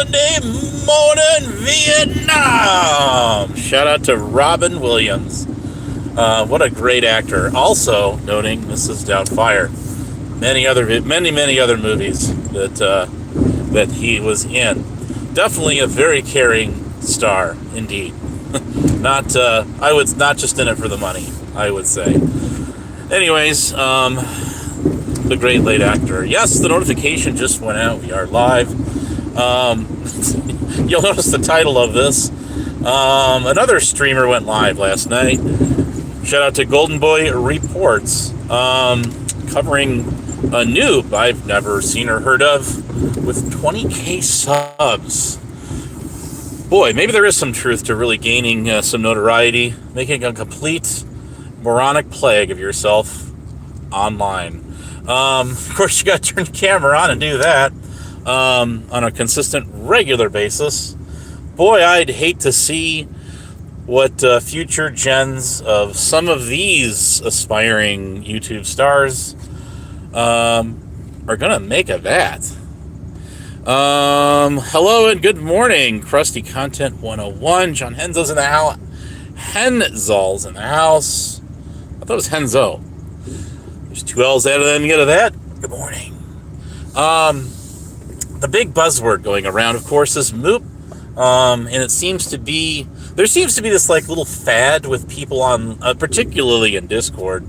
Sunday morning Vietnam. Shout out to Robin Williams. What a great actor. Also noting Mrs. Doubtfire. Many other movies that he was in. Definitely a very caring star, indeed. Not just in it for the money, I would say. Anyways, the great late actor. Yes, the notification just went out. We are live. You'll notice the title of this. Another streamer went live last night. Shout out to Golden Boy Reports, covering a noob I've never seen or heard of with 20k subs. Boy, maybe there is some truth to really gaining some notoriety, making a complete moronic plague of yourself online. Of course, you got to turn the camera on and do that on a consistent, regular basis. Boy, I'd hate to see what future gens of some of these aspiring YouTube stars are going to make of that. Hello and good morning, Krusty Content 101. John Henzo's in the house. Henzol's in the house. I thought it was Henzo. There's two L's added in the end of that. Good morning. The big buzzword going around, of course, is moop. And there seems to be this like little fad with people on, particularly in Discord.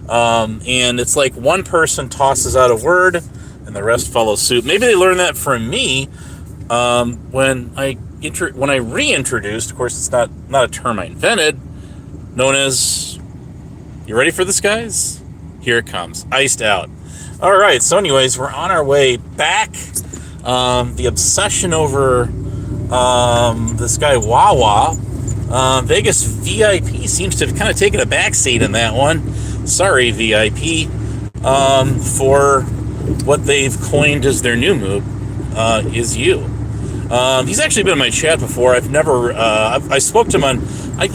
And it's like one person tosses out a word and the rest follow suit. Maybe they learned that from me when I reintroduced. Of course, it's not a term I invented. Known as, you ready for this, guys? Here it comes, iced out. All right. So, anyways, we're on our way back. The obsession over this guy Wawa, Vegas VIP seems to have kind of taken a backseat in that one. Sorry, VIP, for what they've coined as their new move, is you. He's actually been in my chat before. I've never, I spoke to him on, I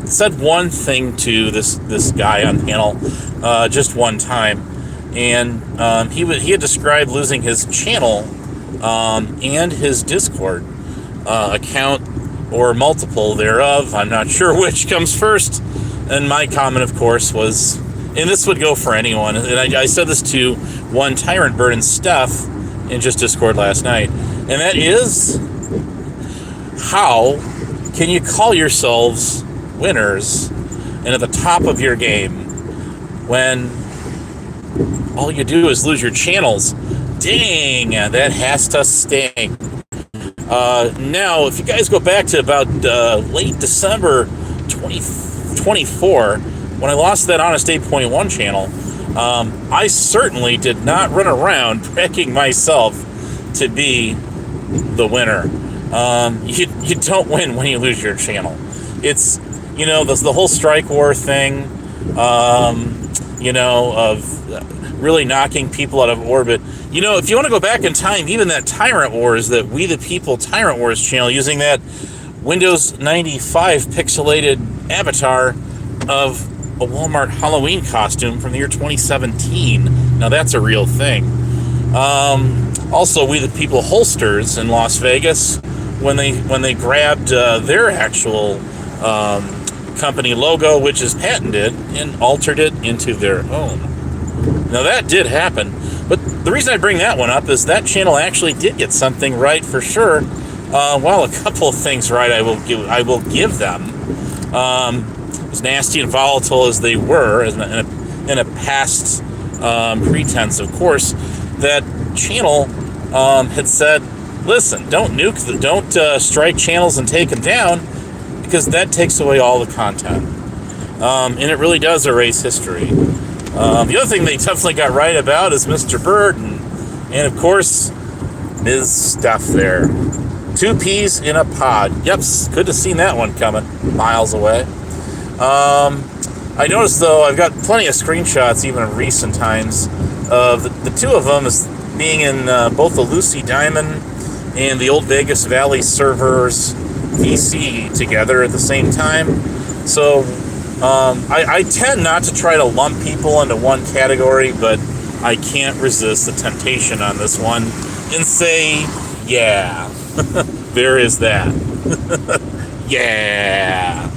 said one thing to this guy on panel, just one time, and he had described losing his channel and his Discord account, or multiple thereof. I'm not sure which comes first. And my comment, of course, was, and this would go for anyone, and I said this to one Tyrant Bird and Steph in just Discord last night, and that is, how can you call yourselves winners and at the top of your game when all you do is lose your channels? Dang, that has to sting. Now, if you guys go back to about late December 2024, when I lost that Honest 8.1 channel, I certainly did not run around picking myself to be the winner. You don't win when you lose your channel. It's, the whole strike war thing, of really knocking people out of orbit. If you want to go back in time, even that Tyrant Wars, that We the People Tyrant Wars channel, using that Windows 95 pixelated avatar of a Walmart Halloween costume from the year 2017. Now that's a real thing. Also, We the People holsters in Las Vegas, when they grabbed their actual company logo, which is patented, and altered it into their own. Now that did happen, but the reason I bring that one up is that channel actually did get something right for sure. Well, a couple of things right, I will give them. As nasty and volatile as they were, in a past pretense, of course, that channel had said, "Listen, don't strike channels and take them down, because that takes away all the content." And it really does erase history. The other thing they definitely got right about is Mr. Bird, and of course, Ms. Steph there. Two peas in a pod. Yep, could have seen that one coming miles away. I noticed, though, I've got plenty of screenshots, even in recent times, of the two of them as being in both the Lucy Diamond and the Old Vegas Valley servers VC together at the same time. So I tend not to try to lump people into one category, but I can't resist the temptation on this one and say Yeah. There is that. Yeah.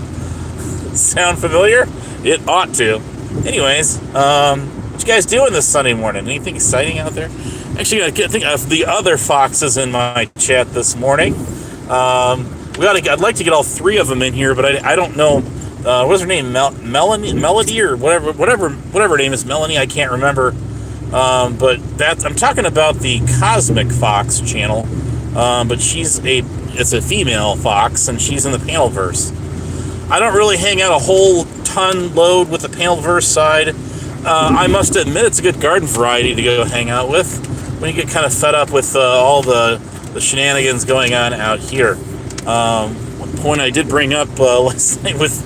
Sound familiar? It ought to. Anyways, what you guys doing this Sunday morning? Anything exciting out there? Actually, I think of the other foxes in my chat this morning. I'd like to get all three of them in here, but I don't know. What's her name? Melody or whatever her name is. Melanie, I can't remember. But I'm talking about the Cosmic Fox channel. But it's a female fox, and she's in the Panelverse. I don't really hang out a whole ton load with the Panelverse side. I must admit it's a good garden variety to go hang out with when you get kind of fed up with all the shenanigans going on out here. One point I did bring up last night with,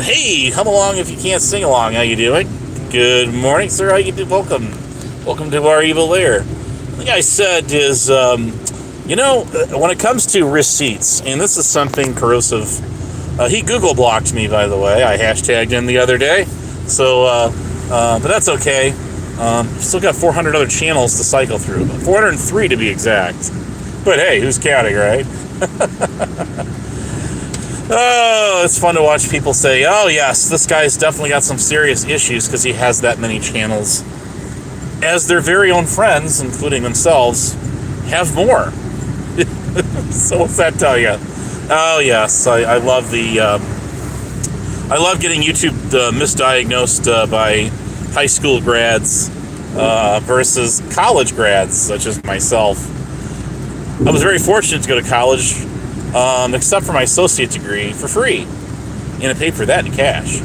hey, come along if you can't sing along. How you doing? Good morning, sir. How you doing? Welcome to our evil lair. The thing I said is, when it comes to receipts, and this is something corrosive. He Google blocked me, by the way. I hashtagged him the other day. So, but that's okay. Still got 400 other channels to cycle through. 403 to be exact. But hey, who's counting, right? Oh, it's fun to watch people say, oh yes, this guy's definitely got some serious issues because he has that many channels. As their very own friends, including themselves, have more. So what's that tell you? Oh yes, I love I love getting YouTube misdiagnosed by high school grads versus college grads such as myself. I was very fortunate to go to college, except for my associate degree, for free, and I paid for that in cash.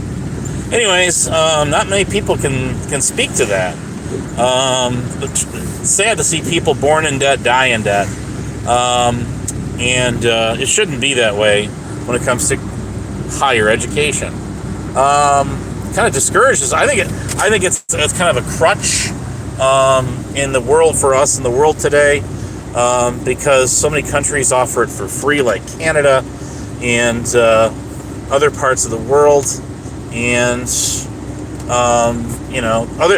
Anyways, not many people can speak to that. It's sad to see people born in debt die in debt. And it shouldn't be that way when it comes to higher education. Kind of discourages. I think it's kind of a crutch in the world for us in the world today, because so many countries offer it for free, like Canada and other parts of the world, and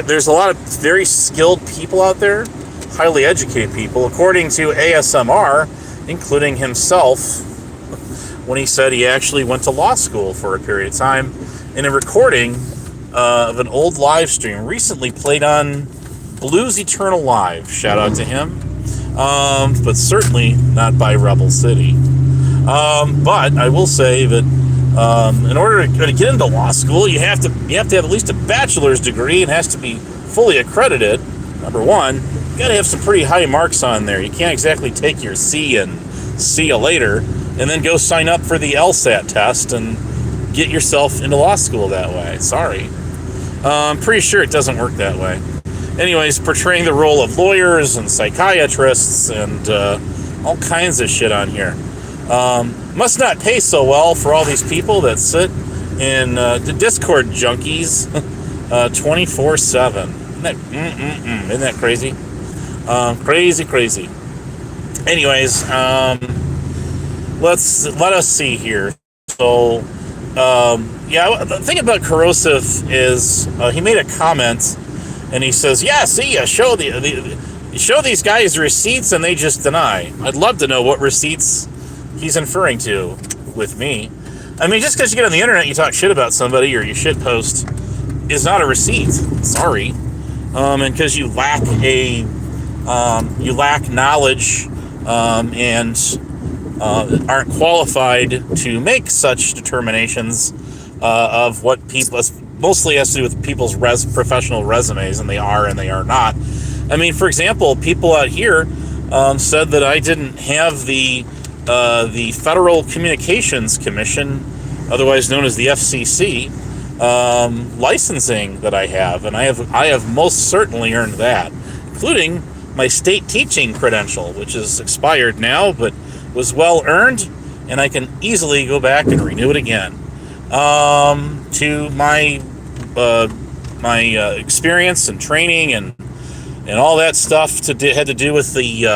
there's a lot of very skilled people out there, highly educated people, according to ASMR. Including himself, when he said he actually went to law school for a period of time, in a recording of an old live stream recently played on Blues Eternal Live. Shout out to him. But certainly not by Rebel City. But I will say that in order to get into law school, you have to have at least a bachelor's degree. It has to be fully accredited. Number one. You got to have some pretty high marks on there. You can't exactly take your C and see you later and then go sign up for the LSAT test and get yourself into law school that way. Sorry. I'm pretty sure it doesn't work that way. Anyways, portraying the role of lawyers and psychiatrists and all kinds of shit on here. Must not pay so well for all these people that sit in the Discord junkies 24/7. Isn't that crazy? Crazy. Anyways, let us see here. So, the thing about corrosive is he made a comment, and he says, "Yeah, see, show these guys receipts, and they just deny." I'd love to know what receipts he's inferring to with me. I mean, just because you get on the internet, you talk shit about somebody, or you shit post, is not a receipt. Sorry, and because you lack knowledge and aren't qualified to make such determinations of what people, mostly has to do with people's professional resumes, and they are not. I mean, for example, people out here said that I didn't have the Federal Communications Commission, otherwise known as the FCC, licensing that I have, and I have most certainly earned that, including my state teaching credential, which is expired now, but was well earned, and I can easily go back and renew it again. To my experience and training and all that stuff had to do with the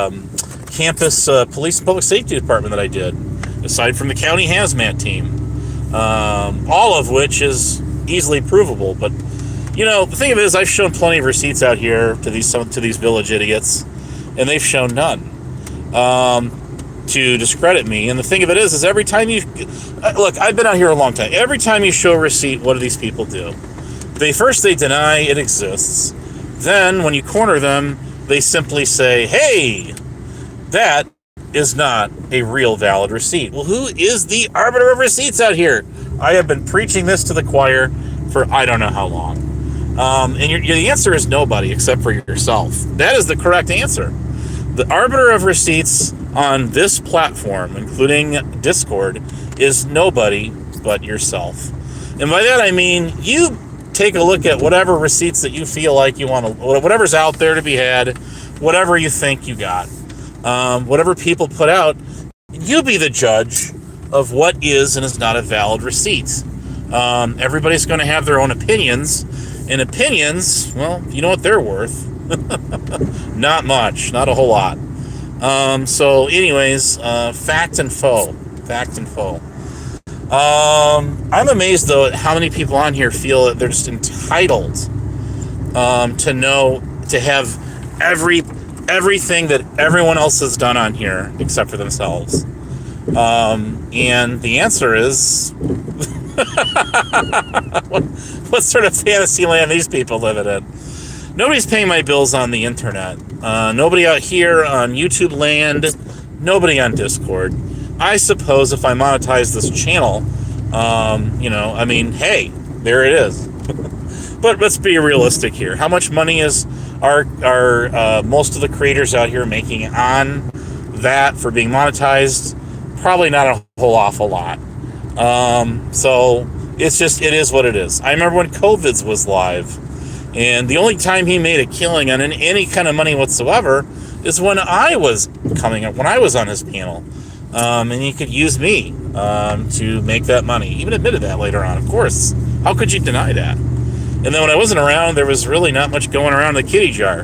campus police and public safety department that I did, aside from the county hazmat team, all of which is easily provable. But the thing of it is, I've shown plenty of receipts out here to these village idiots, and they've shown none. to discredit me. And the thing of it is every time you look, I've been out here a long time. Every time you show a receipt, what do these people do? They deny it exists. Then when you corner them, they simply say, hey, that is not a real valid receipt. Well, who is the arbiter of receipts out here? I have been preaching this to the choir for I don't know how long. And the answer is nobody except for yourself. That is the correct answer. The arbiter of receipts on this platform, including Discord, is nobody but yourself. And by that I mean you take a look at whatever receipts that you feel like you want to, whatever's out there to be had, whatever you think you got, whatever people put out, you be the judge of what is and is not a valid receipt. Everybody's going to have their own opinions, and opinions, well, you know what they're worth. Not much, not a whole lot. So anyways, fact and faux. I'm amazed though at how many people on here feel that they're just entitled to have everything that everyone else has done on here except for themselves. And the answer is what sort of fantasy land these people living in? Nobody's paying my bills on the internet. Nobody out here on YouTube land. Nobody on Discord. I suppose if I monetize this channel, hey, there it is. But let's be realistic here. How much money are most of the creators out here making on that for being monetized? Probably not a whole awful lot. So it is what it is. I remember when COVID's was live, and the only time he made a killing on any kind of money whatsoever is when I was on his panel. And he could use me to make that money. Even admitted that later on, of course. How could you deny that? And then when I wasn't around, there was really not much going around in the kitty jar.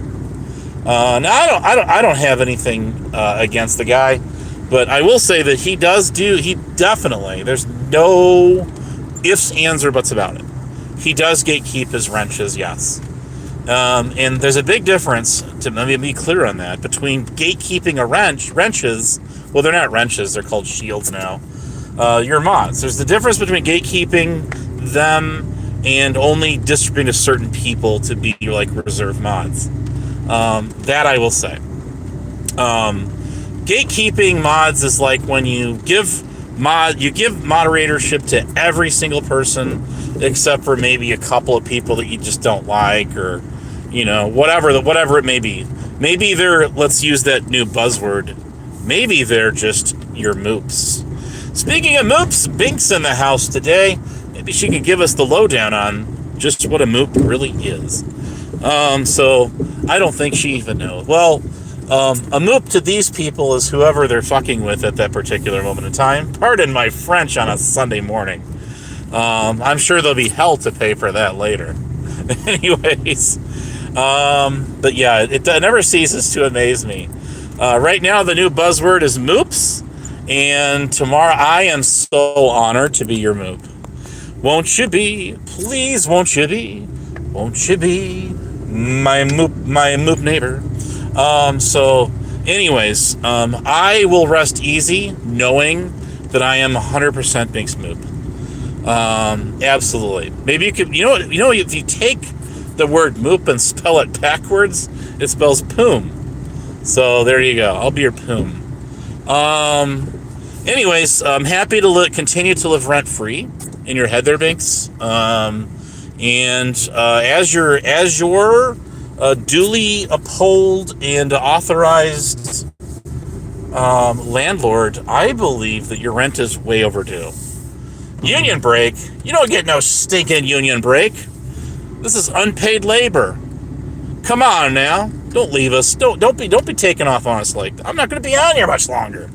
Now I don't have anything against the guy, but I will say that he definitely, there's no ifs, ands, or buts about it. He does gatekeep his wrenches, yes. And there's a big difference, let me be clear on that, between gatekeeping wrenches. Well, they're not wrenches, they're called shields now. Your mods. There's the difference between gatekeeping them and only distributing to certain people to be like reserve mods. That I will say. Gatekeeping mods is like when you give moderatorship to every single person except for maybe a couple of people that you just don't like, or whatever it may be. Maybe let's use that new buzzword. Maybe they're just your moops. Speaking of moops, Bink's in the house today. Maybe she can give us the lowdown on just what a moop really is. So I don't think she even knows. Well, a moop to these people is whoever they're fucking with at that particular moment in time. Pardon my French on a Sunday morning. I'm sure there'll be hell to pay for that later. Anyways, but yeah, it never ceases to amaze me. Right now, the new buzzword is moops, and tomorrow I am so honored to be your moop. Won't you be? Please, won't you be? Won't you be my moop neighbor? So, anyways, I will rest easy knowing that I am 100% Bink's moop. Absolutely. Maybe you could, if you take the word moop and spell it backwards, it spells poom. So there you go. I'll be your poom. Anyways, I'm happy to continue to live rent-free in your head there, Binks. And as your duly uphold and authorized landlord, I believe that your rent is way overdue. Union break? You don't get no stinking union break. This is unpaid labor. Come on now. Don't leave us. Don't be taking off on us like that. I'm not going to be on here much longer.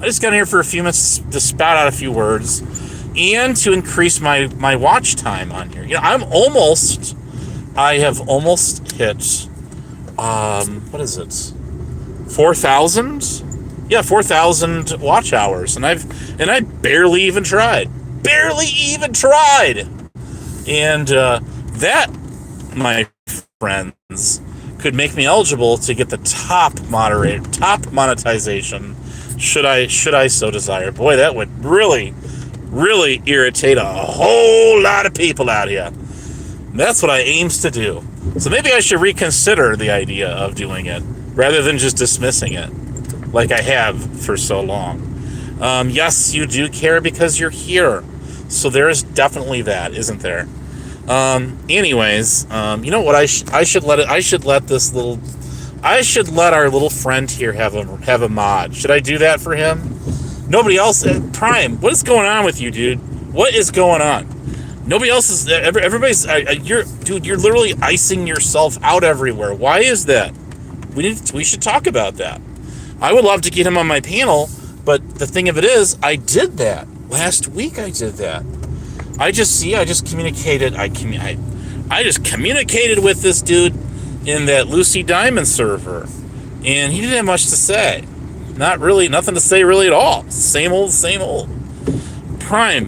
I just got in here for a few minutes to spout out a few words and to increase my watch time on here. I have almost hit, what is it? 4,000? Yeah, 4,000 watch hours, and I barely even tried. And that, my friends, could make me eligible to get the top monetization, should I so desire. Boy, that would really, really irritate a whole lot of people out here. That's what I aims to do. So maybe I should reconsider the idea of doing it rather than just dismissing it like I have for so long. Yes, you do care because you're here. So there is definitely that, isn't there? Anyways, you know what? I should let our little friend here have a mod. Should I do that for him? Nobody else. Prime, what is going on with you, dude? What is going on? Nobody else is. Everybody's. You're literally icing yourself out everywhere. Why is that? We should talk about that. I would love to get him on my panel, but the thing of it is, I did that last week. I did that. I just communicated. I just communicated with this dude in that Lucy Diamond server, and he didn't have much to say. Not really, nothing to say really at all. Same old. Prime,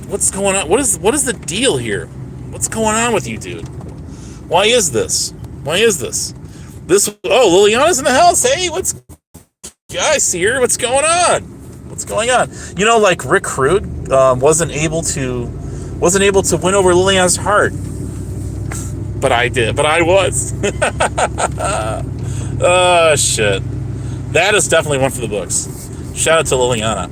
what's going on? What is the deal here? What's going on with you, dude? Why is this? Liliana's in the house. Hey, I see her. What's going on? You know, like Rick Crude wasn't able to win over Liliana's heart. But I did. But I was. Oh, shit. That is definitely one for the books. Shout out to Liliana.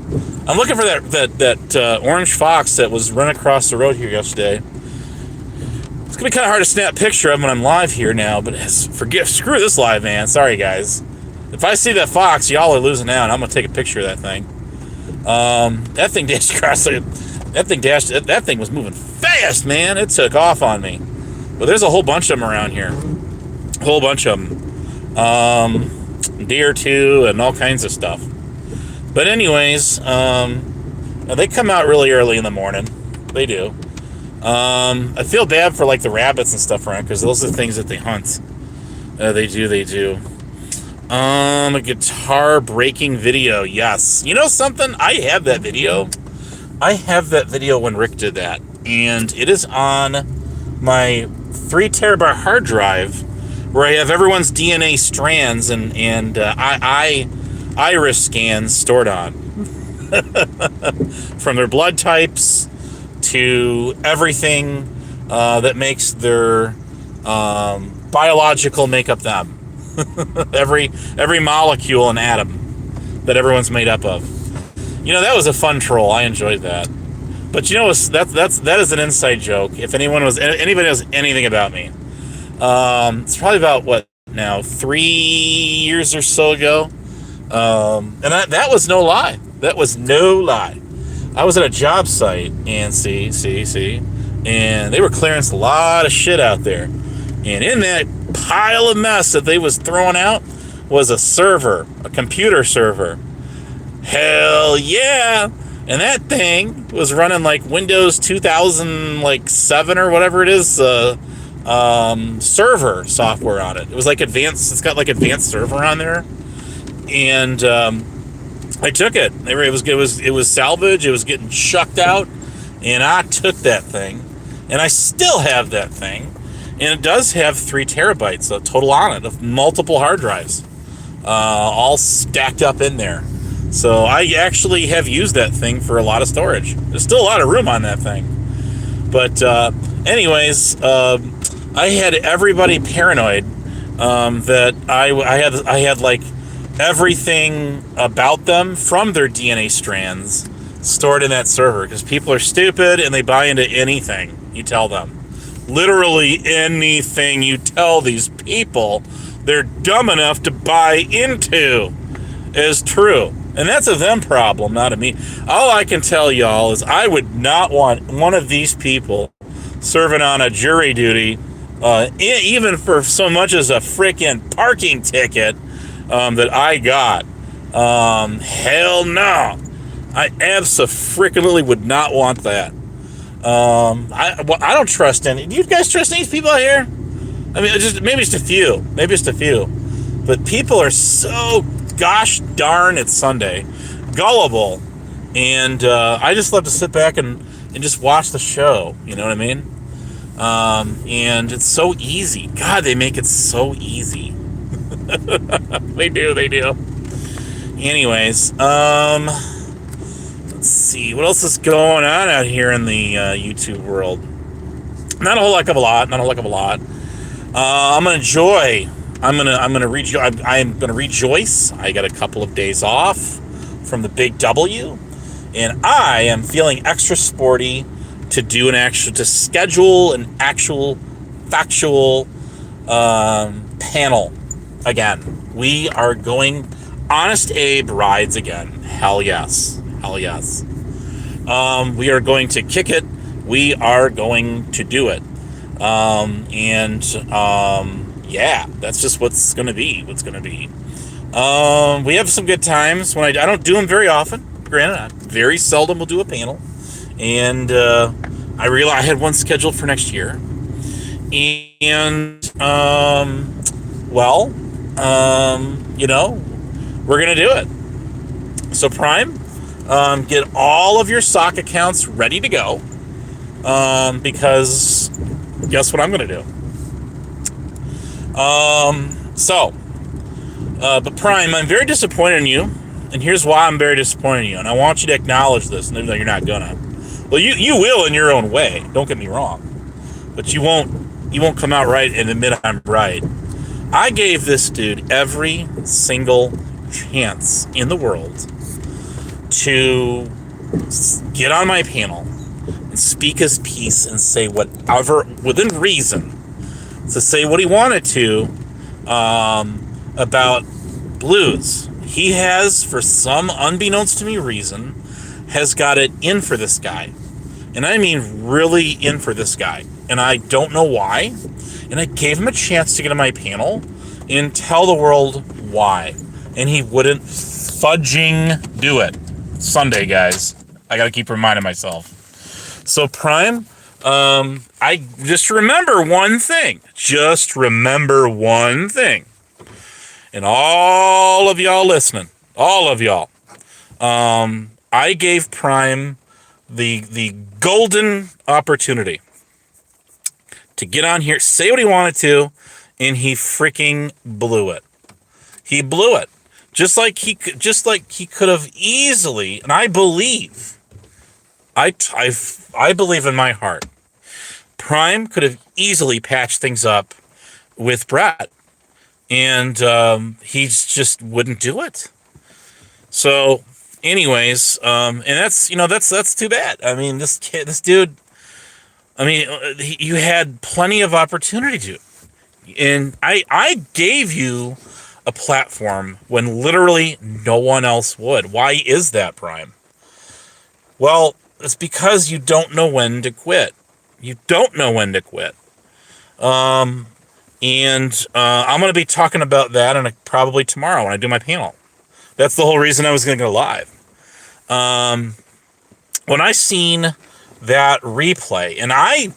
I'm looking for that orange fox that was run across the road here yesterday. It's going to be kind of hard to snap a picture of when I'm live here now, but screw this live, man. Sorry, guys. If I see that fox, y'all are losing out. I'm going to take a picture of that thing. That thing dashed across that thing was moving fast, man. It took off on me. But there's a whole bunch of them around here. A whole bunch of them. Deer, too, and all kinds of stuff. But anyways, they come out really early in the morning. They do. I feel bad for, like, the rabbits and stuff around, because those are the things that they hunt. They do. A guitar breaking video, yes. You know something? I have that video. When Rick did that. And it is on my 3 terabyte hard drive, where I have everyone's DNA strands and iris scans stored on. From their blood types to everything that makes their biological make up them. every molecule and atom that everyone's made up of. You know, that was a fun troll. I enjoyed that. But you know, that is an inside joke. If anybody knows anything about me, it's probably about what now, 3 years or so ago. And that was no lie. That was no lie. I was at a job site and and they were clearing a lot of shit out there. And in that pile of mess that they was throwing out was a computer server. Hell yeah! And that thing was running like Windows 2007 or whatever it is, server software on it. It was like advanced. It's got like advanced server on there. And I took it. It was salvage. It was getting chucked out, and I took that thing, and I still have that thing, and it does have 3 terabytes total on it of multiple hard drives, all stacked up in there. So I actually have used that thing for a lot of storage. There's still a lot of room on that thing. But anyways, I had everybody paranoid that I had like everything about them from their DNA strands stored in that server, because people are stupid and they buy into anything you tell them. Literally anything you tell these people, they're dumb enough to buy into is true. And that's a them problem, not a me. All I can tell y'all is I would not want one of these people serving on a jury duty, even for so much as a freaking parking ticket that I got. Hell no. I abso-freaking-lutely would not want that. I don't trust any. Do you guys trust any people out here? I mean, maybe just a few. But people are so gosh darn, it's Sunday, gullible. And I just love to sit back and just watch the show. You know what I mean? And it's so easy. God, they make it so easy. They do. Anyways, let's see what else is going on out here in the YouTube world. Not a whole heck of a lot. I'm gonna enjoy. I'm gonna rejoice. I got a couple of days off from the big W, and I am feeling extra sporty to schedule an actual factual panel again. We are going. Honest Abe rides again. Hell yes. We are going to kick it. We are going to do it. Yeah, that's just what's going to be. We have some good times. When I don't do them very often. Granted, I very seldom will do a panel. And I realized I had one scheduled for next year. And, we're going to do it. So Prime, get all of your sock accounts ready to go. Because guess what I'm going to do? But Prime, I'm very disappointed in you. And here's why I'm very disappointed in you. And I want you to acknowledge this, even though you're not gonna. Well, you will in your own way. Don't get me wrong. But you won't come out right and admit I'm right. I gave this dude every single chance in the world to get on my panel and speak his piece and say whatever within reason, to say what he wanted to about blues. He has, for some unbeknownst to me reason, has got it in for this guy. And I mean really in for this guy. And I don't know why. And I gave him a chance to get on my panel and tell the world why. And he wouldn't fudging do it. Sunday, guys. I gotta keep reminding myself. So Prime, I just remember one thing. And all of y'all listening, I gave Prime the golden opportunity to get on here, say what he wanted to, and he freaking blew it. He blew it. Just like he could have easily, and I believe in my heart, Prime could have easily patched things up with Brett. And he just wouldn't do it. So, anyways, and that's too bad. I mean, this dude. I mean, you had plenty of opportunity to, and I gave you a platform when literally no one else would. Why is that, Prime? Well, it's because you don't know when to quit. And I'm going to be talking about that probably tomorrow when I do my panel. That's the whole reason I was going to go live. When I seen that replay, and I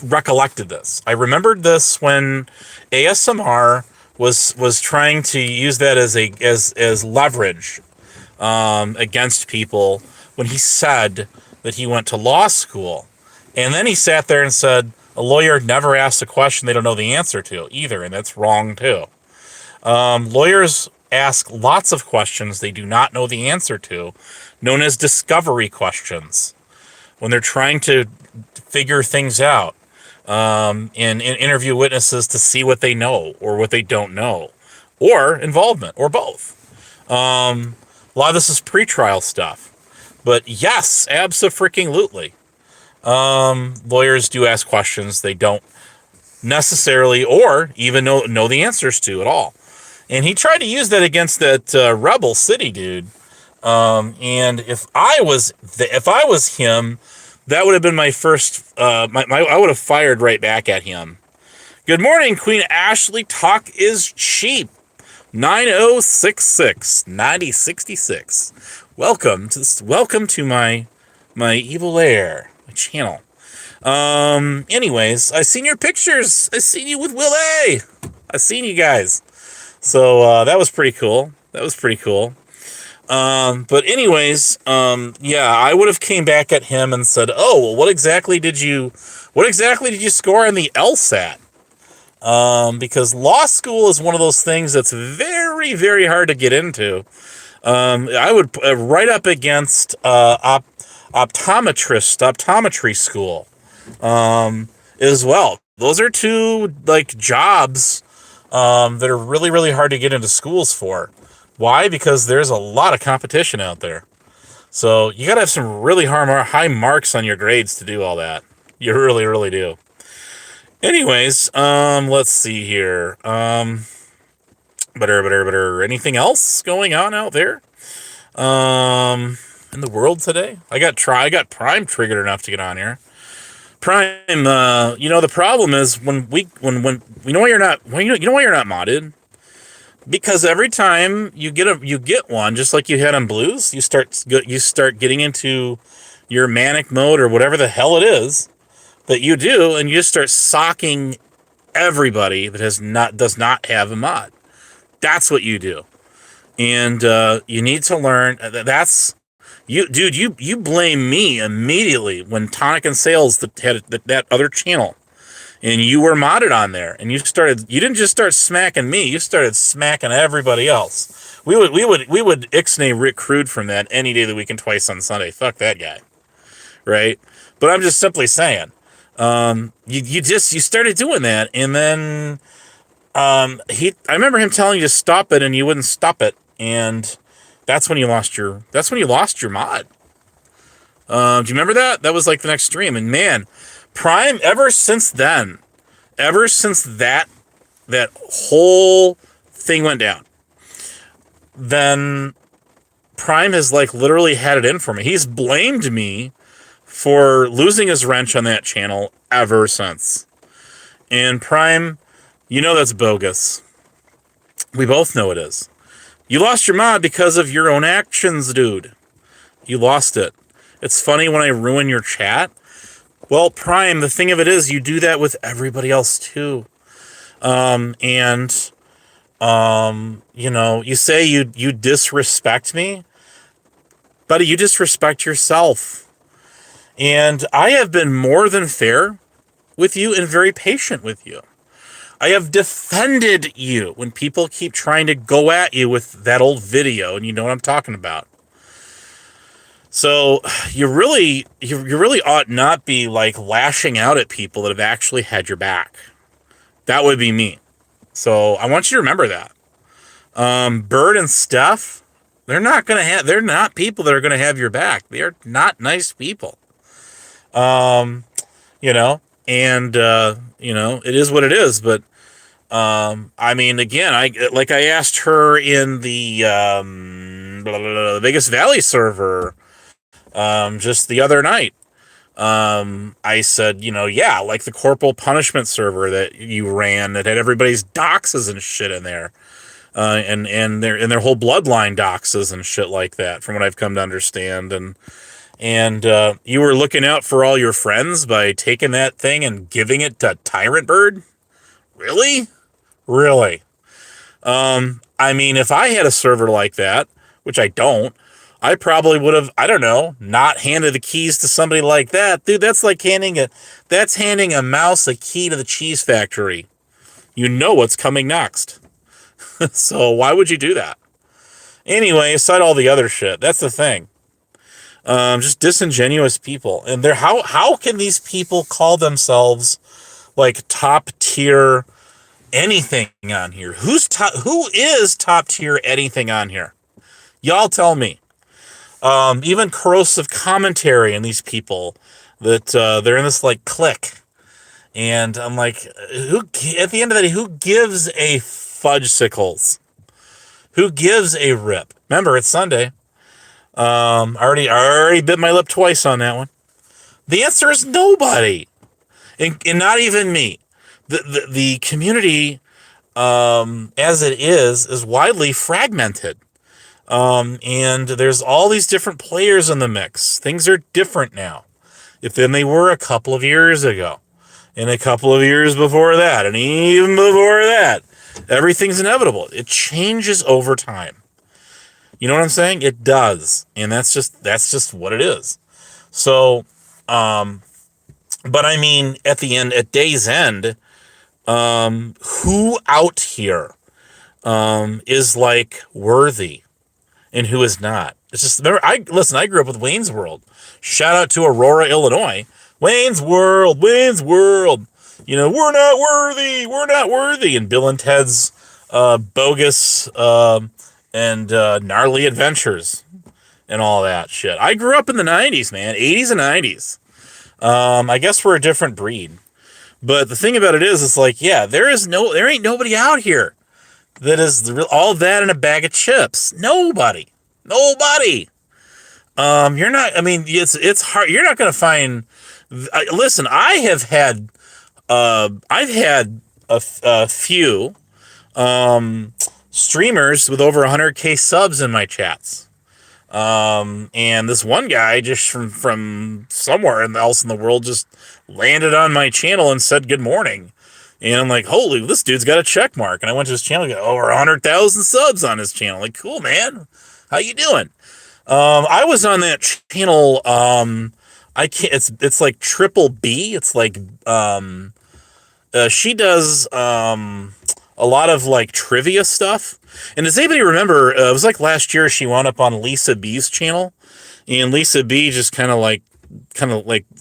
recollected this. I remembered this when ASMR was trying to use that as leverage against people when he said that he went to law school. And then he sat there and said, a lawyer never asks a question they don't know the answer to either, and that's wrong too. Lawyers ask lots of questions they do not know the answer to, known as discovery questions, when they're trying to figure things out and interview witnesses to see what they know or what they don't know, or involvement, or both. A lot of this is pretrial stuff. But yes, abso-freaking-lutely. Lawyers do ask questions they don't necessarily or even know the answers to at all. And he tried to use that against that Rebel City dude. And if I was him, that would have been my first. I would have fired right back at him. Good morning, Queen Ashley. Talk is cheap. 9066 9066. Welcome to my evil lair. Channel. Anyways, I seen your pictures. I seen you with Will A. I seen you guys. So that was pretty cool. But anyways, yeah, I would have came back at him and said, "Oh, well, what exactly did you score on the LSAT?" Because law school is one of those things that's very, very hard to get into. I would right up against optometry school, as well. Those are two like jobs that are really, really hard to get into schools for. Why? Because there's a lot of competition out there. So you got to have some really high marks on your grades to do all that. You really, really do. Anyways, let's see here. Anything else going on out there? In the world today? I got Prime triggered enough to get on here. Prime, the problem is when you know why you're not modded? Because every time you get one, just like you had on Blues, you start getting into your manic mode or whatever the hell it is that you do, and you just start socking everybody that does not have a mod. That's what you do, and you need to learn. That's you, dude. You blame me immediately when Tonic and Sales had that other channel. And you were modded on there, and you didn't just start smacking me, you started smacking everybody else. We would ixnay Rick Crude from that any day of the week and twice on Sunday. Fuck that guy. Right? But I'm just simply saying, you started doing that, and then I remember him telling you to stop it, and you wouldn't stop it, and that's when you lost your mod. Do you remember that? That was like the next stream, and man, Prime, ever since that whole thing went down, then Prime has like literally had it in for me. He's blamed me for losing his wrench on that channel ever since. And Prime, that's bogus. We both know it is. You lost your mod because of your own actions, dude. You lost it. It's funny when I ruin your chat. Well, Prime, the thing of it is, you do that with everybody else too. You say you disrespect me, buddy, you disrespect yourself. And I have been more than fair with you and very patient with you. I have defended you when people keep trying to go at you with that old video, and you know what I'm talking about. So you really ought not be like lashing out at people that have actually had your back. That would be me. So I want you to remember that. Bird and Steph, they're not people that are gonna have your back. They are not nice people. And it is what it is. But again, I asked her in the Vegas Valley server. Just the other night, I said, like the corporal punishment server that you ran that had everybody's doxes and shit in there, and their whole bloodline doxes and shit like that, from what I've come to understand, and you were looking out for all your friends by taking that thing and giving it to Tyrant Bird, really? If I had a server like that, which I don't, I probably would have, I don't know, not handed the keys to somebody like that. Dude, that's like handing a mouse a key to the cheese factory. You know what's coming next. So why would you do that? Anyway, aside all the other shit, that's the thing. Just disingenuous people. And how can these people call themselves like top tier anything on here? Who is top tier anything on here? Y'all tell me. Even corrosive commentary and these people that they're in this like clique, and I'm like, at the end of the day, who gives a fudgesicles? Who gives a rip? Remember, it's Sunday. I already bit my lip twice on that one. The answer is nobody, and not even me. The community, as it is widely fragmented. And there's all these different players in the mix. Things are different now than they were a couple of years ago, and a couple of years before that, and even before that. Everything's inevitable. It changes over time. You know what I'm saying? It does, and that's just what it is. So, but I mean, at the end, at day's end, who out here is like worthy and who is not? It's just remember, I grew up with Wayne's World. Shout out to Aurora, Illinois. Wayne's World, Wayne's World. You know, we're not worthy. And Bill and Ted's bogus and gnarly adventures and all that shit. I grew up in the 90s, man, 80s and 90s. I guess we're a different breed. But the thing about it is, it's like, yeah, there ain't nobody out here that is all that in a bag of chips. Nobody. You're not. I mean, it's hard. You're not going to find. Listen, I've had a few streamers with over 100K subs in my chats. And this one guy just from somewhere else in the world just landed on my channel and said good morning. And I'm like, holy, this dude's got a check mark. And I went to his channel, got over 100,000 subs on his channel. Like, cool, man. How you doing? I was on that channel. I can't. It's like Triple B. It's like she does a lot of like trivia stuff. And does anybody remember? It was like last year she wound up on Lisa B's channel, and Lisa B just kind of like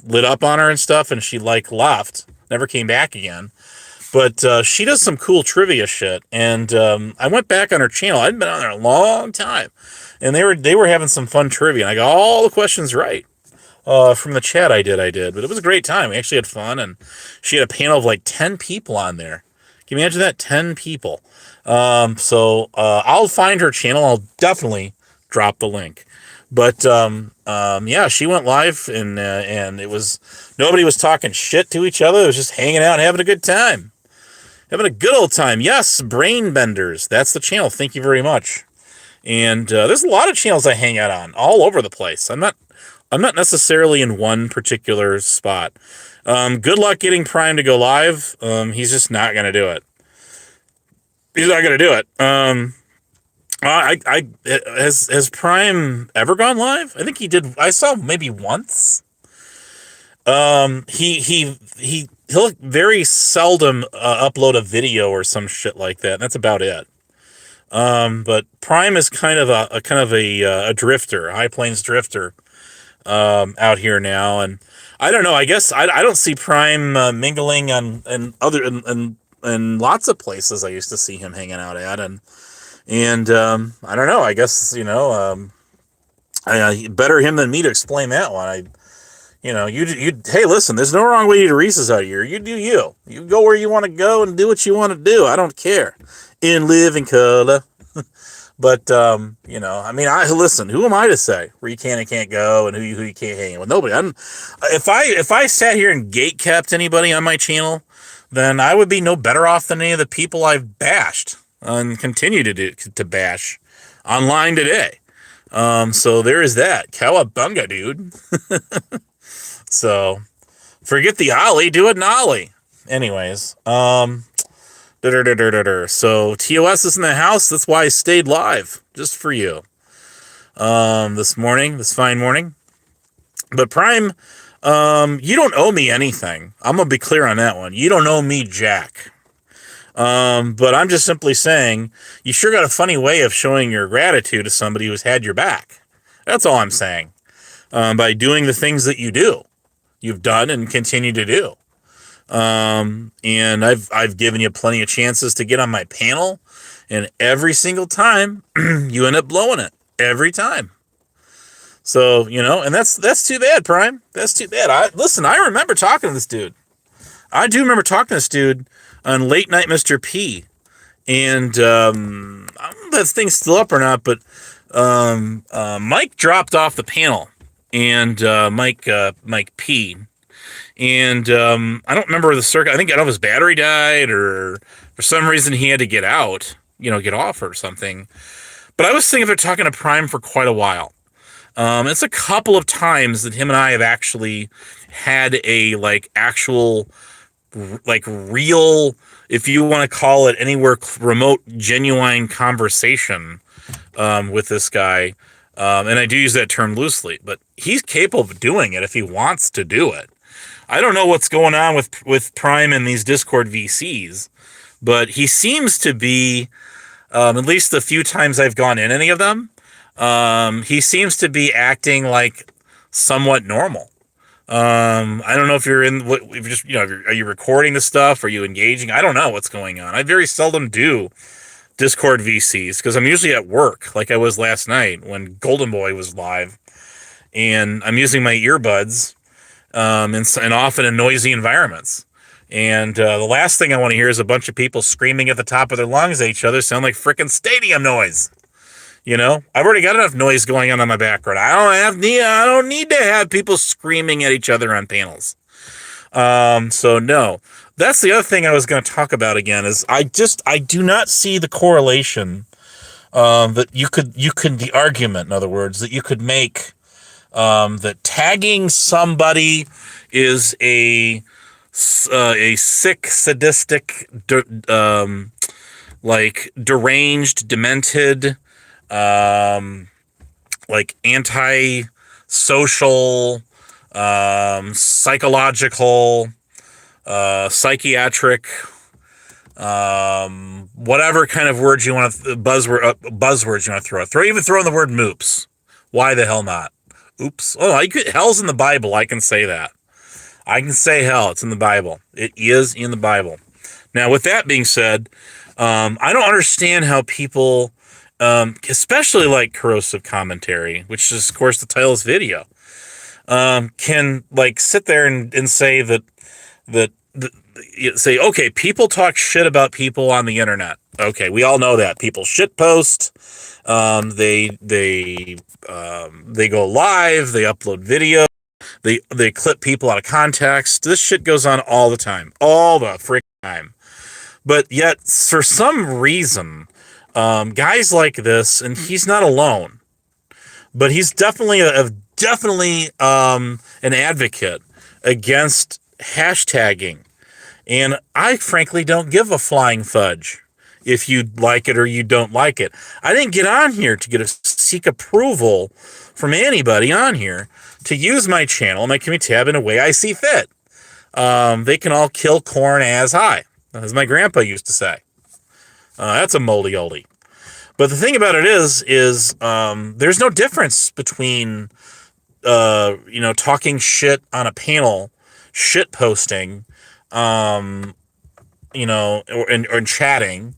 lit up on her and stuff, and she like left, never came back again. But she does some cool trivia shit, and I went back on her channel. I'd been on there a long time, and they were having some fun trivia. And I got all the questions right from the chat. I did, but it was a great time. We actually had fun, and she had a panel of like 10 people on there. Can you imagine that? 10 people. So I'll find her channel. I'll definitely drop the link. But yeah, she went live, and it was nobody was talking shit to each other. It was just hanging out and having a good time. Having a good old time. Yes, Brain Benders. That's the channel. Thank you very much. And there's a lot of channels I hang out on all over the place. I'm not necessarily in one particular spot. Good luck getting Prime to go live. He's just not going to do it. He's not going to do it. Has Prime ever gone live? I think he did. I saw maybe once. He'll very seldom upload a video or some shit like that. That's about it. But Prime is kind of a drifter, a High Plains drifter, out here now, and I don't know. I guess I don't see Prime mingling on and lots of places I used to see him hanging out at, and I don't know. I guess better him than me to explain that one. Hey, listen, there's no wrong way to eat Reese's out here. You do you. You go where you want to go and do what you want to do. I don't care. In living color. But, I mean, listen, who am I to say where you can and can't go and who you can't hang with? Nobody. If I sat here and gatekept anybody on my channel, then I would be no better off than any of the people I've bashed and continue to bash online today. So there is that. Cowabunga, dude. So forget the ollie, do it nollie. Anyways, so TOS is in the house. That's why I stayed live just for you. This fine morning. But Prime, you don't owe me anything. I'm gonna be clear on that one. You don't owe me jack. But I'm just simply saying you sure got a funny way of showing your gratitude to somebody who's had your back. That's all I'm saying. By doing the things that you've done and continue to do. And I've given you plenty of chances to get on my panel, and every single time you end up blowing it every time. So, and that's too bad, Prime. That's too bad. I remember talking to this dude. I do remember talking to this dude on Late Night Mr. P. And I don't know if that thing's still up or not, but Mike dropped off the panel, and Mike P. And I don't remember the circuit. I think his battery died, or for some reason he had to get out, get off or something. But I was thinking they're talking to Prime for quite a while. It's a couple of times that him and I have actually had a actual real, if you want to call it anywhere remote, genuine conversation with this guy. And I do use that term loosely, but he's capable of doing it if he wants to do it. I don't know what's going on with Prime and these Discord VCs, but he seems to be, at least the few times I've gone in any of them, he seems to be acting like somewhat normal. I don't know if you're in what, if you're just, are you recording the stuff? Are you engaging? I don't know what's going on. I very seldom do Discord VCs because I'm usually at work, like I was last night when Golden Boy was live, and I'm using my earbuds, and often in noisy environments. And the last thing I want to hear is a bunch of people screaming at the top of their lungs at each other, sound like frickin' stadium noise. I've already got enough noise going on in my background. I don't need to have people screaming at each other on panels. So no, that's the other thing I was going to talk about again is I do not see the correlation, that you could, the argument, in other words, that you could make, that tagging somebody is a sick, sadistic, like deranged, demented, like anti-social, psychological, psychiatric, whatever kind of words you want to, buzzwords you want to throw. Even throw in the word moops. Why the hell not? Oops. Oh, hell's in the Bible. I can say that. I can say hell. It's in the Bible. It is in the Bible. Now, with that being said, I don't understand how people, especially like corrosive commentary, which is, of course, the title of this video, can like sit there and say that say, okay, people talk shit about people on the internet. Okay, we all know that people shit post. They go live. They upload video. They clip people out of context. This shit goes on all the time, all the freaking time. But yet, for some reason, guys like this, and he's not alone, but he's definitely an advocate against hashtagging. And I frankly don't give a flying fudge if you like it or you don't like it. I didn't get on here to seek approval from anybody on here to use my channel, my community tab, in a way I see fit. They can all kill corn as high, as my grandpa used to say. That's a moldy oldie. But the thing about it is there's no difference between, talking shit on a panel, shit posting, or chatting,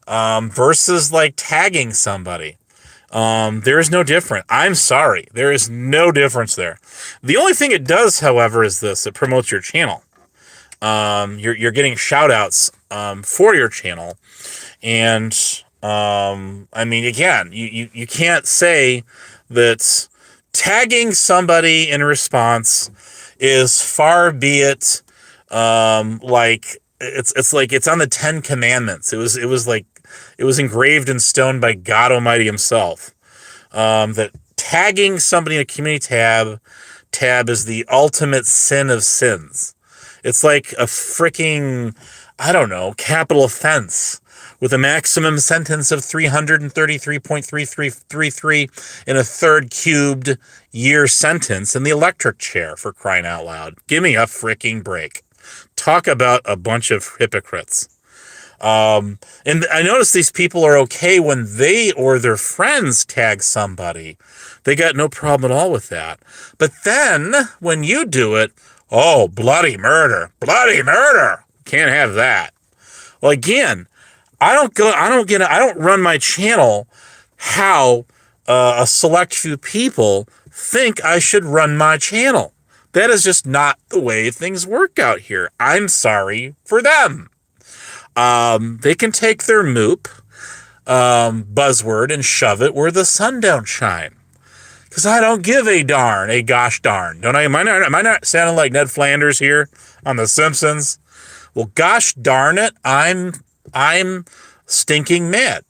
versus like tagging somebody. There is no difference. I'm sorry. There is no difference there. The only thing it does, however, is this. It promotes your channel. You're getting shout outs, for your channel. And, again, you can't say that tagging somebody in response is far be it, like it's on the 10 Commandments. It was engraved in stone by God Almighty himself. That tagging somebody in a community tab is the ultimate sin of sins. It's like a freaking, capital offense with a maximum sentence of 333.3333 in a third cubed year sentence in the electric chair, for crying out loud. Give me a freaking break. Talk about a bunch of hypocrites. And I notice these people are okay when they or their friends tag somebody. They got no problem at all with that. But then when you do it, oh, bloody murder. Can't have that. Well, again, I don't run my channel how a select few people think I should run my channel. That is just not the way things work out here. I'm sorry for them. They can take their moop, buzzword, and shove it where the sun don't shine. Because I don't give a darn, a gosh darn. Don't I? Am I not sounding like Ned Flanders here on The Simpsons? Well, gosh darn it, I'm stinking mad.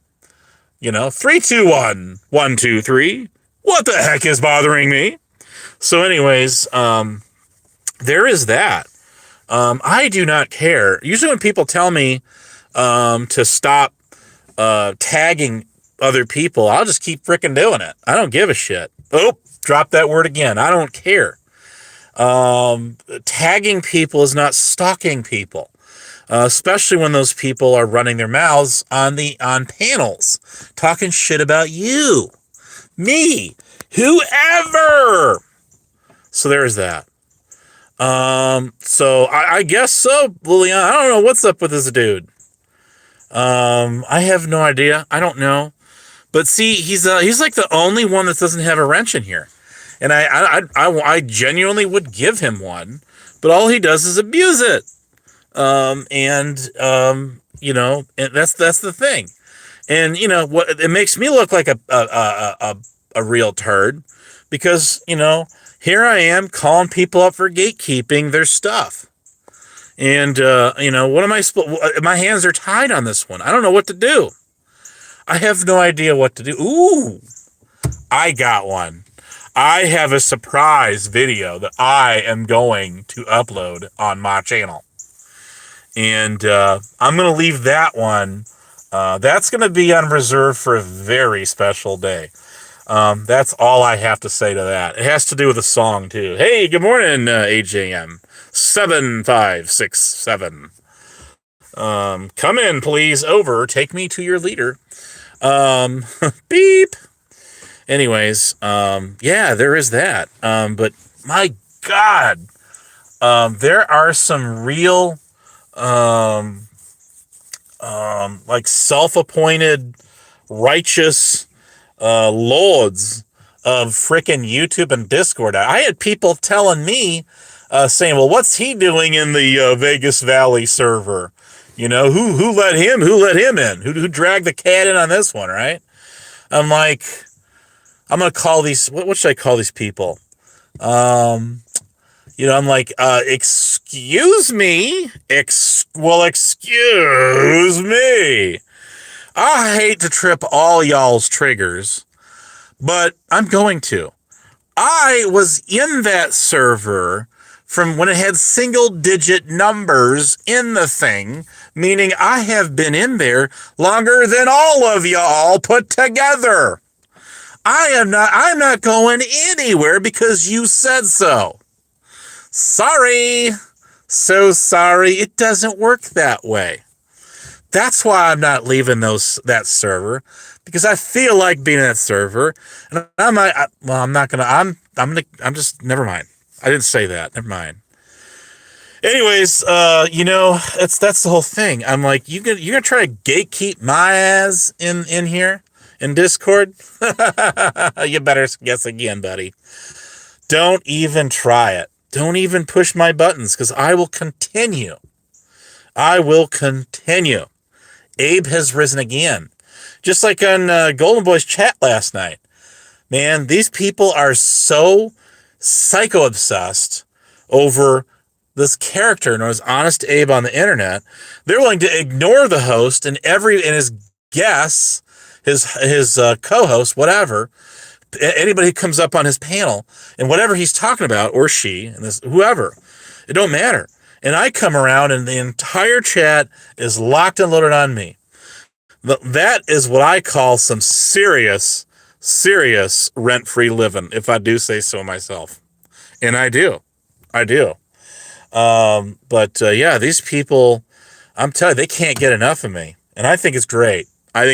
3, 2, 1, 1, 2, 3. What the heck is bothering me? So anyways, there is that. I do not care. Usually when people tell me to stop tagging other people, I'll just keep freaking doing it. I don't give a shit. Oh, drop that word again. I don't care. Tagging people is not stalking people, especially when those people are running their mouths on panels, talking shit about you, me, whoever. So there's that. So I guess so, Lilian. I don't know what's up with this dude. I have no idea. I don't know. But see, he's like the only one that doesn't have a wrench in here. And I genuinely would give him one, but all he does is abuse it. And that's the thing. And what it makes me look like a real turd, because here I am calling people up for gatekeeping their stuff. And what am I supposed? My hands are tied on this one. I don't know what to do. I have no idea what to do. Ooh, I got one. I have a surprise video that I am going to upload on my channel. And I'm going to leave that one. That's going to be on reserve for a very special day. That's all I have to say to that. It has to do with a song, too. Hey, good morning, AJM. 7567. Come in, please. Over. Take me to your leader. Beep. Anyways, yeah, there is that. But my God, there are some real, like self-appointed righteous, lords of frickin' YouTube and Discord. I had people telling me, saying, well, what's he doing in the, Vegas Valley server? Who let him in? Who dragged the cat in on this one, right? I'm like, I'm going to call these, what should I call these people? I'm like, excuse me. Excuse me. I hate to trip all y'all's triggers, but I'm going to. I was in that server from when it had single-digit numbers in the thing, meaning I have been in there longer than all of y'all put together. I'm not going anywhere because you said so. Sorry. So sorry. It doesn't work that way. That's why I'm not leaving that server, because I feel like being in that server, and never mind. I didn't say that. Never mind. Anyways, that's the whole thing. I'm like, you're gonna try to gatekeep my ass in here in Discord? You better guess again, buddy. Don't even try it. Don't even push my buttons, because I will continue. Abe has risen again. Just like on Golden Boy's chat last night. Man, these people are so psycho-obsessed over this character known as Honest Abe on the internet. They're willing to ignore the host and his guests, his co-host, whatever, anybody who comes up on his panel, and whatever he's talking about, or she, and this whoever, it don't matter. And I come around and the entire chat is locked and loaded on me. That is what I call some serious rent-free living, if I do say so myself. And I do. Yeah, these people, I'm telling you, they can't get enough of me. And I think it's great. And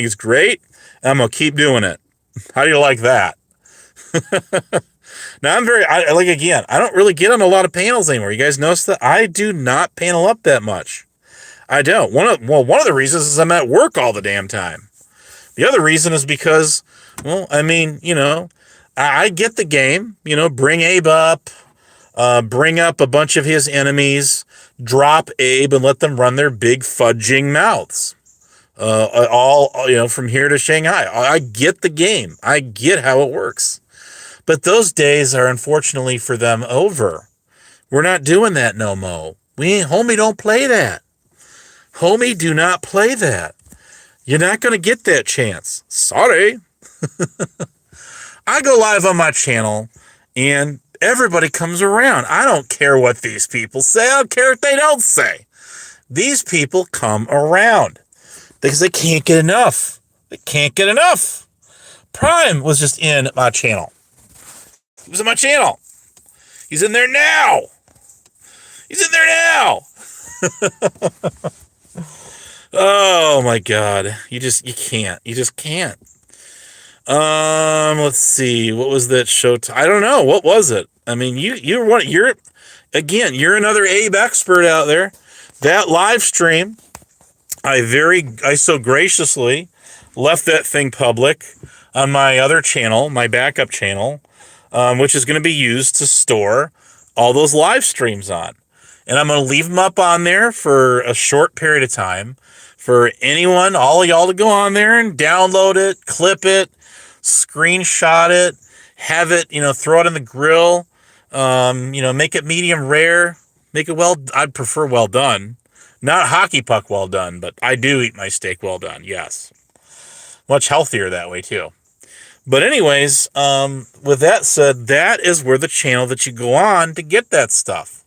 I'm going to keep doing it. How do you like that? Now, I don't really get on a lot of panels anymore. You guys notice that? I do not panel up that much. I don't. One of the reasons is I'm at work all the damn time. The other reason is because, I get the game, bring Abe up, bring up a bunch of his enemies, drop Abe and let them run their big fudging mouths. From here to Shanghai. I get the game. I get how it works. But those days are unfortunately for them over. We're not doing that no mo. Homie, don't play that. Homie, do not play that. You're not going to get that chance. Sorry. I go live on my channel and everybody comes around. I don't care what these people say. I don't care what they don't say. These people come around because they can't get enough I can't get enough. Prime was just in my channel. He was in my channel. He's in there now. He's in there now. Oh my God. You can't. You just can't. Let's see. What was that show? I don't know. What was it? I mean, you're another Abe expert out there. That live stream, I so graciously left that thing public on my other channel, my backup channel, which is going to be used to store all those live streams on. And I'm going to leave them up on there for a short period of time for anyone, all of y'all to go on there and download it, clip it, screenshot it, have it, throw it in the grill, make it medium rare, make it I'd prefer well done. Not hockey puck well done, but I do eat my steak well done, yes. Much healthier that way, too. But anyways, with that said, that is where the channel that you go on to get that stuff.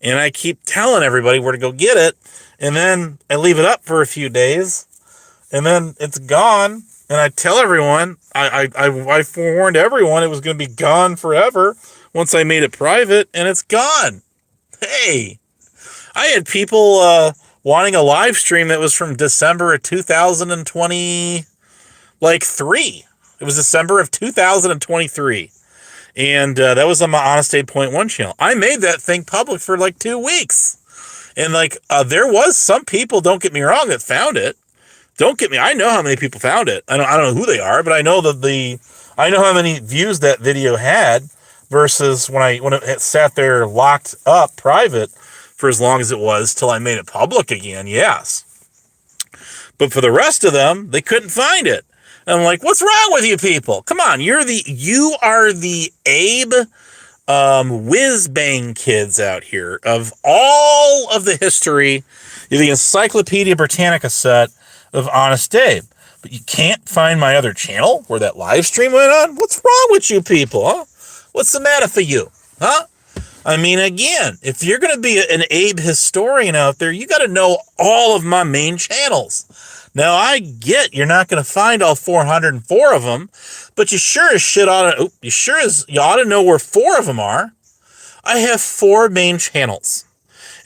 And I keep telling everybody where to go get it, and then I leave it up for a few days, and then it's gone, and I tell everyone, I forewarned everyone it was going to be gone forever once I made it private, and it's gone. Hey, I had people wanting a live stream that was from December of 2023. It was December of 2023. And that was on my Honest 8.1 channel. I made that thing public for like 2 weeks. And there was some people, don't get me wrong, that found it. I know how many people found it. I don't know who they are, but I know I know how many views that video had versus when it sat there locked up private for as long as it was till I made it public again. Yes. But for the rest of them, they couldn't find it. And I'm like, what's wrong with you people? Come on, you are the Abe whiz-bang kids out here of all of the history. You're the Encyclopedia Britannica set of Honest Abe. But you can't find my other channel where that live stream went on? What's wrong with you people, huh? What's the matter for you, huh? I mean, again, if you're going to be an Abe historian out there, you got to know all of my main channels. Now, I get you're not going to find all 404 of them, but you sure as shit ought to know where 4 of them are. I have 4 main channels.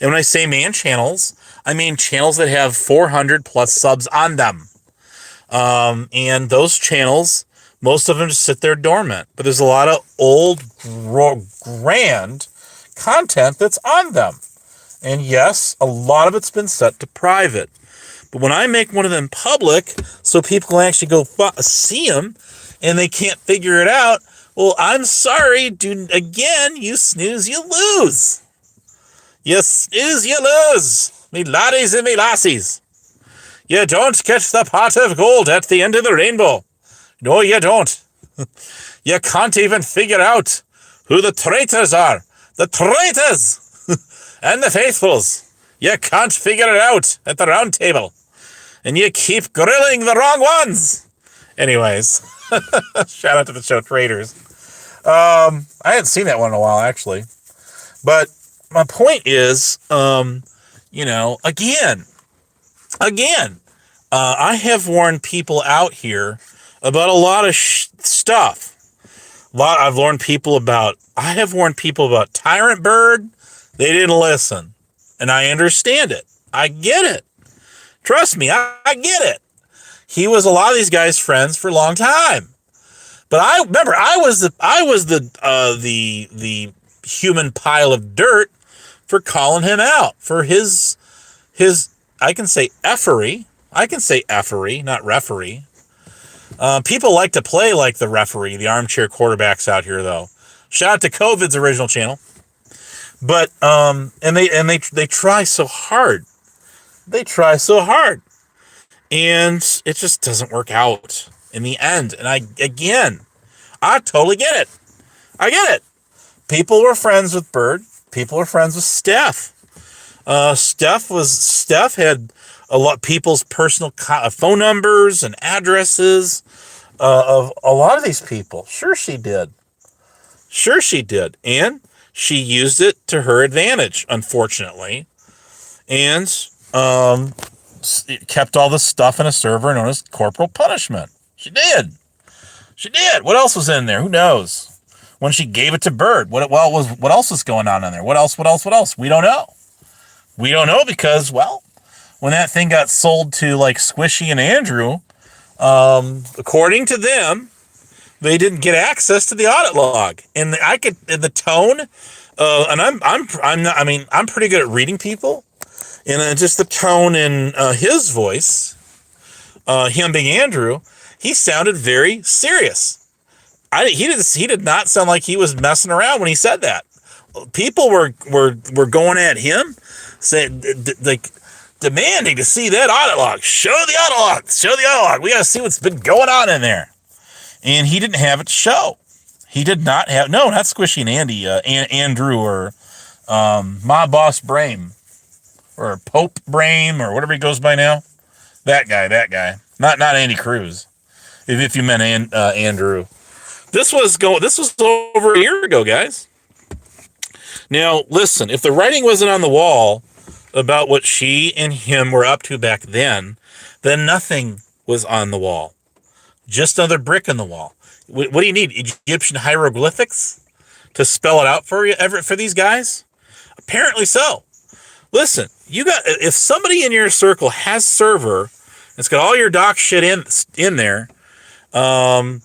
And when I say main channels, I mean channels that have 400 plus subs on them. And those channels, most of them just sit there dormant. But there's a lot of old, grand content that's on them. And yes, a lot of it's been set to private. But when I make one of them public, so people can actually go see them, and they can't figure it out, well, I'm sorry, dude. Again, you snooze, you lose. You snooze, you lose. Me laddies and me lassies. You don't catch the pot of gold at the end of the rainbow. No, you don't. You can't even figure out who the traitors are. The traitors and the faithfuls. You can't figure it out at the round table. And you keep grilling the wrong ones. Anyways, shout out to the show Traitors. I hadn't seen that one in a while, actually. But my point is, again, I have warned people out here about a lot of stuff. I have warned people about Tyrant Bird. They didn't listen. And I understand it. I get it. Trust me, I get it. He was a lot of these guys' friends for a long time. But I was the human pile of dirt for calling him out for his I can say effery. I can say effery, not referee. People like to play like the referee, the armchair quarterbacks out here, though. Shout out to COVID's original channel. But and they try so hard. They try so hard. And it just doesn't work out in the end. And I totally get it. I get it. People were friends with Bird. People were friends with Steph. Steph had a lot of people's personal phone numbers and addresses of a lot of these people. Sure she did. And she used it to her advantage, unfortunately. And kept all this stuff in a server known as corporal punishment. She did. She did. What else was in there? Who knows? When she gave it to Bird, what else was going on in there? What else? We don't know. We don't know because, well, when that thing got sold to like Squishy and Andrew, according to them, they didn't get access to the audit log, and the tone, and I'm pretty good at reading people, and just the tone in his voice, him being Andrew, he sounded very serious. He did not sound like he was messing around when he said that. People were going at him, saying like demanding to see that audit log. Show the audit log. Show the audit log. We got to see what's been going on in there. And he didn't have it to show. He did not have, no, not Squishy and Andy, Andrew or My Boss Brame or Pope Brame or whatever he goes by now. That guy. Not Andy Cruz. If you meant Andrew. This was over a year ago, guys. Now, listen, if the writing wasn't on the wall about what she and him were up to back then nothing was on the wall. Just another brick in the wall. What do you need? Egyptian hieroglyphics to spell it out for you for these guys? Apparently so. Listen, if somebody in your circle has server, it's got all your doc shit in there, and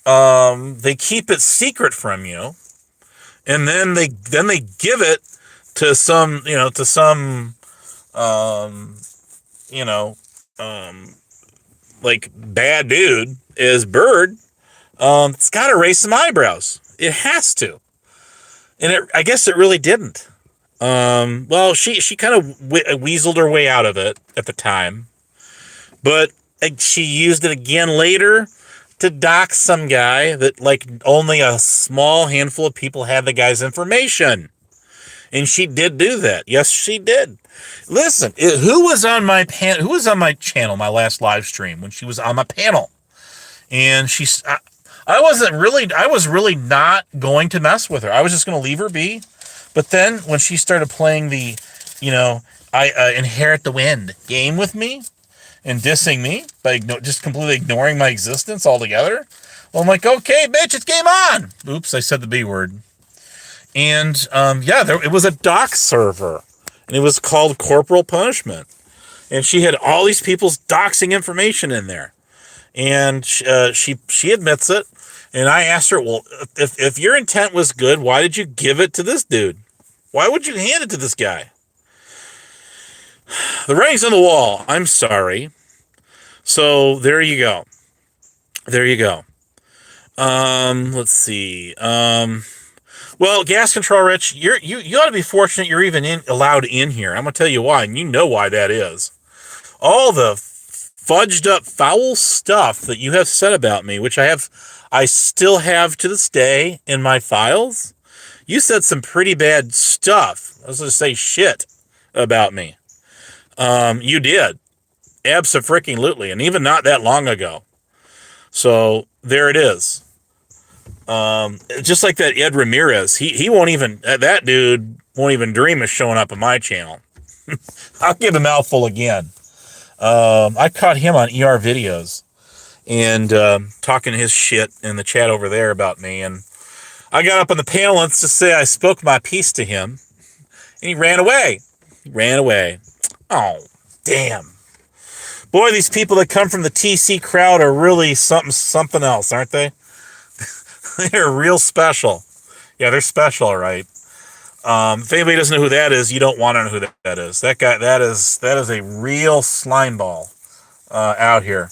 they keep it secret from you, and then they give it to some like bad dude is Bird, it's got to raise some eyebrows. It has to, and I guess it really didn't. Well, she kind of weaseled her way out of it at the time, but she used it again later to dox some guy that like only a small handful of people had the guy's information, and she did do that. Yes, she did. Listen, who was on my channel, my last live stream when she was on my panel, and I was really not going to mess with her. I was just going to leave her be. But then when she started playing the, I inherit the wind game with me and dissing me by just completely ignoring my existence altogether, well, I'm like, okay, bitch, it's game on. Oops, I said the B word. And it was a doc server, and it was called Corporal Punishment. And she had all these people's doxing information in there. And she admits it. And I asked her, well, if your intent was good, why did you give it to this dude? Why would you hand it to this guy? The writing's on the wall. I'm sorry. So there you go. Let's see. Well, Gas Control Rich, you ought to be fortunate you're even allowed in here. I'm gonna tell you why, and you know why that is. All the fudged up foul stuff that you have said about me, which I still have to this day in my files. You said some pretty bad stuff. I was going to say shit about me. You did. Abso-freaking-lutely. And even not that long ago. So, there it is. Just like that Ed Ramirez. He won't even... That dude won't even dream of showing up on my channel. I'll give him mouthful again. I caught him on ER videos. And talking his shit in the chat over there about me. And I got up on the panel and to say I spoke my piece to him, and he ran away. Oh, damn. Boy, these people that come from the TC crowd are really something else, aren't they? They're real special. Yeah, they're special, all right. If anybody doesn't know who that is, you don't want to know who that is. That guy, that is a real slime ball out here.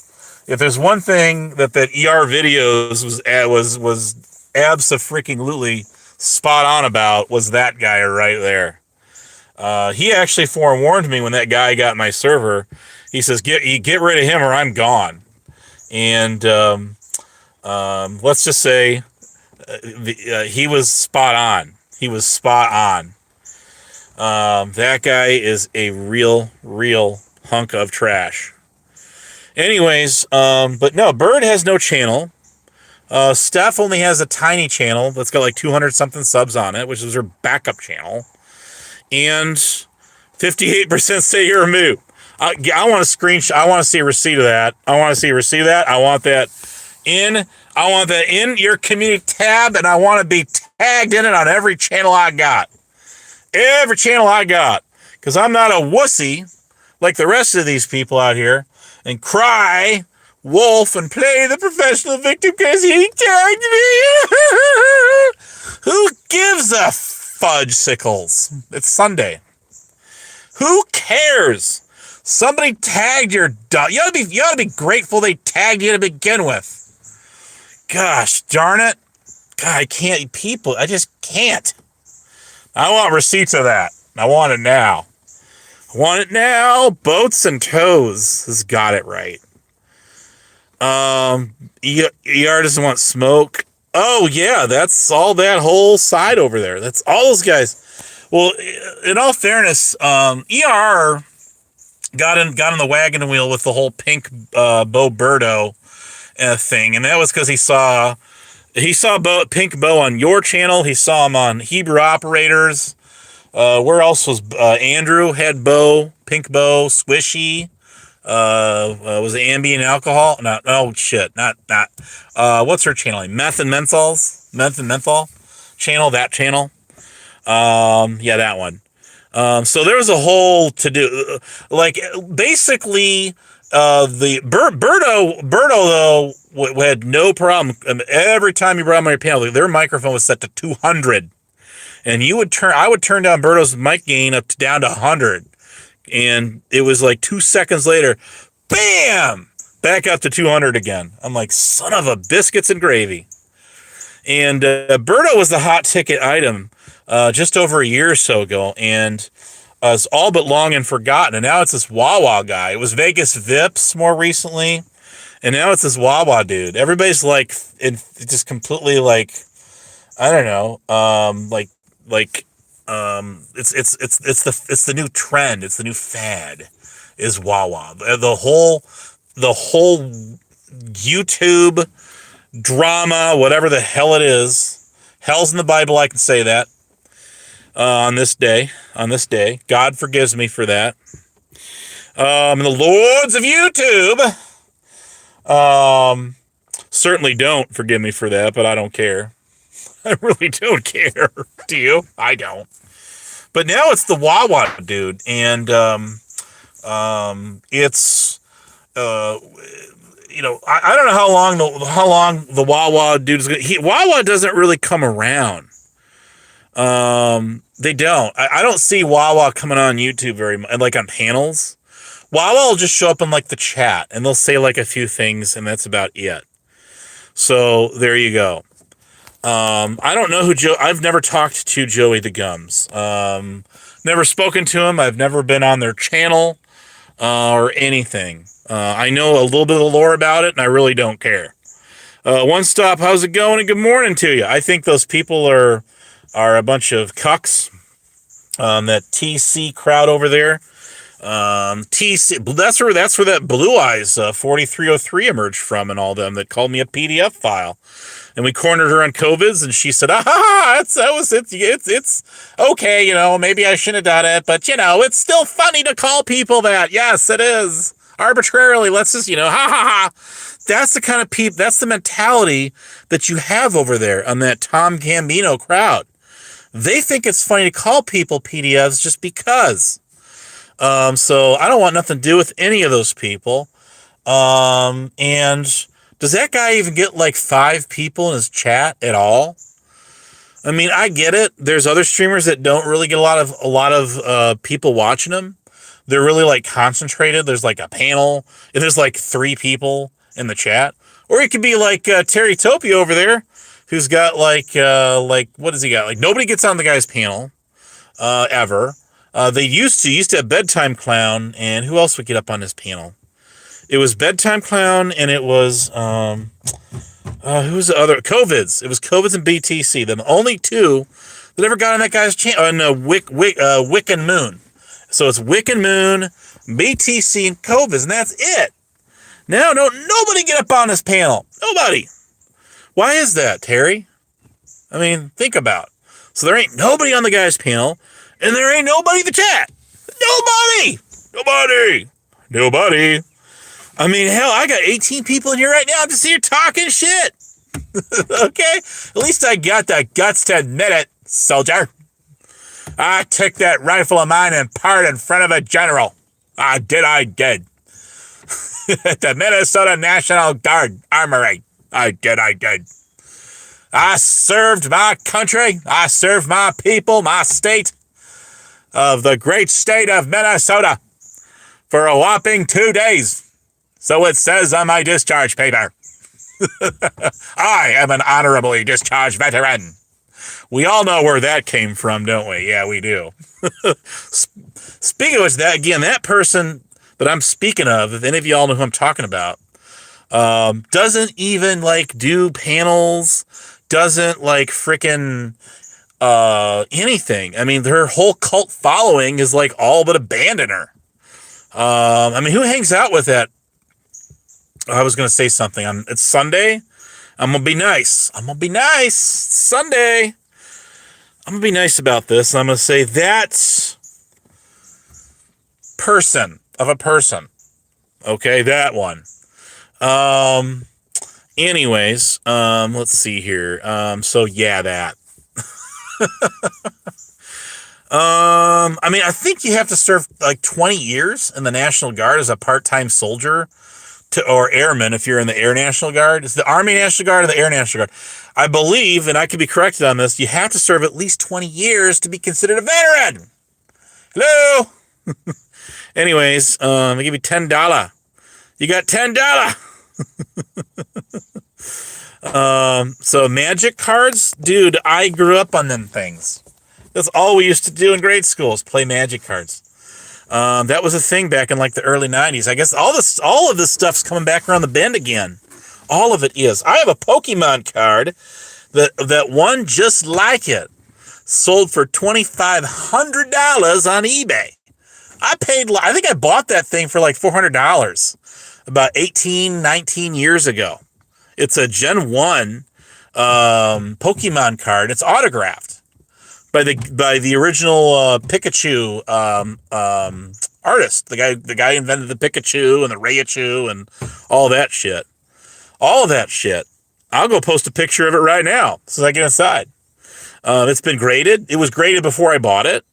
If there's one thing that ER videos was abso-freaking-lutely spot on about, was that guy right there. He actually forewarned me when that guy got my server. He says, get rid of him or I'm gone. And let's just say he was spot on. That guy is a real hunk of trash. Anyways, but no, Bird has no channel. Steph only has a tiny channel that's got like 200 something subs on it, which is her backup channel. And 58% say you're a moop. I want a screenshot. I want to see a receipt of that. I want that in your community tab, and I want to be tagged in it on every channel I got. Because I'm not a wussy like the rest of these people out here and cry wolf and play the professional victim because he tagged me. Who gives a fudge sickles? It's Sunday. Who cares? Somebody tagged your dog. You ought to be grateful they tagged you to begin with. Gosh darn it. God, I just can't. I want receipts of that. I want it now. Boats and toes has got it right. ER doesn't want smoke. Oh yeah, that's all that whole side over there. That's all those guys. Well, in all fairness, ER got in the wagon wheel with the whole pink Bo Birdo thing, and that was because he saw Pink Bo on your channel. He saw him on Hebrew Operators. Where else was Andrew had Pink Bo, Swishy. Was it Ambient Alcohol? Not what's her channel? Meth and Menthol channel. That channel. Yeah, that one. So there was a whole to do, like basically, the Birdo though had no problem. Every time you brought him on your panel, their microphone was set to 200, and I would turn down Birdo's mic gain down to 100, and it was like 2 seconds later, bam, back up to 200 again. I'm like, son of a biscuits and gravy. And Birdo was the hot ticket item just over a year or so ago, and it's all but long and forgotten. And now it's this Wawa guy. It was Vegas Vips more recently, and now it's this Wawa dude. Everybody's like, just completely like, I don't know, it's the new trend. It's the new fad. Is Wawa the whole YouTube drama, whatever the hell it is. Hell's in the Bible, I can say that. On this day, God forgives me for that. And the lords of YouTube, certainly don't forgive me for that, but I don't care. I really don't care. Do you? I don't. But now it's the Wawa dude, and it's I don't know how long the Wawa dude is going. Wawa doesn't really come around. They don't. I don't see Wawa coming on YouTube very much, like on panels. Wawa will just show up in like the chat, and they'll say like a few things, and that's about it. So there you go. I don't know who I've never talked to Joey the Gums. Never spoken to him. I've never been on their channel or anything. I know a little bit of the lore about it, and I really don't care. One Stop, how's it going? And good morning to you. I think those people are a bunch of cucks. That TC crowd over there. TC, that's where that Blue Eyes 4303 emerged from, and all them that called me a PDF file. And we cornered her on COVIDs, and she said, it's okay, maybe I shouldn't have done it, but it's still funny to call people that. Yes, it is. Arbitrarily, let's just, That's the kind of that's the mentality that you have over there on that Tom Gambino crowd. They think it's funny to call people PDFs just because. So I don't want nothing to do with any of those people. And does that guy even get like 5 people in his chat at all? I mean, I get it. There's other streamers that don't really get a lot of people watching them. They're really like concentrated. There's like a panel, and there's like 3 people in the chat. Or it could be like Terry Topi over there, who's got like what does he got? Like nobody gets on the guy's panel ever. They used to have Bedtime Clown, and who else would get up on his panel? It was Bedtime Clown, and it was who's the other? COVIDs. It was COVIDs and BTC. The only 2 that ever got on that guy's channel. No, Wick and Moon. So it's Wick and Moon, BTC, and COVIDs, and that's it. Now, nobody get up on this panel. Nobody. Why is that, Terry? I mean, think about it. So there ain't nobody on the guy's panel, and there ain't nobody in the chat. Nobody. Nobody. Nobody. I mean, hell, I got 18 people in here right now. I'm just here talking shit. Okay? At least I got the guts to admit it, soldier. I took that rifle of mine and parred in front of a general. I did. At the Minnesota National Guard Armory. I did. I served my country. I served my people, my state of the great state of Minnesota for a whopping 2 days. So it says on my discharge paper. I am an honorably discharged veteran. We all know where that came from, don't we? Yeah, we do. Speaking of which, that person that I'm speaking of, if any of y'all know who I'm talking about, doesn't even like do panels, doesn't like freaking anything. I mean, her whole cult following is like all but abandon her. I mean, who hangs out with that? I was going to say something. It's Sunday. I'm going to be nice. It's Sunday. I'm going to be nice about this. I'm going to say that person of a person. Okay, that one. Anyways, let's see here. So yeah, that. I mean, I think you have to serve like 20 years in the National Guard as a part-time soldier or airman if you're in the Air National Guard. It's the Army National Guard or the Air National Guard. I believe, and I could be corrected on this, you have to serve at least 20 years to be considered a veteran. Hello? Anyways, I give you $10. You got $10. So magic cards, dude, I grew up on them things. That's all we used to do in grade school is play magic cards. That was a thing back in like the early 90s. I guess all of this stuff's coming back around the bend again. All of it is. I have a Pokemon card that one just like it sold for $2,500 on eBay. I think I bought that thing for like $400 about 18, 19 years ago. It's a Gen 1 Pokemon card. It's autographed by the original Pikachu artist. The guy invented the Pikachu and the Raichu and all that shit. All of that shit. I'll go post a picture of it right now so I get inside. It's been graded. It was graded before I bought it.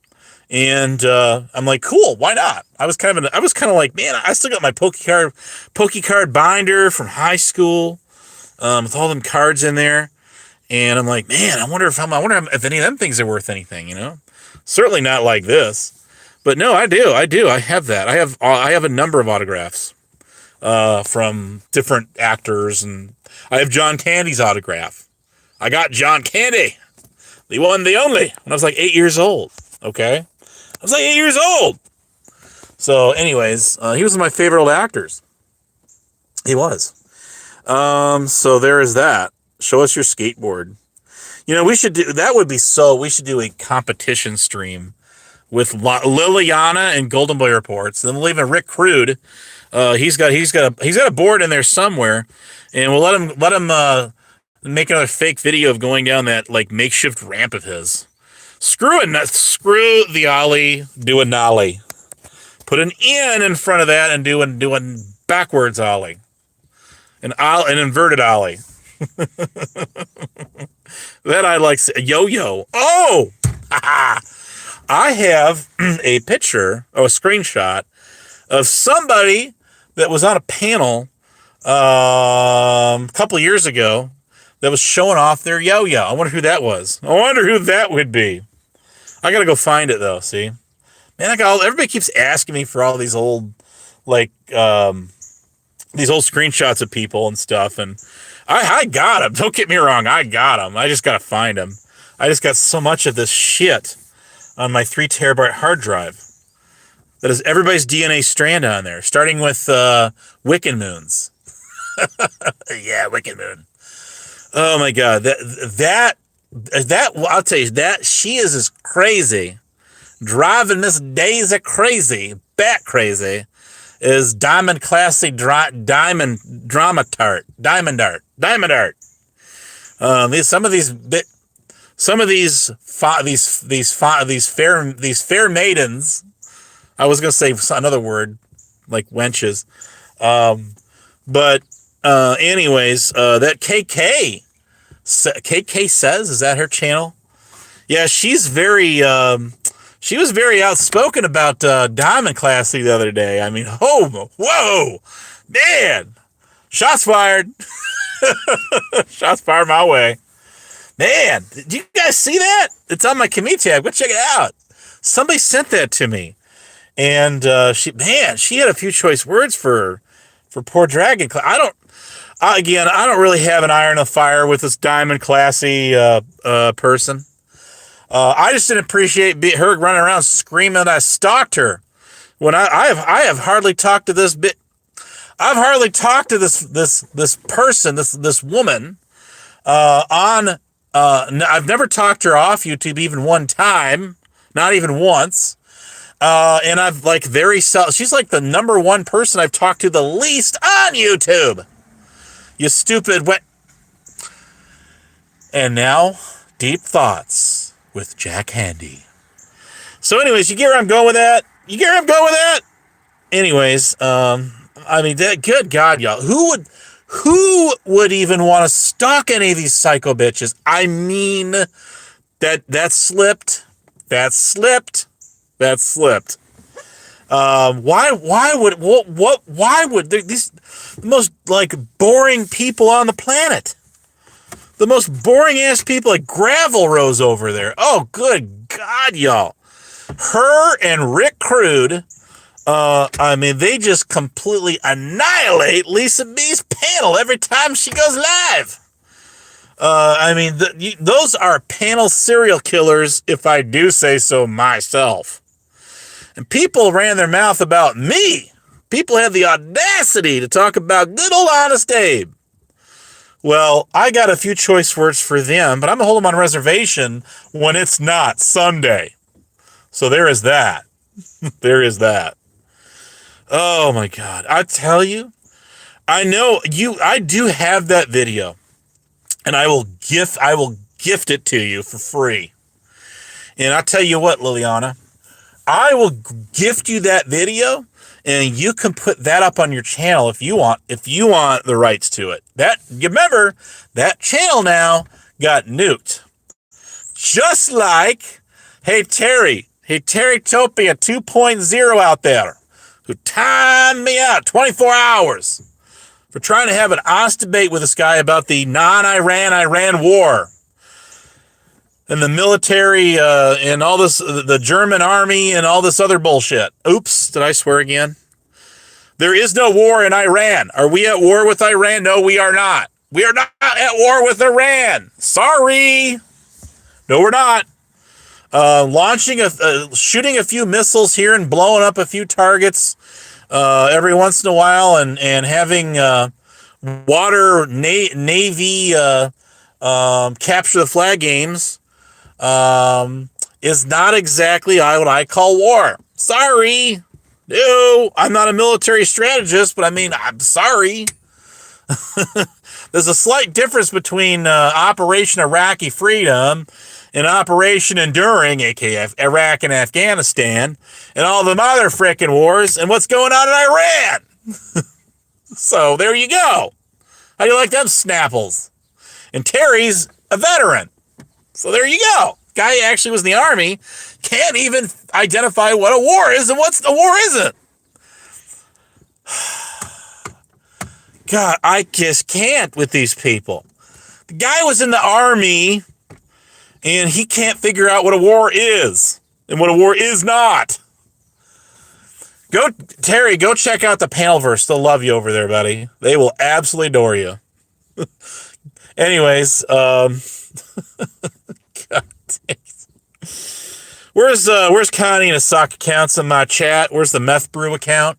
And I'm like, cool, why not? I was kind of like, man, I still got my Poke card binder from high school with all them cards in there. And I'm like, man, I wonder if any of them things are worth anything, you know? Certainly not like this. But no, I do. I have that. I have a number of autographs from different actors, and I have John Candy's autograph. I got John Candy, the one, the only, when I was like 8 years old. Okay? I was like 8 years old. So anyways, he was one of my favorite old actors. He was. So there is that. Show us your skateboard. You know, we should do a competition stream with Liliana and Golden Boy Reports. Then we'll leave Rick Crude. He's got a board in there somewhere, and we'll let him make another fake video of going down that like makeshift ramp of his. Screw the ollie, do a nollie. Put an in front of that and do a backwards ollie. An inverted ollie. That I like. Yo-yo. Oh! I have a picture or a screenshot of somebody that was on a panel a couple of years ago that was showing off their yo-yo. I wonder who that was. I wonder who that would be. I gotta go find it though. See, man, everybody keeps asking me for all these old, these old screenshots of people and stuff, and I got them. Don't get me wrong, I got them. I just gotta find them. I just got so much of this shit on my 3 terabyte hard drive that has everybody's DNA strand on there, starting with Wiccan Moons. Yeah, Wiccan Moon. Oh my God, that I'll tell you, that she is as crazy, driving Miss Daisy crazy, bat crazy, is Diamond Classic Diamond Art. Some of these fair maidens, I was going to say another word like wenches. But anyways, that KK says, is that her channel? Yeah, she's very, she was very outspoken about Diamond Classy the other day. I mean, whoa, man, shots fired. Shots fired my way. Man, did you guys see that? It's on my commute tab. Go check it out. Somebody sent that to me. And she had a few choice words for poor Dragon. I don't really have an iron in the fire with this Diamond Classy person. I just didn't appreciate her running around screaming that I stalked her. When I have hardly talked to this bit. I've hardly talked to this person, this woman, I've never talked to her off YouTube even one time, not even once. And I've she's like the number one person I've talked to the least on YouTube. You stupid And now, Deep Thoughts with Jack Handy. So anyways, you get where I'm going with that? Anyways, I mean, good God, y'all. Who would even want to stalk any of these psycho bitches? I mean, that slipped. Why would these the most like boring people on the planet? The most boring ass people, like Gravel Rose over there. Oh, good God, y'all. Her and Rick Crude, I mean, they just completely annihilate Lisa B's panel every time she goes live. I mean, those are panel serial killers, if I do say so myself. And people ran their mouth about me. People have the audacity to talk about good old Honest Abe. Well, I got a few choice words for them, but I'm going to hold them on reservation when it's not Sunday. So there is that. There is that. Oh, my God. I tell you, I do have that video, and I will gift it to you for free. And I tell you what, Liliana, I will gift you that video, and you can put that up on your channel if you want the rights to it. You remember, that channel now got nuked. Just like, hey Terry Topia 2.0 out there, who timed me out 24 hours for trying to have an honest debate with this guy about the non-Iran war. And the military and all this, the German army and all this other bullshit. Oops, did I swear again? There is no war in Iran. Are we at war with Iran? No, we are not. We are not at war with Iran. Sorry. No, we're not. Shooting a few missiles here and blowing up a few targets every once in a while, and having water Navy capture the flag games is not exactly what I call war. Sorry. No, I'm not a military strategist, but I mean, I'm sorry. There's a slight difference between Operation Iraqi Freedom and Operation Enduring, aka Iraq and Afghanistan, and all the other frickin' wars, and what's going on in Iran. So there you go. How do you like them snapples? And Terry's a veteran. So there you go. Guy actually was in the army, can't even identify what a war is and what's the war isn't. God, I just can't with these people. The guy was in the army, and he can't figure out what a war is and what a war is not. Terry, go check out the Panelverse. They'll love you over there, buddy. They will absolutely adore you. Anyways, God dang. Where's Connie and his sock accounts in my chat? Where's the Meth Brew account?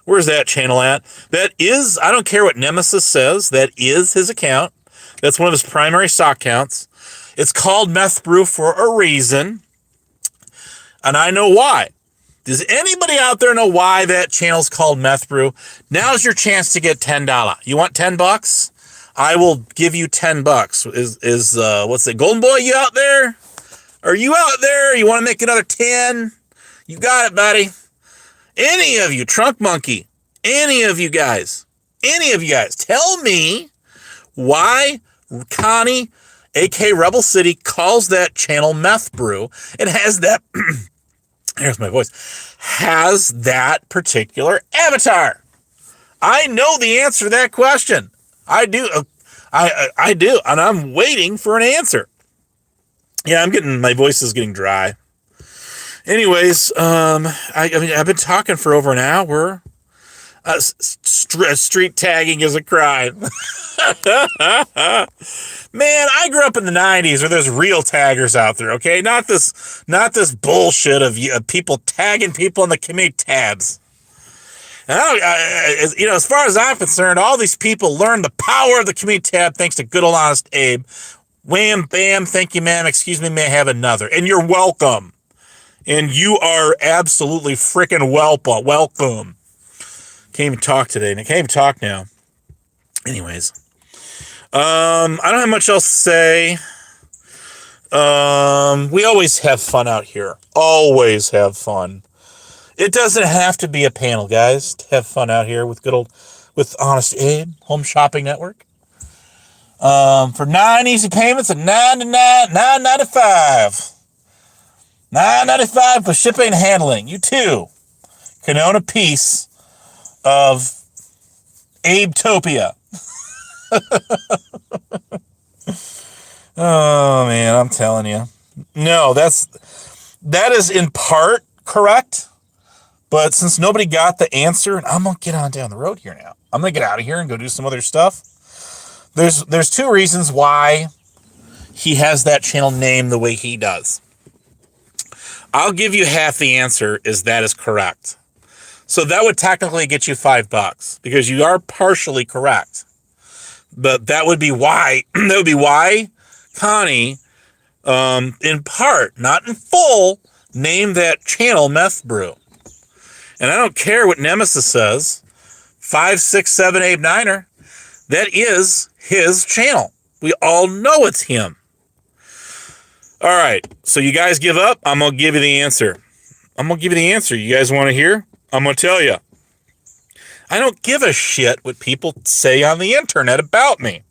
Where's that channel at? That is, I don't care what Nemesis says, that is his account. That's one of his primary sock accounts. It's called Meth Brew for a reason. And I know why. Does anybody out there know why that channel's called Meth Brew? Now's your chance to get $10. You want $10? I will give you $10. Is what's it? Golden Boy, you out there? Are you out there? You want to make another 10? You got it, buddy. Any of you, Trunk Monkey, any of you guys, tell me why Connie, aka Rebel City, calls that channel Meth Brew and has that, here's my voice, has that particular avatar. I know the answer to that question. I do. I do, and I'm waiting for an answer. Yeah, my voice is getting dry. Anyways, I've been talking for over an hour. Street tagging is a crime. Man, I grew up in the 90s where there's real taggers out there, okay? Not this bullshit of people tagging people in the community tabs. As far as I'm concerned, all these people learned the power of the community tab thanks to good old honest Abe. Wham, bam, thank you, ma'am, excuse me, may I have another? And you're welcome. And you are absolutely freaking welcome. Can't even talk today. And I can't even talk now. Anyways. I don't have much else to say. We always have fun out here. Always have fun. It doesn't have to be a panel, guys, to have fun out here with with Honest Abe, Home Shopping Network. For 9 easy payments of $9.95. $9.95 for shipping and handling. You too can own a piece of Abe-topia. Oh man, I'm telling you. No, that is in part correct. But since nobody got the answer, and I'm going to get on down the road here now. I'm going to get out of here and go do some other stuff. There's two reasons why he has that channel named the way he does. I'll give you half the answer that is correct. So that would technically get you $5 because you are partially correct. But that would be why Connie, in part, not in full, named that channel Meth Brew. And I don't care what Nemesis says. 56789er. That is his channel. We all know it's him. All right. So you guys give up? I'm going to give you the answer. You guys want to hear? I'm going to tell you. I don't give a shit what people say on the internet about me.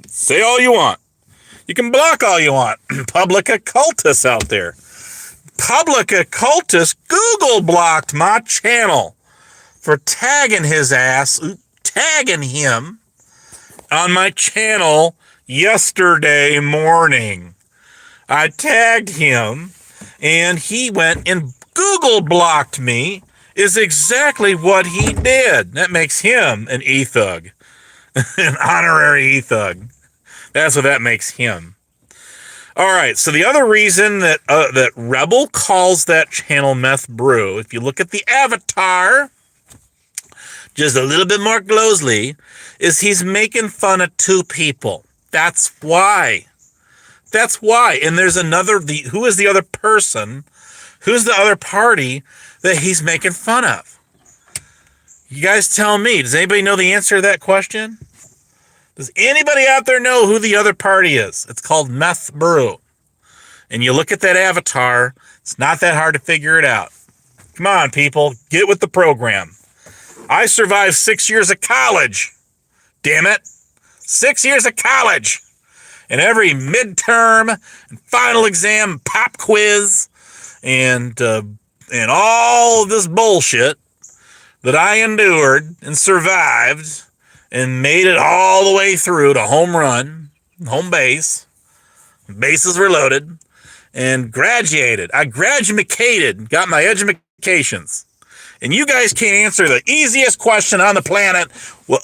Say all you want. You can block all you want. Public occultists out there. Public occultist Google blocked my channel for tagging him on my channel yesterday morning. I tagged him and he went and Google blocked me is exactly what he did. That makes him an e-thug, an honorary e-thug. That's what that makes him. All right, so the other reason that Rebel calls that channel Meth Brew, if you look at the avatar, just a little bit more closely, is he's making fun of two people. That's why. And there's who is the other person? Who's the other party that he's making fun of? You guys tell me. Does anybody know the answer to that question? Does anybody out there know who the other party is? It's called Meth Brew. And you look at that avatar, it's not that hard to figure it out. Come on, people, get with the program. I survived 6 years of college. Damn it. 6 years of college. And every midterm and final exam, pop quiz, and all of this bullshit that I endured and survived and made it all the way through to home run, home base, bases were loaded, and graduated. I graduated, got my educations. And you guys can't answer the easiest question on the planet. Well,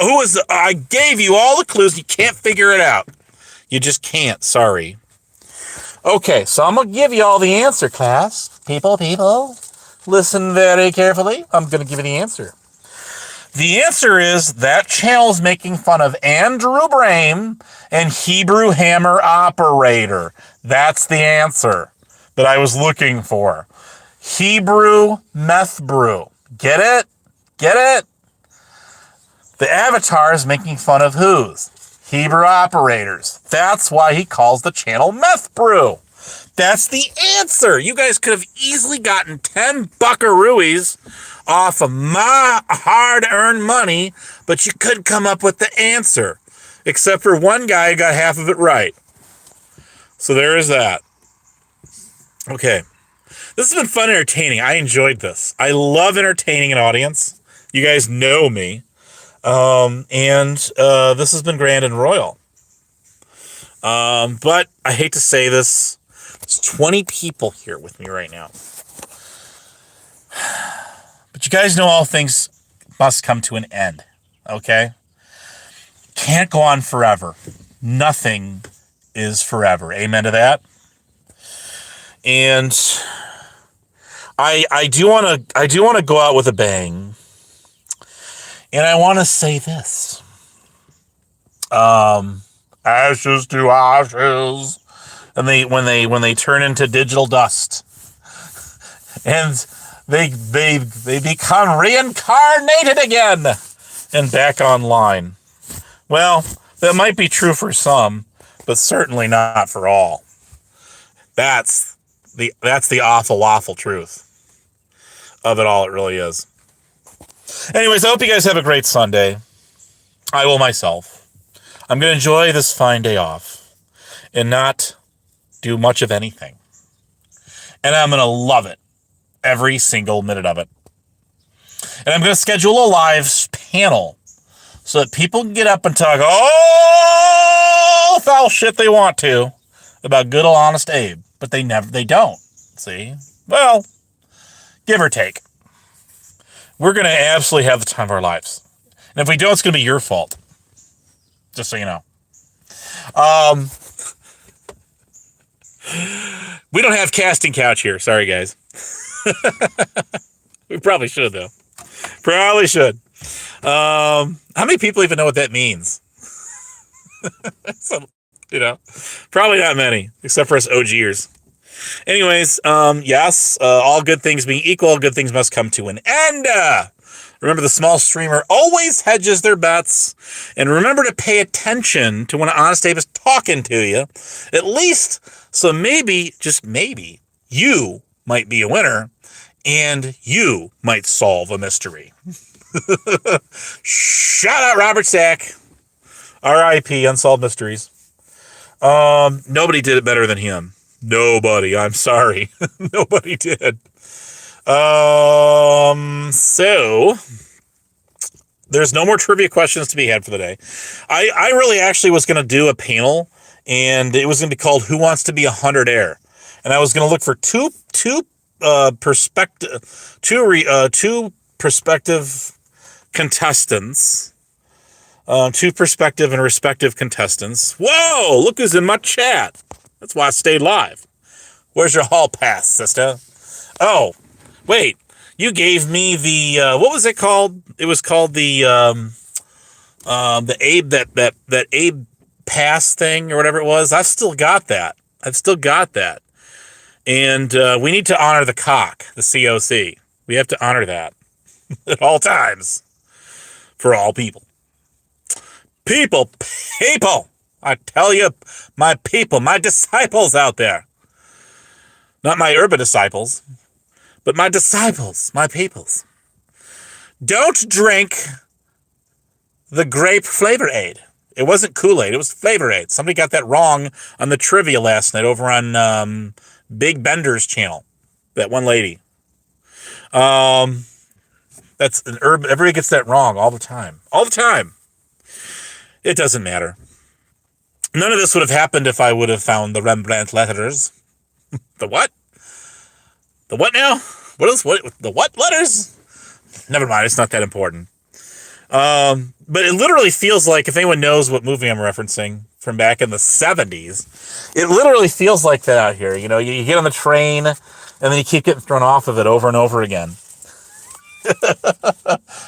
I gave you all the clues. You can't figure it out. You just can't. Sorry. Okay, so I'm going to give you all the answer, class. People, listen very carefully. I'm going to give you the answer. The answer is that channel's making fun of Andrew Brame and Hebrew Hammer Operator. That's the answer that I was looking for. Hebrew Meth Brew. Get it? Get it? The avatar is making fun of whose? Hebrew Operators. That's why he calls the channel Meth Brew. That's the answer. You guys could have easily gotten 10 buckaroos off of my hard-earned money, but you couldn't come up with the answer. Except for one guy who got half of it right. So there is that. Okay. This has been fun and entertaining. I enjoyed this. I love entertaining an audience. You guys know me. This has been grand and royal. But I hate to say this. There's 20 people here with me right now. But you guys know all things must come to an end. Okay? Can't go on forever. Nothing is forever. Amen to that? And I do want to go out with a bang. And I want to say this. Ashes to ashes. And when they turn into digital dust. And they become reincarnated again and back online. Well, that might be true for some, but certainly not for all. That's the awful truth of it all. It really is. Anyways, I hope you guys have a great Sunday. I will myself. I'm going to enjoy this fine day off and not do much of anything. And I'm going to love it. Every single minute of it. And I'm going to schedule a live panel so that people can get up and talk all foul shit they want to about good old honest Abe. But they don't. See? Well, give or take. We're going to absolutely have the time of our lives. And if we don't, it's going to be your fault. Just so you know. We don't have casting couch here. Sorry, guys. We probably should, though. Probably should. How many people even know what that means? So, probably not many, except for us OGers. Anyways, yes, all good things being equal, good things must come to an end. Remember, the small streamer always hedges their bets. And remember to pay attention to when Honest Abe is talking to you. At least, so maybe, just maybe, you might be a winner. And you might solve a mystery. Shout out Robert Stack. R.I.P. Unsolved Mysteries. Nobody did it better than him. Nobody. I'm sorry. Nobody did. So there's no more trivia questions to be had for the day. I really actually was going to do a panel, and it was going to be called Who Wants to Be 100 And I was going to look for two prospective contestants. Two prospective and respective contestants. Whoa, look who's in my chat. That's why I stayed live. Where's your hall pass, sister? Oh, wait. You gave me the what was it called? It was called the Abe that Abe pass thing or whatever it was. I've still got that. And we need to honor the cock, the COC. We have to honor that at all times for all people. People, I tell you, my people, my disciples out there. Not my urban disciples, but my disciples, my peoples. Don't drink the grape Flavor Aid. It wasn't Kool-Aid, it was Flavor Aid. Somebody got that wrong on the trivia last night over on Big Bender's channel. That one lady. That's an urban. Everybody gets that wrong all the time. All the time. It doesn't matter. None of this would have happened if I would have found the Rembrandt letters. The what? The what now? The what letters? Never mind. It's not that important. But it literally feels like, if anyone knows what movie I'm referencing from back in the 70s, it literally feels like that out here. You get on the train and then you keep getting thrown off of it over and over again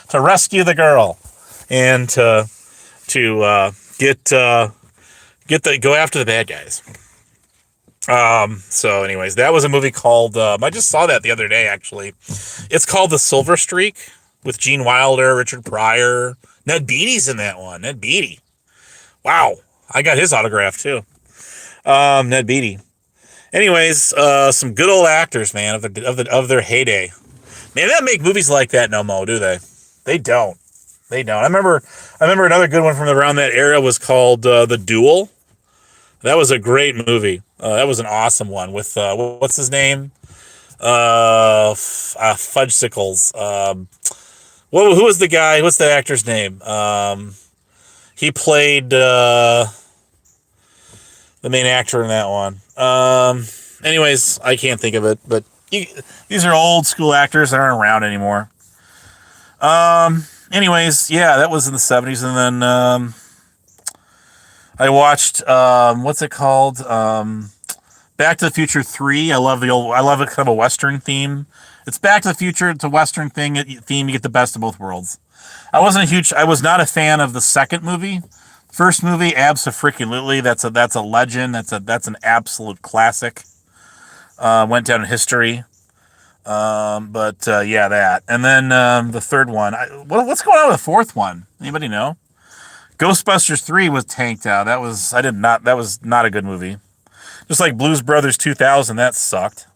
to rescue the girl and to go after the bad guys. So anyways, that was a movie called, I just saw that the other day, actually. It's called The Silver Streak with Gene Wilder, Richard Pryor. Ned Beatty's in that one. Ned Beatty. Wow. I got his autograph too. Ned Beatty. Anyways, some good old actors, man, of their heyday. Man, they don't make movies like that no more, do they? They don't. They don't. I remember another good one from around that era was called The Duel. That was a great movie. That was an awesome one with what's his name? Fudgesicles. Who was the guy? What's the actor's name? He played the main actor in that one. Anyways, I can't think of it, but these are old school actors that aren't around anymore. Anyways, yeah, that was in the 70s, and then I watched what's it called? Back to the Future 3. I love it, kind of a Western theme. It's Back to the Future. It's a Western theme. You get the best of both worlds. I was not a fan of the second movie. First movie, abso-freaking-lutely. That's a legend. That's an absolute classic. Went down in history. Yeah, that. And then the third one. What's going on with the fourth one? Anybody know? Ghostbusters 3 was tanked out. That was not a good movie. Just like Blues Brothers 2000, that sucked.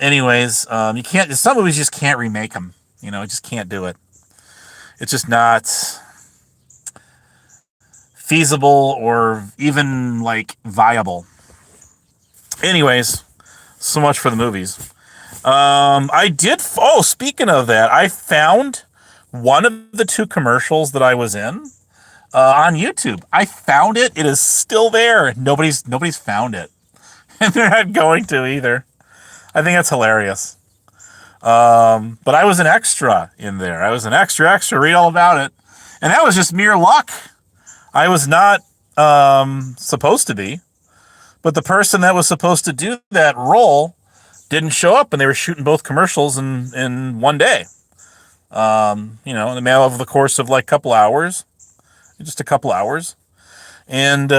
Anyways, some movies just can't remake them. You just can't do it. It's just not feasible or even like viable. Anyways, so much for the movies. Speaking of that, I found one of the two commercials that I was in on YouTube. I found it. It is still there. Nobody's found it. And they're not going to either. I think that's hilarious. But I was an extra in there. I was an extra. Read all about it. And that was just mere luck. I was not supposed to be. But the person that was supposed to do that role didn't show up, and they were shooting both commercials in one day. In the mail over the course of like a couple hours. Just a couple hours. And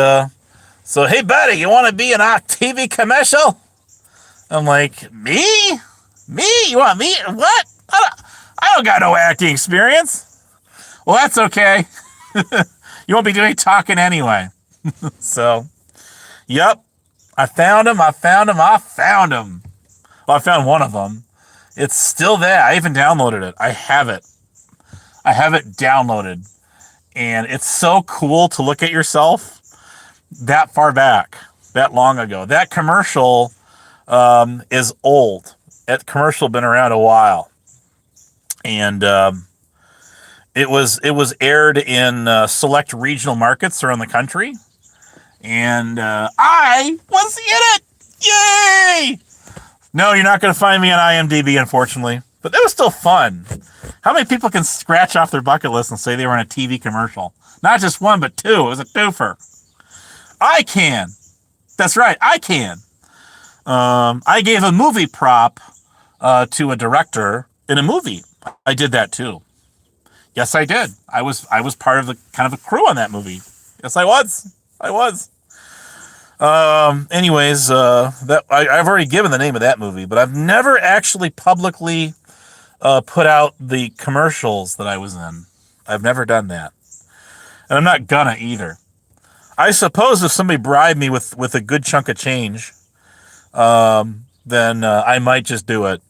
so, hey, buddy, you want to be in our TV commercial? I'm like, me? Me? You want me? What? I don't got no acting experience. Well, that's okay. You won't be doing talking anyway. So, yep. I found him. Well, I found one of them. It's still there. I even downloaded it. I have it downloaded. And it's so cool to look at yourself that far back, that long ago. That commercial is old. That commercial been around a while. And it was aired in select regional markets around the country. And I was in it! Yay! No, you're not going to find me on IMDb, unfortunately. But it was still fun. How many people can scratch off their bucket list and say they were in a TV commercial? Not just one, but two. It was a twofer. I can. That's right, I can. I gave a movie prop to a director in a movie. I did that too. Yes, I did. I was part of the kind of the crew on that movie. Yes, I was. Anyways, I've already given the name of that movie, but I've never actually publicly put out the commercials that I was in. I've never done that. And I'm not gonna either. I suppose if somebody bribed me with a good chunk of change, then I might just do it.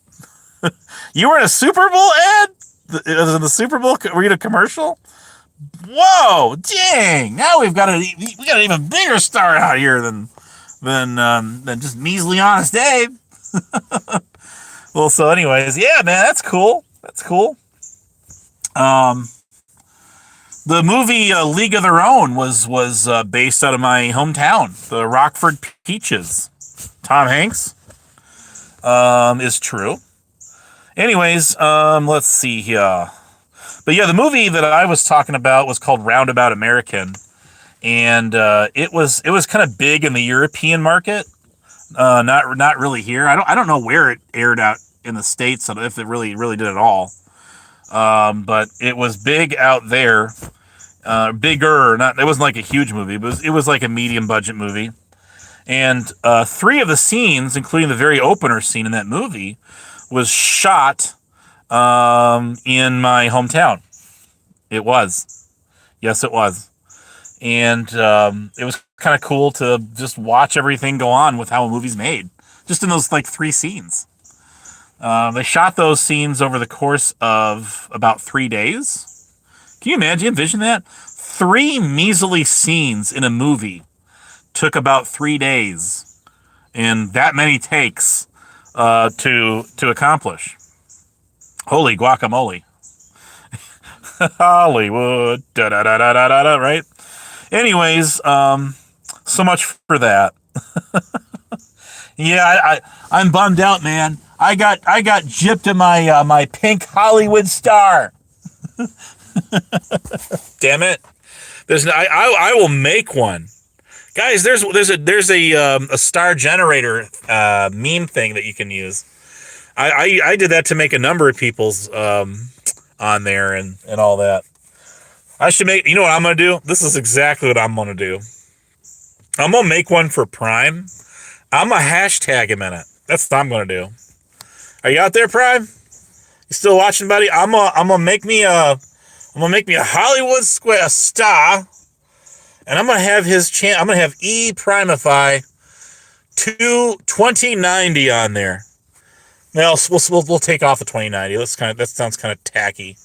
You were in a Super Bowl ad? It was in the Super Bowl? Were you in a commercial? Whoa, dang! Now we got an even bigger star out here than just measly Honest Dave. Well, so anyways, yeah, man, that's cool. The movie League of Their Own was based out of my hometown, the Rockford Peaches. Tom Hanks is true. Anyways, let's see here. But yeah, the movie that I was talking about was called Roundabout American, and it was kind of big in the European market. Not really here. I don't know where it aired out in the States, if it really did at all. But it was big out there. Bigger, it wasn't like a huge movie, but it was like a medium budget movie. And 3 of the scenes, including the very opener scene in that movie, was shot in my hometown. It was. Yes, it was. And it was kind of cool to just watch everything go on with how a movie's made, just in those like 3 scenes. They shot those scenes over the course of about 3 days. Can you imagine? Envision that? 3 measly scenes in a movie took about 3 days, and that many takes to accomplish. Holy guacamole! Hollywood, da da da da da da, right? Anyways, so much for that. Yeah, I'm bummed out, man. I got gypped in my my pink Hollywood star. Damn it! I will make one, guys. There's a star generator meme thing that you can use. I did that to make a number of people's on there and all that. I should make. You know what I'm gonna do? This is exactly what I'm gonna do. I'm gonna make one for Prime. I'm gonna hashtag him in it. That's what I'm gonna do. Are you out there, Prime? You still watching, buddy? I'm gonna make me a Hollywood Square star, and I'm gonna have his I'm gonna have Primify 2090 on there. Now we'll take off the 2090. That sounds kind of tacky.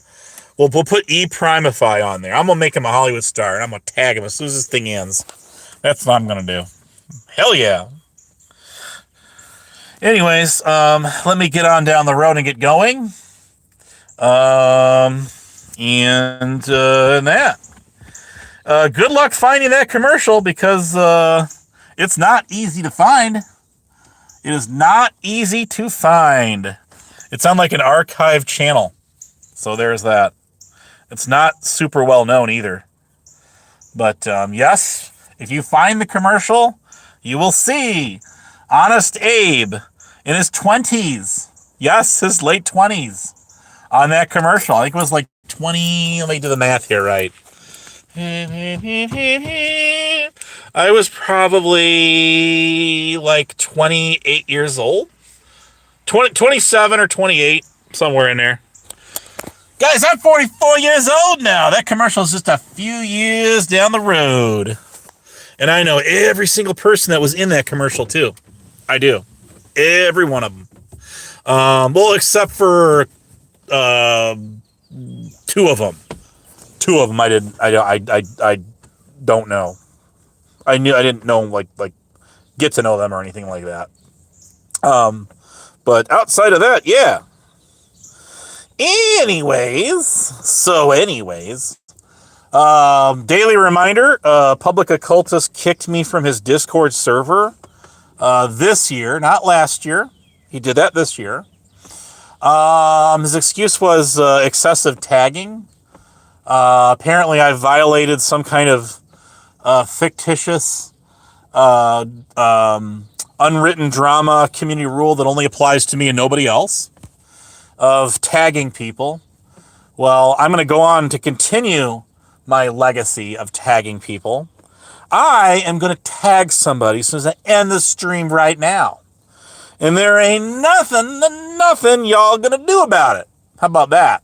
We'll put Primify on there. I'm gonna make him a Hollywood star, and I'm gonna tag him as soon as this thing ends. That's what I'm gonna do. Hell yeah. Anyways, let me get on down the road and get going. And that. Good luck finding that commercial, because it's not easy to find. It is not easy to find. It's on like an archive channel. So there's that. It's not super well known either. But yes, if you find the commercial, you will see Honest Abe in his 20s. Yes, his late 20s on that commercial. I think it was like 20. Let me do the math here right. I was probably like 28 years old. 27 or 28, somewhere in there. Guys, I'm 44 years old now. That commercial is just a few years down the road. And I know every single person that was in that commercial, too. I do. Every one of them. Well, except for 2 of them. 2 of them I don't know. I didn't know, like get to know them or anything like that. But outside of that, yeah. Anyways, daily reminder, Public Occultist kicked me from his Discord server this year, not last year. He did that this year. His excuse was excessive tagging. Apparently I violated some kind of fictitious unwritten drama community rule that only applies to me and nobody else, of tagging people. Well, I'm going to go on to continue my legacy of tagging people. I am going to tag somebody as soon as I end the stream right now. And there ain't nothing y'all going to do about it. How about that?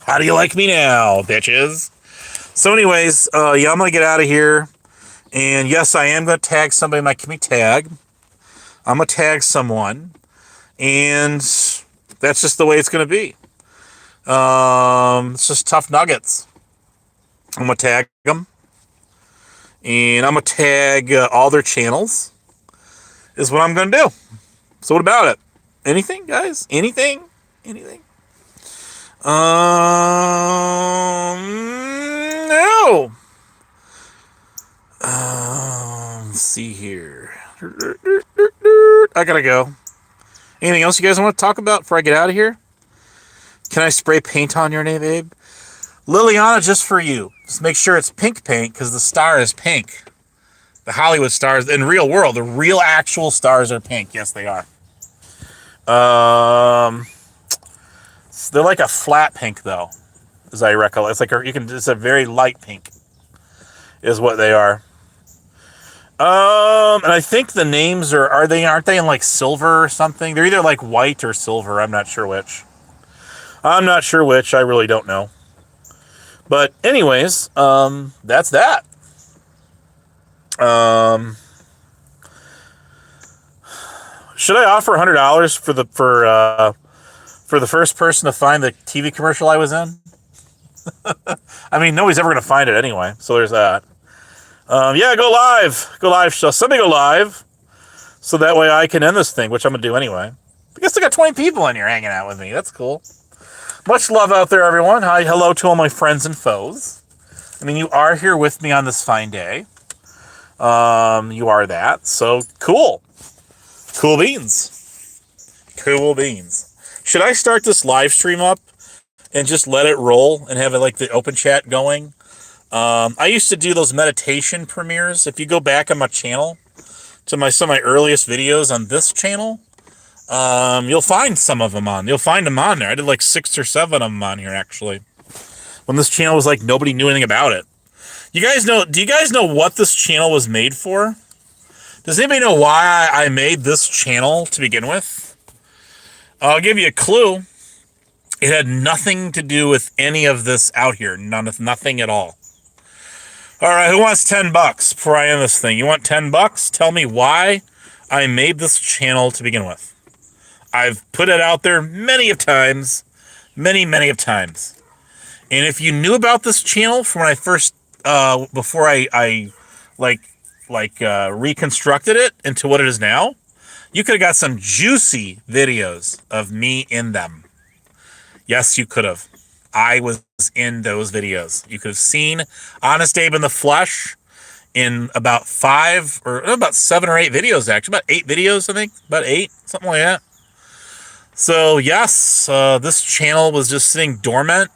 How do you like me now, bitches? So anyways, yeah, I'm going to get out of here. And yes, I am going to tag somebody in my community tag. I'm going to tag someone. And that's just the way it's going to be. It's just tough nuggets. I'm going to tag them. And I'm going to tag all their channels. Is what I'm going to do. So what about it? Anything, guys? Anything? No. Let's see here. I gotta go. Anything else you guys want to talk about before I get out of here? Can I spray paint on your name, Abe? Liliana, just for you. Just make sure it's pink paint, because the star is pink. The Hollywood stars, in real world, the real actual stars are pink. Yes, they are. They're like a flat pink, though, as I recollect. It's like it's a very light pink, is what they are. And I think the names aren't they in like silver or something? They're either like white or silver. I'm not sure which. I really don't know. But anyways, that's that. Should I offer $100 for the first person to find the TV commercial I was in? I mean, nobody's ever going to find it anyway, so there's that. Yeah, go live. So somebody go live, so that way I can end this thing, which I'm going to do anyway. I guess I got 20 people in here hanging out with me. That's cool. Much love out there, everyone. Hi, hello to all my friends and foes. I mean, you are here with me on this fine day. You are that, so cool. Cool beans. Cool beans. Should I start this live stream up and just let it roll and have it like the open chat going? I used to do those meditation premieres. If you go back on my channel to some of my earliest videos on this channel, you'll find some of them on. You'll find them on there. I did like 6 or 7 of them on here actually. When this channel was like nobody knew anything about it. Do you guys know what this channel was made for? Does anybody know why I made this channel to begin with? I'll give you a clue. It had nothing to do with any of this out here. Nothing at all. All right, who wants $10 before I end this thing? You want $10? Tell me why I made this channel to begin with. I've put it out there many of times. Many of times. And if you knew about this channel from when I first, before I reconstructed it into what it is now, you could have got some juicy videos of me in them. Yes, you could have. I was in those videos. You could have seen Honest Abe in the flesh in about 7 or 8 videos, actually. About 8 videos, I think. About 8, something like that. So, yes, this channel was just sitting dormant.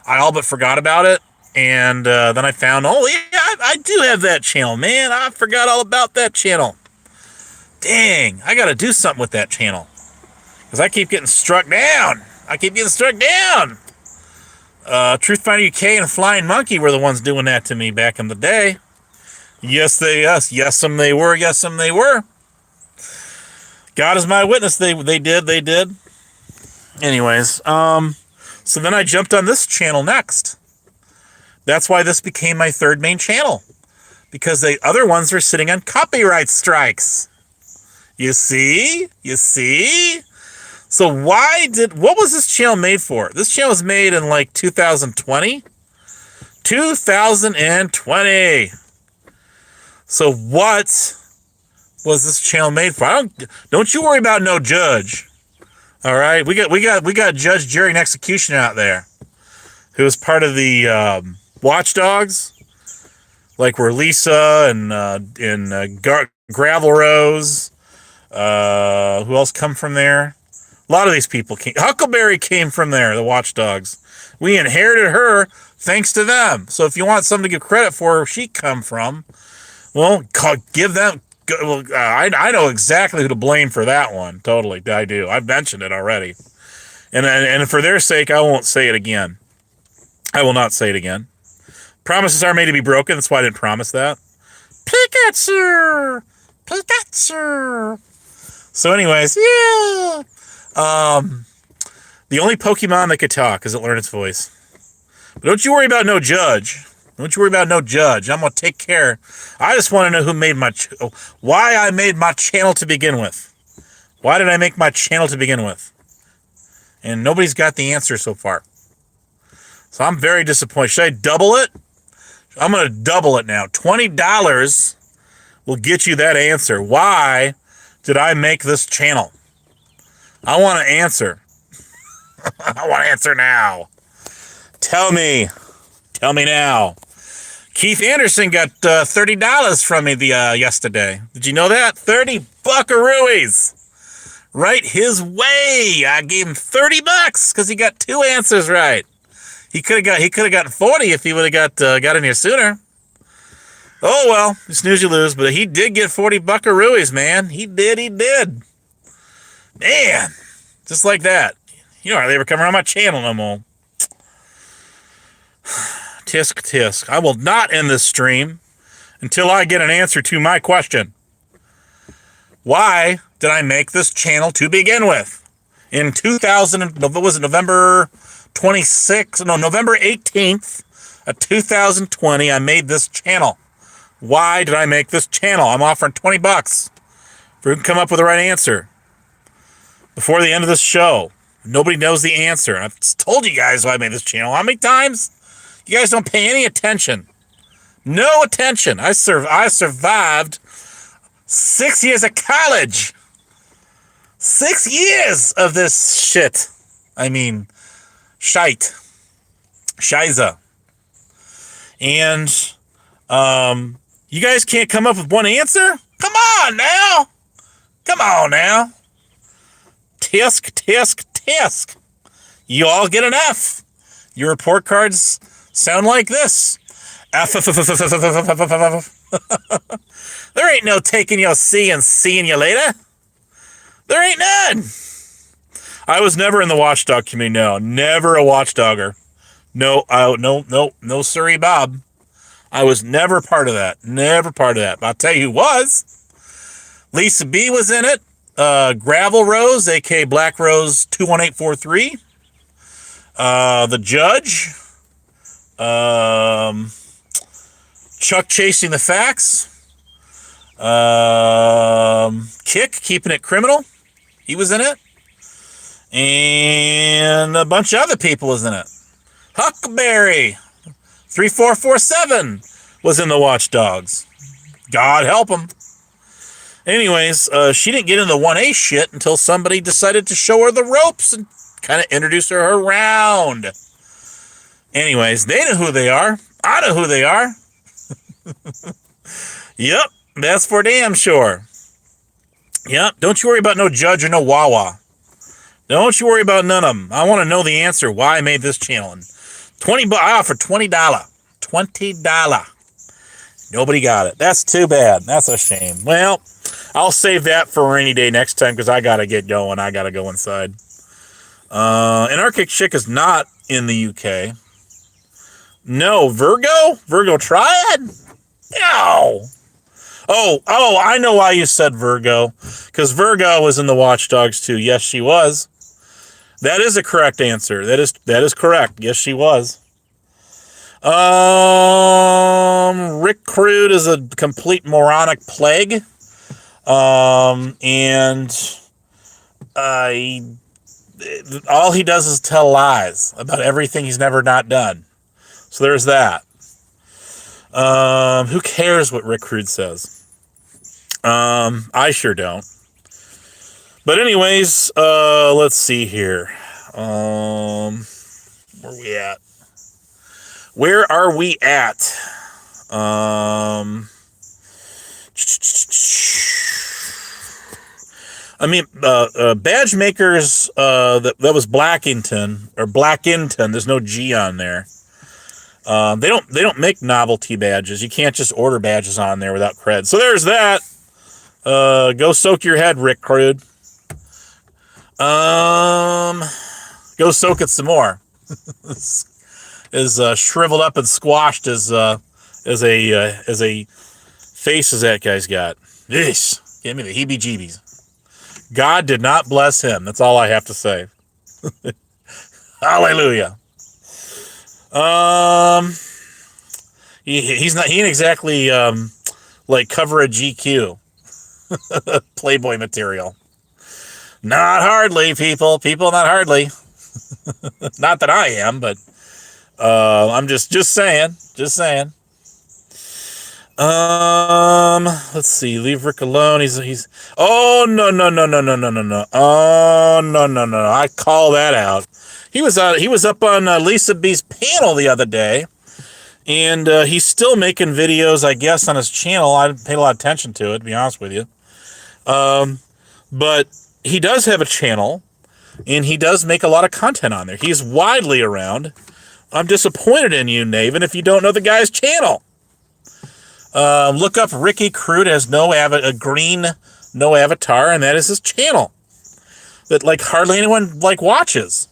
I all but forgot about it. And then I found, oh, yeah, I do have that channel, man. I forgot all about that channel. Dang, I got to do something with that channel. Because I keep getting struck down. Truth Finder UK and Flying Monkey were the ones doing that to me back in the day. Yes, they were. God is my witness. They did. Anyways, so then I jumped on this channel next. That's why this became my third main channel. Because the other ones are sitting on copyright strikes. You see? So what was this channel made for? This channel was made in like 2020. 2020. So what was this channel made for? Don't you worry about no judge. All right, we got Judge Jerry and Execution out there, who was part of the Watchdogs, like where Lisa and Gravel Rose. Who else come from there? A lot of these people came. Huckleberry came from there, the Watchdogs. We inherited her thanks to them. So if you want something to give credit for where she come from, well, give them. I know exactly who to blame for that one. Totally, I do. I've mentioned it already. And for their sake, I won't say it again. I will not say it again. Promises are made to be broken. That's why I didn't promise that. Pikachu! So anyways, yeah. The only Pokemon that could talk is it learned its voice. But don't you worry about no judge. I'm going to take care. I just want to know who made why I made my channel to begin with. Why did I make my channel to begin with? And nobody's got the answer so far. So I'm very disappointed. Should I double it? I'm going to double it now. $20 will get you that answer. Why did I make this channel? I want to answer. I want to answer now. Tell me now. Keith Anderson got $30 from me yesterday. Did you know that? 30 buckaroos. Right his way. I gave him $30 because he got 2 answers right. He could have gotten 40 if he would have got in here sooner. Oh well, you snooze you lose, but he did get 40 buckaroos, man. He did. Man, just like that. You know, they ever come around my channel no more. Tisk. I will not end this stream until I get an answer to my question. Why did I make this channel to begin with? In November 18th, of 2020, I made this channel. Why did I make this channel? I'm offering $20 if you can come up with the right answer before the end of this show. Nobody knows the answer. I've told you guys why I made this channel. How many times? You guys don't pay any attention. No attention. I survived 6 years of college. 6 years of this shit. I mean, shite. Shiza. And, you guys can't come up with one answer? Come on now. Come on now. Tisk, tisk, tisk. You all get an F. Your report cards sound like this. F. There ain't no taking your C and seeing you later. There ain't none. I was never in the watchdog community. No, never a watchdogger. No, sorry, Bob. I was never part of that. Never part of that. But I'll tell you who was. Lisa B was in it. Gravel Rose, aka Black Rose 21843. The Judge. Chuck Chasing the Facts. Kick, Keeping It Criminal. He was in it. And a bunch of other people was in it. Huckleberry 3447 was in the Watchdogs. God help him. Anyways, she didn't get into the 1A shit until somebody decided to show her the ropes and kind of introduce her around. Anyways, they know who they are. I know who they are. Yep, that's for damn sure. Yep, don't you worry about no Judge or no Wawa. Don't you worry about none of them. I want to know the answer why I made this channel. And I offered $20. $20. Nobody got it. That's too bad. That's a shame. Well, I'll save that for a rainy day next time because I got to get going. I got to go inside. Anarchic Chick is not in the UK. No. Virgo? Virgo Triad? No. Oh, I know why you said Virgo. Because Virgo was in the Watchdogs too. Yes, she was. That is a correct answer. That is correct. Yes, she was. Rick Crude is a complete moronic plague. And all he does is tell lies about everything he's never not done. So there's that. Who cares what Rick Crude says? I sure don't. But anyways, let's see here. Where we at? Where are we at? Badge makers, that was Blackington. There's no G on there. They don't make novelty badges. You can't just order badges on there without cred. So there's that. Go soak your head, Rick Crude. Go soak it some more. As shriveled up and squashed as a face as that guy's got. This give me the heebie-jeebies. God did not bless him. That's all I have to say. Hallelujah. He ain't exactly like cover a GQ Playboy material. Not hardly, people. People, not hardly. Not that I am, but I'm just saying. Just saying. Let's see. Leave Rick alone. He's. Oh no. Oh no. I call that out. He was up on Lisa B's panel the other day, and he's still making videos, I guess, on his channel. I didn't pay a lot of attention to it, to be honest with you. But he does have a channel, and he does make a lot of content on there. He's widely around. I'm disappointed in you, Naven, if you don't know the guy's channel. Look up Ricky Crude has no avatar, and that is his channel. That like hardly anyone like watches.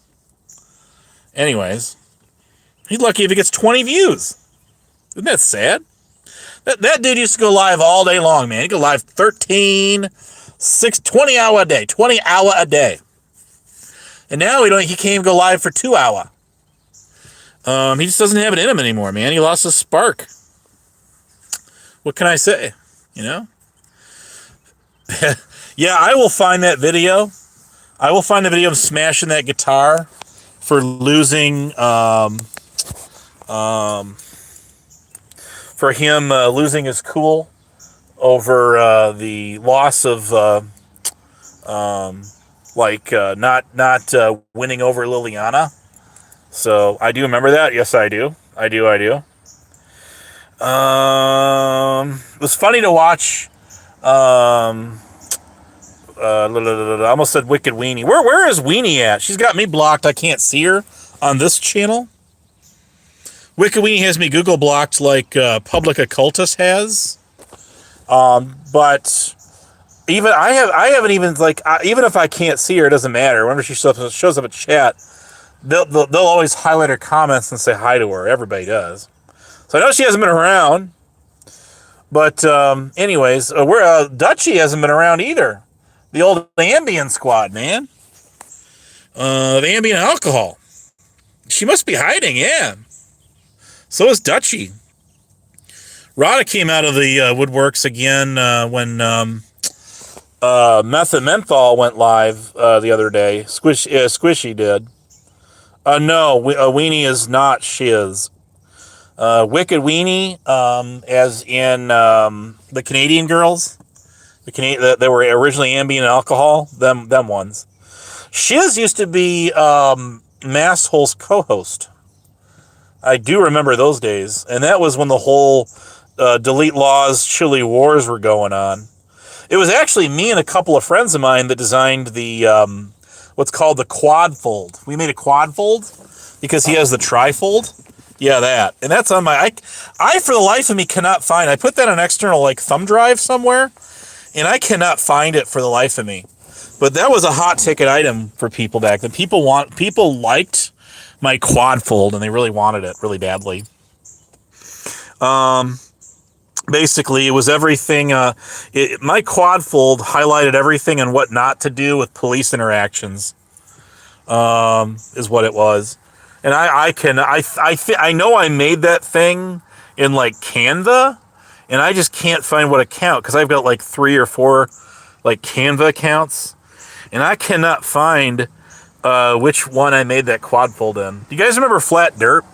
Anyways, he's lucky if he gets 20 views. Isn't that sad? That dude used to go live all day long, man. He go live 20 hour a day. 20 hour a day. And now he can't even go live for 2 hours. He just doesn't have it in him anymore, man. He lost his spark. What can I say? You know? Yeah, I will find that video. I will find the video of smashing that guitar for losing, for him losing his cool over the loss of, not winning over Liliana. So I do remember that. Yes, I do. I do. It was funny to watch. I almost said Wicked Weenie. Where is Weenie at? She's got me blocked. I can't see her on this channel. Wicked Weenie has me Google blocked like Public Occultist has. But even I haven't even even if I can't see her, it doesn't matter. Whenever she shows up at chat, they'll always highlight her comments and say hi to her. Everybody does. So I know she hasn't been around. But anyways, Dutchie hasn't been around either. The old Ambien squad, man. The Ambien alcohol. She must be hiding, yeah. So is Dutchie. Rada came out of the woodworks again when Meth and Menthol went live the other day. Squishy did. No, Weenie is not shiz. Wicked Weenie, as in the Canadian girls. That were originally Ambien alcohol, them ones. Shiz used to be Masshole's co-host. I do remember those days, and that was when the whole Delete Laws Chili Wars were going on. It was actually me and a couple of friends of mine that designed the what's called the quad fold. We made a quad fold because he has the trifold. Yeah, that, and that's on my. I for the life of me cannot find. I put that on an external thumb drive somewhere. And I cannot find it for the life of me. But that was a hot ticket item for people back then. People liked my quad fold, and they really wanted it really badly. Basically, it was everything. My quad fold highlighted everything and what not to do with police interactions. Is what it was. And I know I made that thing in Canva. And I just can't find what account, because I've got 3 or 4 Canva accounts, and I cannot find which one I made that quad fold in. Do you guys remember Flat Dirt?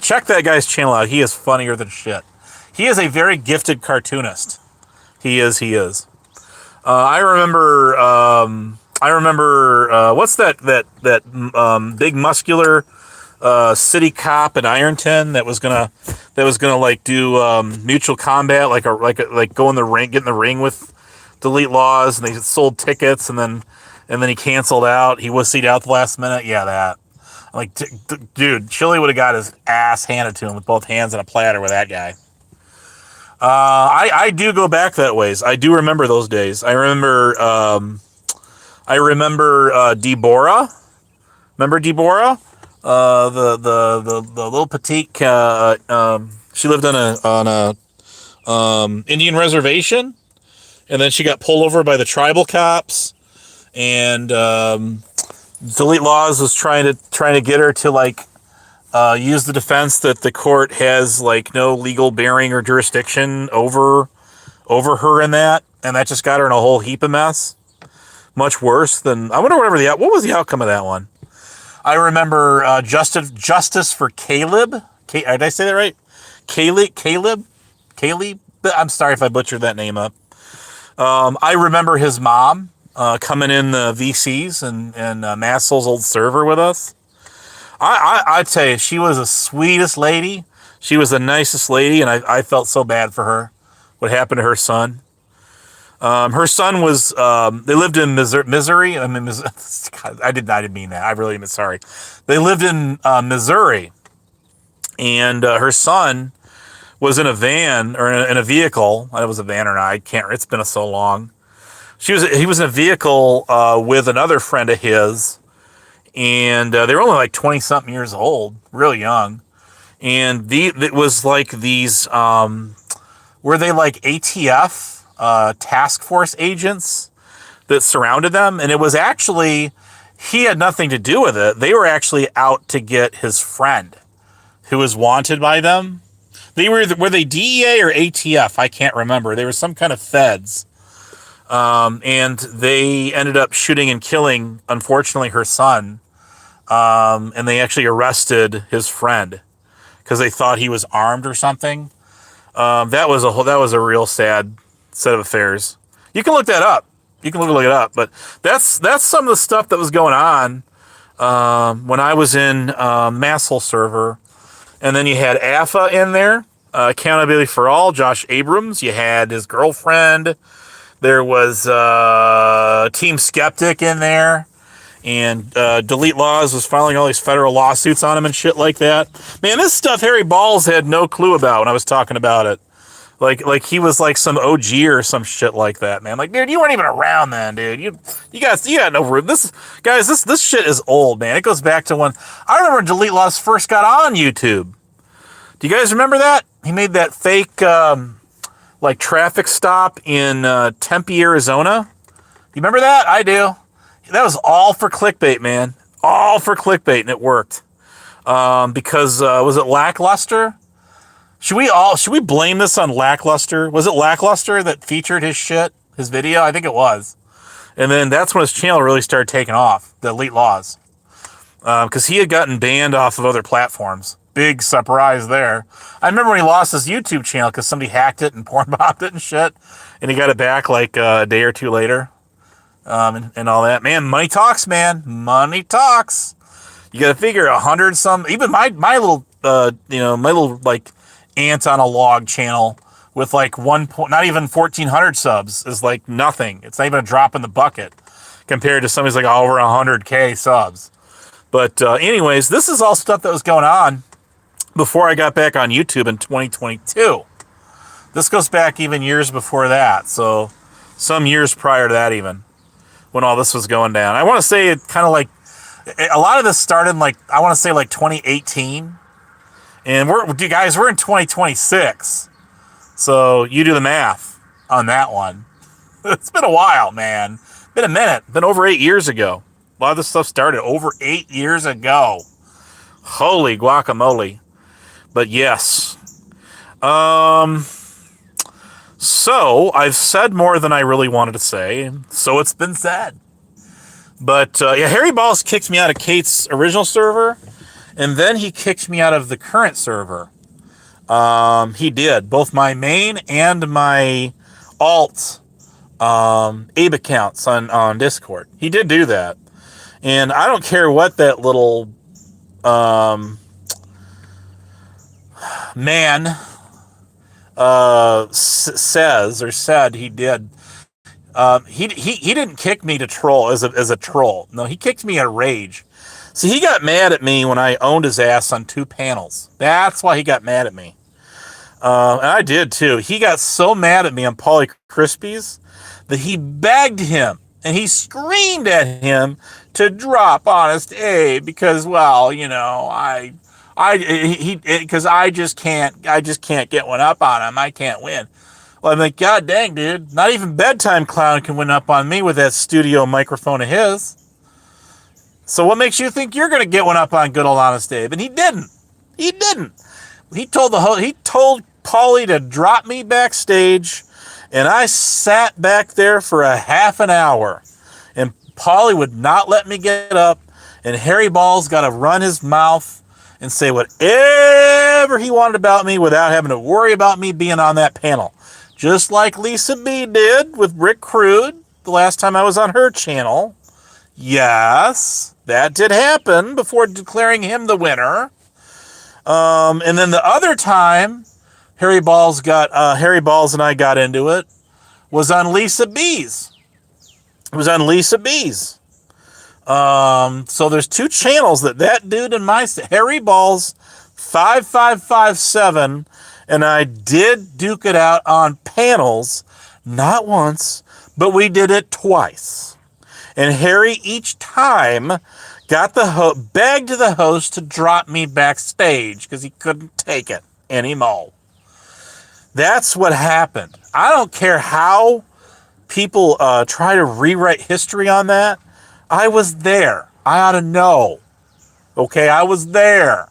Check that guy's channel out. He is funnier than shit. He is a very gifted cartoonist. He is. I remember. What's that big muscular city cop in Ironton that was gonna do mutual combat, go in the ring, get in the ring with Delete Laws, and they sold tickets, and then he canceled out. He wussied out the last minute. Yeah, that. Dude, Chili would have got his ass handed to him with both hands on a platter with that guy. I do go back that ways. I do remember those days. I remember Deborah. Remember Deborah? The little petite. She lived on a Indian reservation, and then she got pulled over by the tribal cops, and Delete Laws was trying to get her to use the defense that the court has no legal bearing or jurisdiction over her in that, and that just got her in a whole heap of mess. Much worse than I wonder what was the outcome of that one. I remember Justice for Caleb. Did I say that right? Caleb. I'm sorry if I butchered that name up. I remember his mom coming in the VCs and Massel's old server with us. I'd say she was the sweetest lady. She was the nicest lady, and I felt so bad for her. What happened to her son? Her son was, they lived in Missouri. I mean, I didn't mean that. I really am sorry. They lived in Missouri, and her son was in a van or in a vehicle. I don't know if it was a van or not. I can't. It's been so long. He was in a vehicle with another friend of his, and they were only 20-something years old, real young. And it was these, were they ATF? Task force agents that surrounded them, and it was actually he had nothing to do with it. They were actually out to get his friend. who was wanted by them. Were they DEA or ATF? I can't remember. They were some kind of feds. And they ended up shooting and killing, unfortunately, her son. And they actually arrested his friend because they thought he was armed or something. That was a real sad set of affairs. You can look that up. You can look it up. But that's some of the stuff that was going on when I was in Masshole server. And then you had AFA in there, Accountability for All, Josh Abrams. You had his girlfriend. There was Team Skeptic in there. And Delete Laws was filing all these federal lawsuits on him and shit like that. Man, this stuff Harry Balls had no clue about when I was talking about it. Like he was like some OG or some shit like that, man. Like, dude, you weren't even around then, dude. You got no room. This shit is old, man. It goes back to when I remember Delete Laws first got on YouTube. Do you guys remember that? He made that fake like traffic stop in Tempe, Arizona. You remember that? I do. That was all for clickbait, man. All for clickbait, and it worked. Because was it Lackluster? Should we blame this on Lackluster? Was it Lackluster that featured his video? I think it was. And then that's when his channel really started taking off, the Elite Laws. Because he had gotten banned off of other platforms. Big surprise there. I remember when he lost his YouTube channel because somebody hacked it and porn bombed it and shit. And he got it back like a day or two later. And all that. Man, money talks, man. Money talks. You got to figure 100 some, even my little, my little like ant on a log channel with like not even 1,400 subs is like nothing. It's not even a drop in the bucket compared to somebody's like over 100K subs. But anyways, this is all stuff that was going on before I got back on YouTube in 2022. This goes back even years before that. So some years prior to that even, when all this was going down. I want to say it kind of like, a lot of this started like, I want to say like 2018. And we're in 2026. So you do the math on that one. It's been a while, man. Been a minute. Been over 8 years ago. A lot of this stuff started over 8 years ago. Holy guacamole. But yes. So I've said more than I really wanted to say. So it's been said. But yeah, Harry Balls kicked me out of Kate's original server. And then he kicked me out of the current server. He did. Both my main and my alt Abe accounts on Discord. He did do that. And I don't care what that little man says or said he did. He didn't kick me to troll as a troll. No, he kicked me out of rage. See, he got mad at me when I owned his ass on 2 panels. That's why he got mad at me. And I did too. He got so mad at me on Pauly Crispies that he begged him and he screamed at him to drop Honest Abe because, well, you know, because I just can't get one up on him. I can't win. Well, I'm like, God dang, dude. Not even Bedtime Clown can win up on me with that studio microphone of his. So what makes you think you're going to get one up on good old Honest Abe? And he didn't. He didn't. He told Pauly to drop me backstage, and I sat back there for a half an hour. And Pauly would not let me get up, and Harry Balls got to run his mouth and say whatever he wanted about me without having to worry about me being on that panel. Just like Lisa B did with Rick Crude the last time I was on her channel. Yes, that did happen before declaring him the winner. And then the other time Harry Balls and I got into it was on Lisa B's. It was on Lisa B's. So there's 2 channels that dude and my Harry Balls 5557 and I did duke it out on panels, not once, but we did it twice. And Harry each time got begged the host to drop me backstage because he couldn't take it anymore. That's what happened. I don't care how people try to rewrite history on that. I was there. I ought to know. Okay, I was there.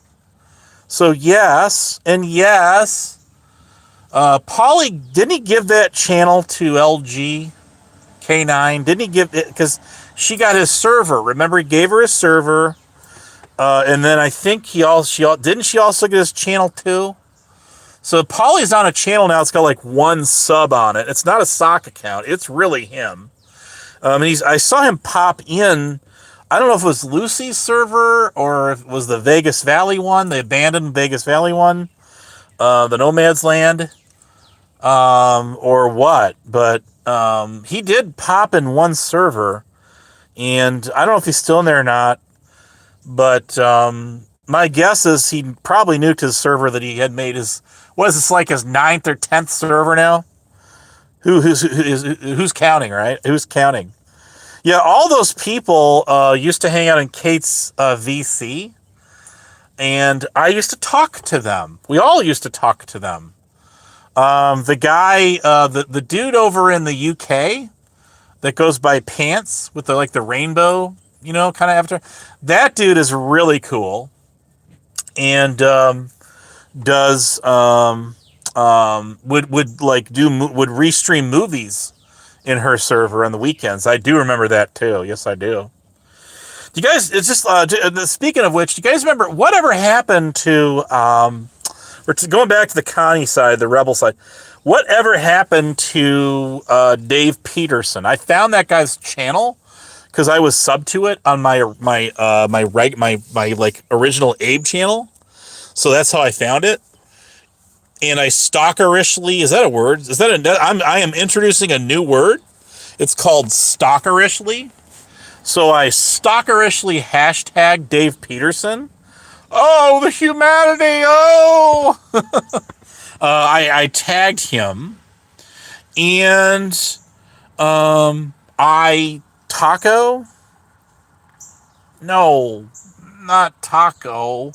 So yes, and yes, Polly, didn't he give that channel to LG K9? Didn't he give it, because she got his server? Remember, he gave her his server, and then I think didn't she also get his channel too? So Polly's on a channel now. It's got like one sub on it. It's not a sock account. It's really him. And I saw him pop in. I don't know if it was Lucy's server or if it was the Vegas Valley one, the abandoned Vegas Valley one, the Nomad's Land, or what. But he did pop in one server, and I don't know if he's still in there or not. But my guess is he probably nuked his server that he had made his. What is this, like his 9th or 10th server now? Who's counting, right? Who's counting? Yeah, all those people used to hang out in Kate's VC, and I used to talk to them. We all used to talk to them. The guy, the dude over in the UK that goes by Pants with the rainbow, kind of avatar. That dude is really cool, and does would restream movies in her server on the weekends. I do remember that too. Yes, I do. Do you guys? It's just speaking of which, do you guys remember whatever happened to? Going back to the Connie side, the Rebel side. Whatever happened to Dave Peterson? I found that guy's channel because I was subbed to it on my original Abe channel. So that's how I found it. And I stalkerishly, is that a word? I am introducing a new word. It's called stalkerishly. So I stalkerishly hashtag Dave Peterson. Oh, the humanity. Oh, I tagged him, and no, not Taco.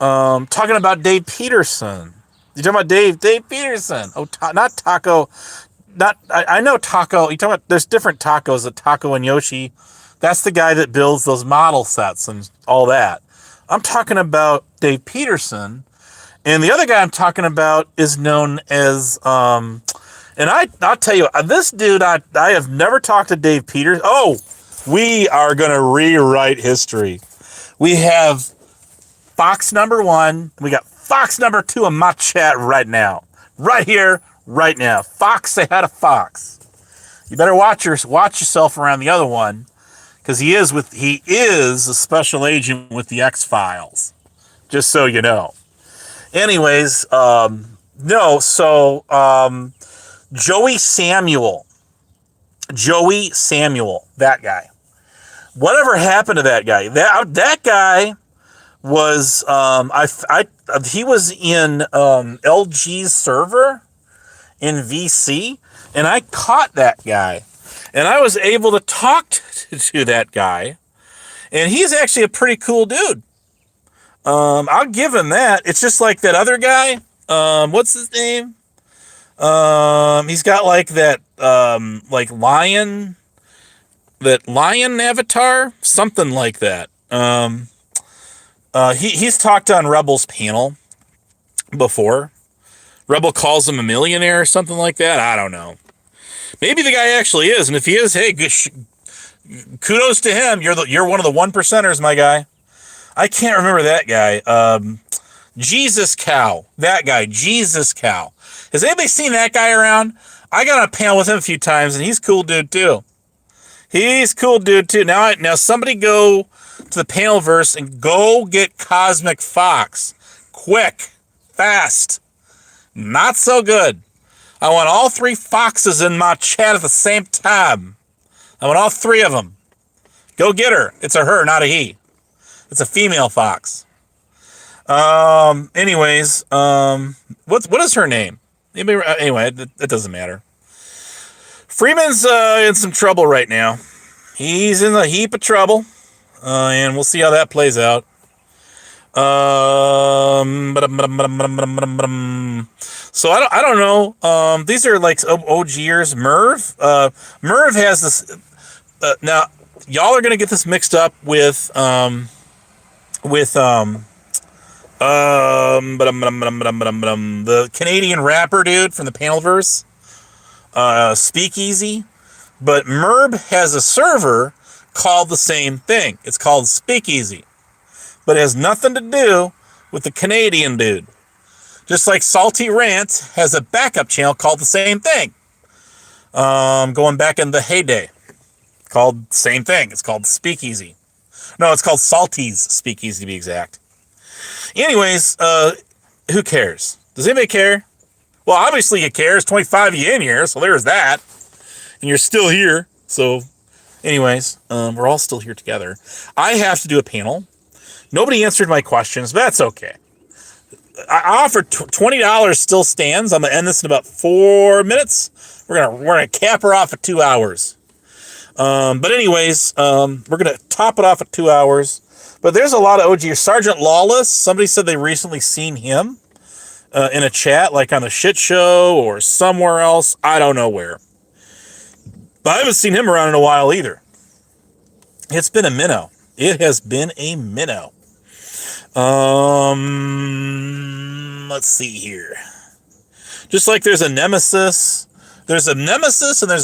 Talking about Dave Peterson. You talking about Dave Peterson? Oh, not Taco. I know Taco. You talking about? There's different tacos. The Taco and Yoshi. That's the guy that builds those model sets and all that. I'm talking about Dave Peterson, and the other guy I'm talking about is known as and I'll tell you, this dude, I have never talked to Dave Peterson. Oh, we are gonna rewrite history. We have Fox number 1. We got Fox number 2 in my chat right now. Right here, right now. Fox, say hi to Fox. You better watch yourself around the other one, because he is a special agent with the X-Files. Just so you know. Anyways, Joey Samuel, that guy. Whatever happened to that guy? That guy was he was in LG's server in VC, and I caught that guy, and I was able to talk to that guy, and he's actually a pretty cool dude. I'll give him that. It's just like that other guy. What's his name? He's got like that lion avatar, something like that. He's talked on Rebel's panel before. Rebel calls him a millionaire or something like that. I don't know. Maybe the guy actually is, and if he is, hey, kudos to him. You're one of the 1%ers, my guy. I can't remember that guy. Jesus Cow. That guy, Jesus Cow. Has anybody seen that guy around? I got on a panel with him a few times, and he's a cool dude too. Now somebody go to the Panelverse and go get Cosmic Fox. Quick. Fast. Not so good. I want all 3 foxes in my chat at the same time. I want all 3 of them. Go get her. It's a her, not a he. It's a female fox. Anyways, what is her name? Anyway, it doesn't matter. Freeman's in some trouble right now. He's in a heap of trouble, and we'll see how that plays out. So I don't know. These are like OGers. Merv has this. Now y'all are gonna get this mixed up with The Canadian rapper dude from the Panelverse, Speakeasy. But Merb has a server called the same thing. It's called Speakeasy. But it has nothing to do with the Canadian dude. Just like Salty Rant has a backup channel called the same thing. Going back in the heyday. Called the same thing. It's called Speakeasy. No, it's called Salty's Speakeasy to be exact. Anyways, who cares? Does anybody care? Well, obviously you care. It's 25 of you in here, so there's that. And you're still here. So, anyways, we're all still here together. I have to do a panel. Nobody answered my questions, but that's okay. I offered $20 still stands. I'm gonna end this in about 4 minutes. We're gonna cap her off at 2 hours. But anyways, we're gonna top it off at 2 hours. But there's a lot of OG. Sergeant Lawless. Somebody said they recently seen him in a chat, like on a shit show or somewhere else. I don't know where. But I haven't seen him around in a while either. It's been a minnow. It has been a minnow. Let's see here. Just like there's a Nemesis and there's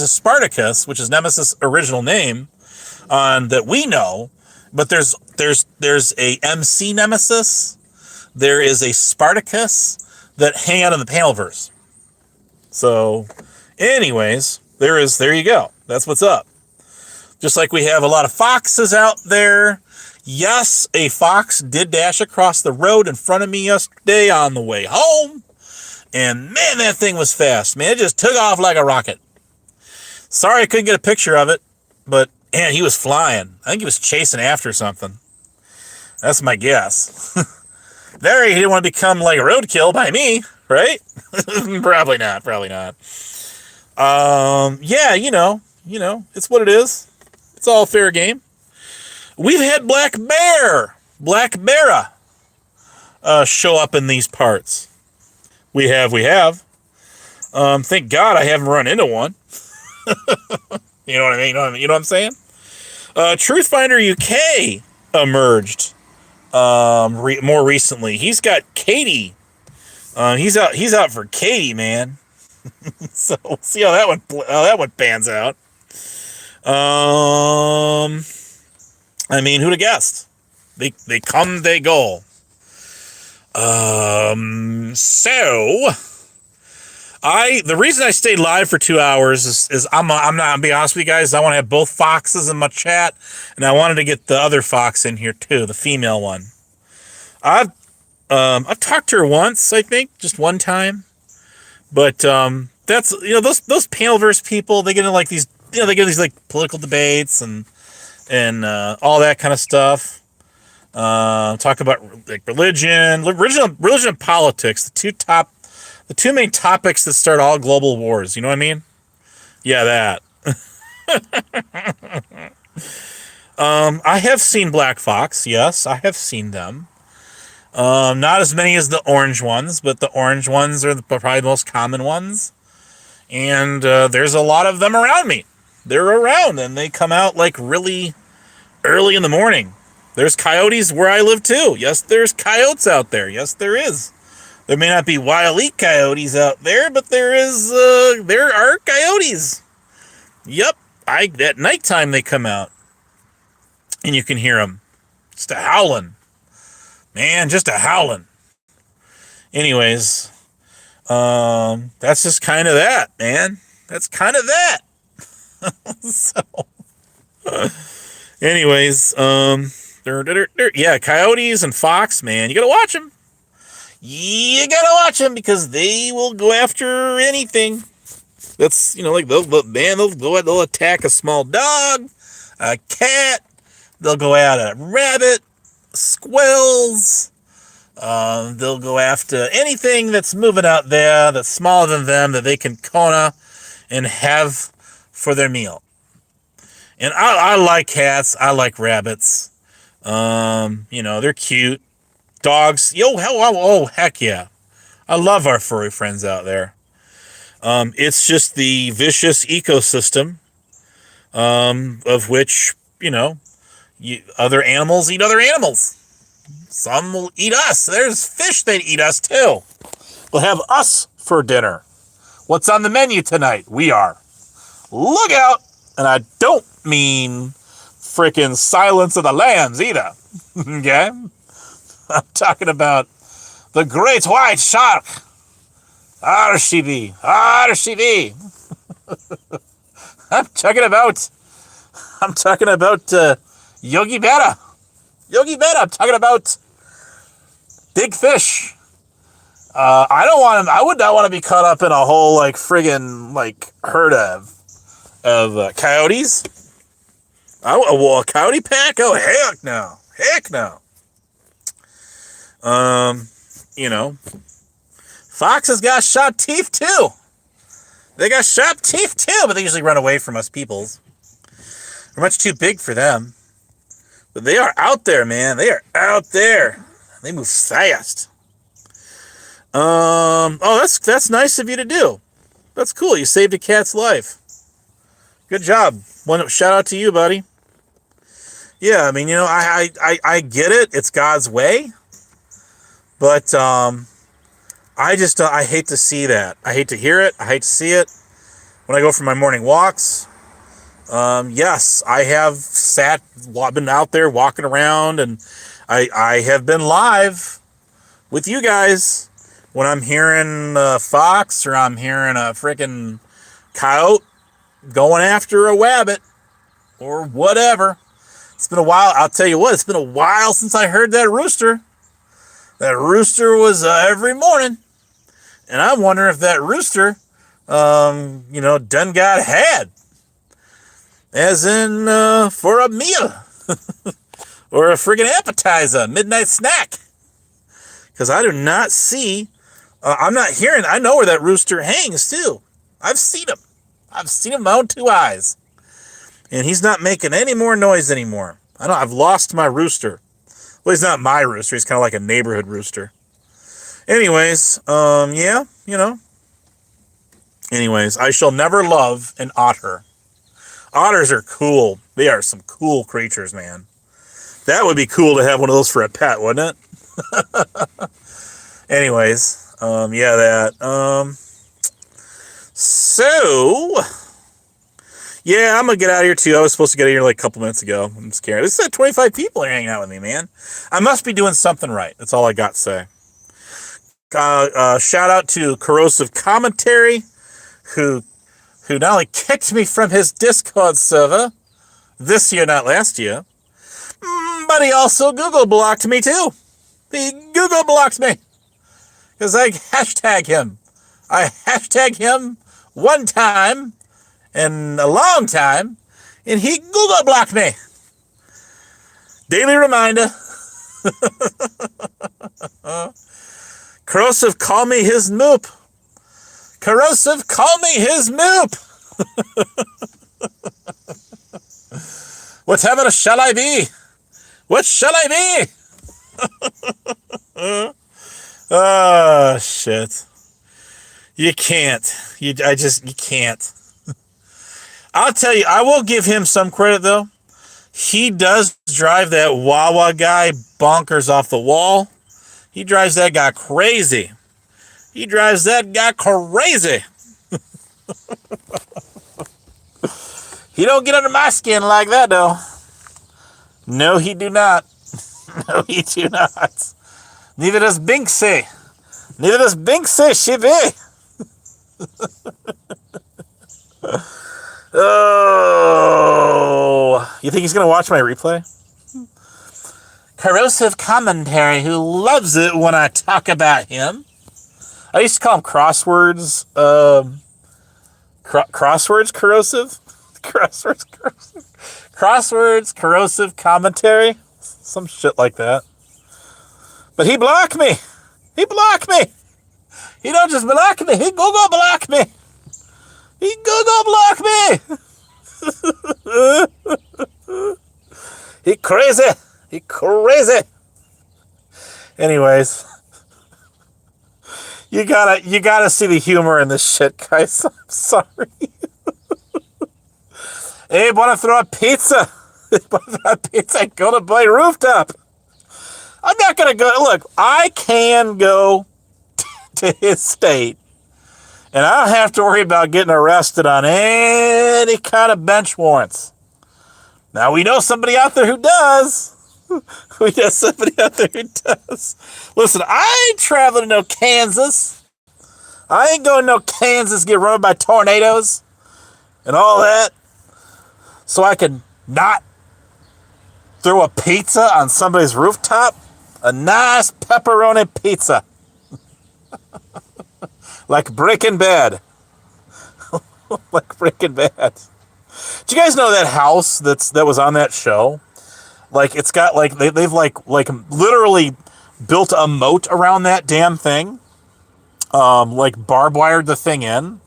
a Spartacus, which is Nemesis' original name, that we know. But there's a MC Nemesis. There is a Spartacus that hang out in the Panelverse. So, anyways, there you go. That's what's up. Just like we have a lot of foxes out there. Yes, a fox did dash across the road in front of me yesterday on the way home. And man, that thing was fast. Man, it just took off like a rocket. Sorry I couldn't get a picture of it, but man, he was flying. I think he was chasing after something. That's my guess. There, he didn't want to become like a roadkill by me, right? Probably not. Yeah, you know, it's what it is. It's all fair game. We've had Black Bear show up in these parts. We have. Thank God I haven't run into one. You know what I mean? You know what I'm saying? Truthfinder UK emerged more recently. He's got Katie. He's out for Katie, man. So we'll see how that one pans out. I mean, who'd have guessed? They come, they go. So the reason I stayed live for 2 hours is I'm not be honest with you guys. I want to have both foxes in my chat, and I wanted to get the other fox in here too, the female one. I've talked to her once, I think, just one time, but that's those Panelverse people. They get into like these like political debates and all that kind of stuff. Talk about like religion and politics. The two main topics that start all global wars. You know what I mean? Yeah, that. I have seen Black Fox. Yes, I have seen them. Not as many as the orange ones, but the orange ones are probably the most common ones. And there's a lot of them around me. They're around, and they come out like really early in the morning. There's coyotes where I live too. Yes, there's coyotes out there. Yes, there is. There may not be Wile E. coyotes out there, but there are coyotes. Yep, at nighttime they come out, and you can hear them. Just a howling. Man, just a howling. Anyways, that's just kind of that, man. That's kind of that. So, anyways, yeah, coyotes and fox, man, you gotta watch them. You gotta watch them because they will go after anything. That's like they'll attack a small dog, a cat. They'll go at a rabbit, squirrels. They'll go after anything that's moving out there that's smaller than them that they can corner and have for their meal. And I like cats. I like rabbits. They're cute. Dogs. Heck yeah. I love our furry friends out there. It's just the vicious ecosystem, of which, other animals eat other animals. Some will eat us. There's fish that eat us too. We'll have us for dinner. What's on the menu tonight? We are. Look out! And I don't mean freaking Silence of the Lambs either. Okay? I'm talking about the great white shark. RCB. RCB. I'm talking about Yogi Berra. Yogi Berra. I'm talking about big fish. I would not want to be caught up in a whole like friggin' like herd of coyotes. A coyote pack? Oh heck no. Heck no. Foxes got sharp teeth too. They got sharp teeth too, but they usually run away from us peoples. We're much too big for them. But they are out there, man. They are out there. They move fast. That's nice of you to do. That's cool. You saved a cat's life. Good job. Shout out to you, buddy. Yeah, I mean, I get it. It's God's way. But I hate to see that. I hate to hear it. I hate to see it. When I go for my morning walks, yes, I have been out there walking around, and I have been live with you guys when I'm hearing a fox or I'm hearing a freaking coyote going after a wabbit or whatever. It's been a while. I'll tell you what, it's been a while since I heard that rooster. That rooster was every morning. And I'm wondering if that rooster, done got had. As in, for a meal. Or a friggin' appetizer, midnight snack. Because I do not see, I'm not hearing, I know where that rooster hangs too. I've seen him. I've seen him with my own two eyes. And he's not making any more noise anymore. I've lost my rooster. Well, he's not my rooster. He's kind of like a neighborhood rooster. Anyways, Anyways, I shall never love an otter. Otters are cool. They are some cool creatures, man. That would be cool to have one of those for a pet, wouldn't it? Anyways, So, yeah, I'm going to get out of here too. I was supposed to get out of here like a couple minutes ago. I'm scared. This said 25 people are hanging out with me, man. I must be doing something right. That's all I got to say. Shout out to Corrosive Commentary, who not only kicked me from his Discord server this year, not last year, but he also Google blocked me too. He Google blocked me because I hashtag him. I hashtag him one time in a long time, and he Google blocked me. Daily reminder. Corrosive, call me his moop. Corrosive, call me his moop. Whatever shall I be? What shall I be? Oh, shit. You can't. You can't. I'll tell you, I will give him some credit, though. He does drive that Wawa guy bonkers off the wall. He drives that guy crazy. He drives that guy crazy. He don't get under my skin like that, though. No, he do not. No, he do not. Neither does Binksy. Neither does Binksy, Shibby. Oh. You think he's going to watch my replay? Corrosive Commentary, who loves it when I talk about him. I used to call him Crosswords. Crosswords Corrosive? Crosswords Corrosive Commentary. Some shit like that. But he blocked me. He blocked me. He don't just block me. He go block me. He go block me. He crazy. He crazy. Anyways, you gotta see the humor in this shit, guys. I'm sorry. Abe, wanna throw a pizza? Wanna throw a pizza? Go to Boy Rooftop. I'm not going to go. Look, I can go to his state, and I don't have to worry about getting arrested on any kind of bench warrants. Now, we know somebody out there who does. We know somebody out there who does. Listen, I ain't traveling to no Kansas. I ain't going to no Kansas get run by tornadoes and all that so I can not throw a pizza on somebody's rooftop. A nice pepperoni pizza. Like Breaking Bad. Like Breaking Bad. Do you guys know that house that was on that show? Like, it's got, like, they've like literally built a moat around that damn thing. Like, barbed wired the thing in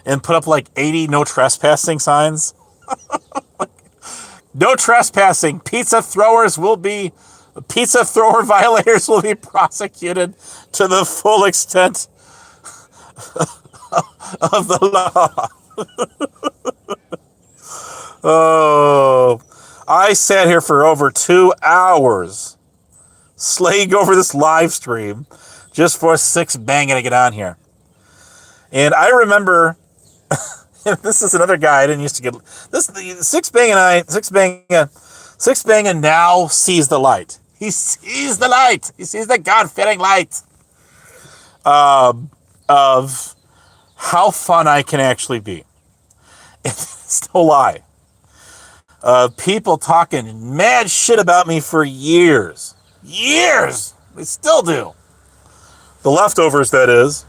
and put up, like, 80 no trespassing signs. No trespassing. Pizza thrower violators will be prosecuted to the full extent of the law. Oh, I sat here for over 2 hours slaying over this live stream just for Six Banging to get on here. And I remember, this is another guy I didn't used to get. Six Banging now sees the light. He sees the light. He sees the God-fearing light of how fun I can actually be. It's no lie. People talking mad shit about me for years. Years! They still do. The leftovers, that is.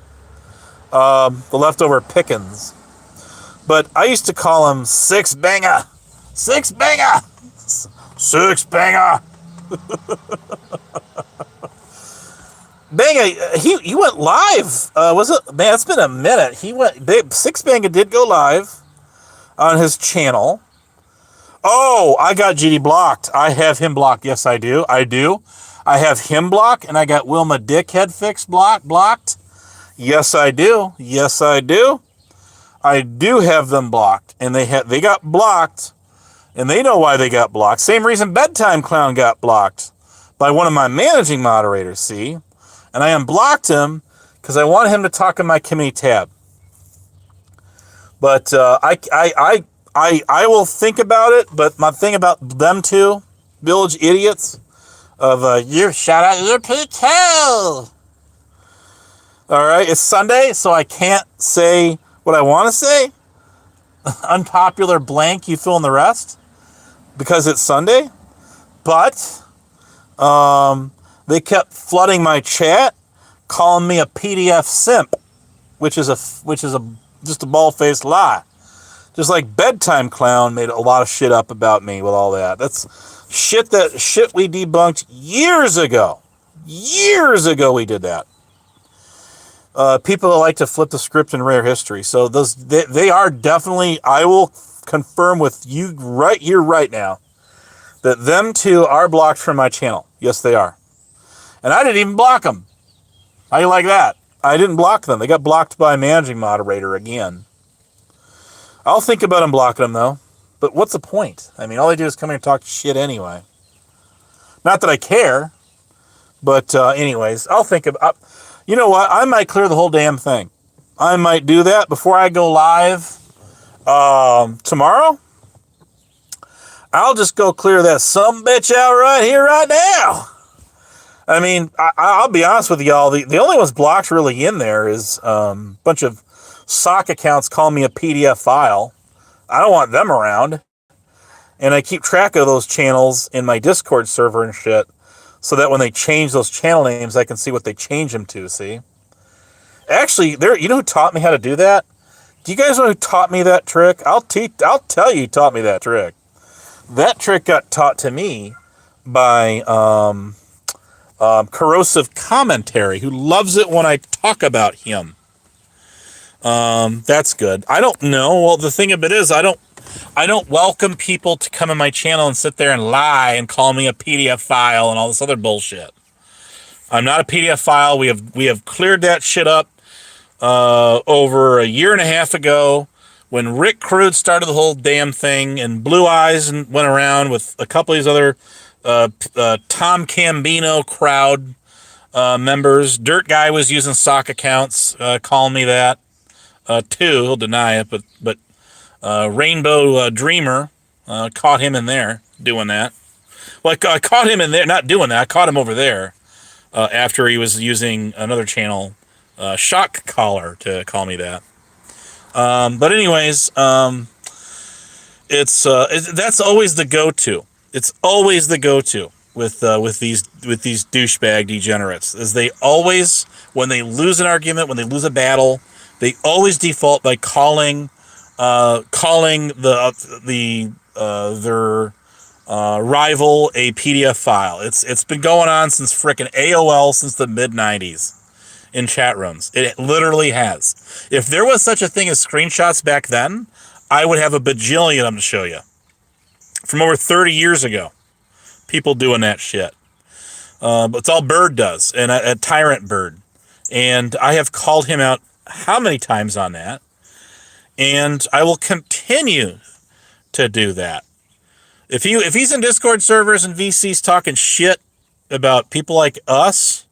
The leftover pickings. But I used to call him Six Banger. Six Banger! Six Banger! Banga, he went live. Was it? Man, it's been a minute. Six Banga did go live on his channel. Oh, I got GD blocked. I have him blocked. Yes, I do. I have him blocked, and I got Wilma Dickhead Fix blocked. Yes, I do. I do have them blocked, and they got blocked, and they know why they got blocked. Same reason Bedtime Clown got blocked by one of my managing moderators. See, and I unblocked him because I want him to talk in my community tab. But I will think about it, but my thing about them two, village idiots, of you shout out your PTO. All right, it's Sunday, so I can't say what I want to say. Unpopular blank, you fill in the rest, because it's Sunday. But they kept flooding my chat, calling me a PDF simp, which is just a bald-faced lie. Just like Bedtime Clown made a lot of shit up about me with all that. That's shit we debunked years ago. Years ago we did that. People that like to flip the script in rare history. So they are definitely, I will confirm with you right here, right now, that them two are blocked from my channel. Yes, they are. And I didn't even block them. How you like that? I didn't block them. They got blocked by a managing moderator again. I'll think about unblocking them, though. But what's the point? I mean, all they do is come here and talk shit anyway. Not that I care. But anyways, I'll think about... You know what? I might clear the whole damn thing. I might do that before I go live tomorrow. I'll just go clear that sumbitch out right here, right now. I mean, I'll be honest with y'all. The only ones blocked really in there is a bunch of sock accounts calling me a PDF file. I don't want them around. And I keep track of those channels in my Discord server and shit, so that when they change those channel names, I can see what they change them to, see? Actually, you know who taught me how to do that? Do you guys know who taught me that trick? I'll tell you who taught me that trick. That trick got taught to me by Corrosive Commentary, who loves it when I talk about him. That's good. I don't know. Well, the thing of it is, I don't welcome people to come in my channel and sit there and lie and call me a PDF file and all this other bullshit. I'm not a PDF file. We have cleared that shit up over a year and a half ago when Rick Crude started the whole damn thing, and Blue Eyes went around with a couple of these other Tom Cambino crowd members. Dirt Guy was using sock accounts, calling me that too. He'll deny it, but Rainbow Dreamer caught him in there doing that. Well, I caught him in there not doing that. I caught him over there after he was using another channel, Shock Collar, to call me that. But anyways, that's always the go-to. It's always the go-to with these douchebag degenerates. Is they always, when they lose an argument, when they lose a battle, they always default by calling their rival a PDF file. It's been going on since frickin' AOL, since the mid-90s in chat rooms. It literally has. If there was such a thing as screenshots back then, I would have a bajillion of them to show you. From over 30 years ago, people doing that shit. But it's all Bird does, and a Tyrant Bird. And I have called him out how many times on that, and I will continue to do that. If he's in Discord servers and VCs talking shit about people like us,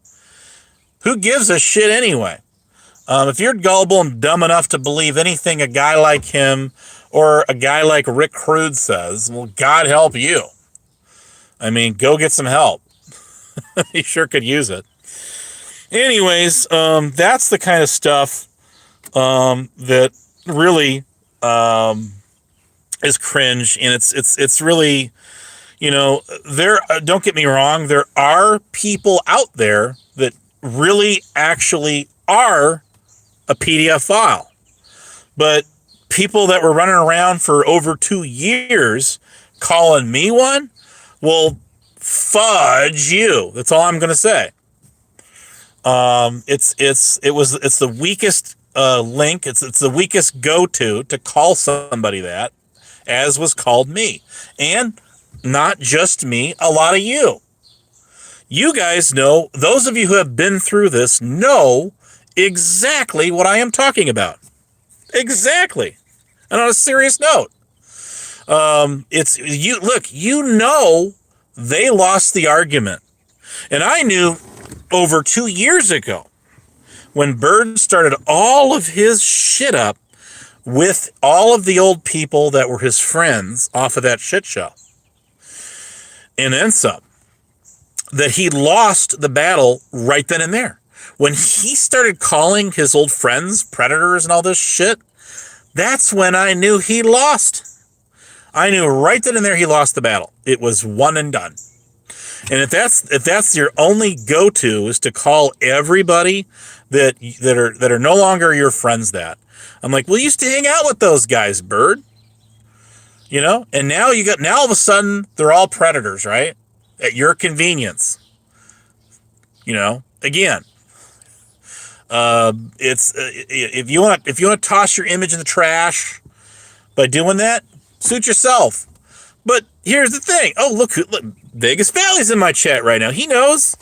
who gives a shit anyway? If you're gullible and dumb enough to believe anything a guy like him or a guy like Rick Crude says, well, God help you. I mean, go get some help. He sure could use it. Anyways, that's the kind of stuff that really is cringe, and it's really, don't get me wrong, there are people out there that really actually are a PDF file, but people that were running around for over 2 years calling me one, well, fudge you. That's all I'm gonna say. It's the weakest link. It's the weakest go-to to call somebody that, as was called me. And not just me, a lot of you. You guys know, those of you who have been through this know exactly what I am talking about. Exactly. And on a serious note, they lost the argument. And I knew over 2 years ago, when Bird started all of his shit up with all of the old people that were his friends off of that shit show, and then some, that he lost the battle right then and there. When he started calling his old friends predators and all this shit, that's when I knew he lost. I knew right then and there he lost the battle. It was one and done. And if that's your only go-to, is to call everybody that are no longer your friends that, I'm like, well, you used to hang out with those guys, Bird. And now all of a sudden they're all predators, right? At your convenience. Again, it's if you want to toss your image in the trash by doing that, suit yourself. But here's the thing. Oh, look, Vegas Valley's in my chat right now. He knows.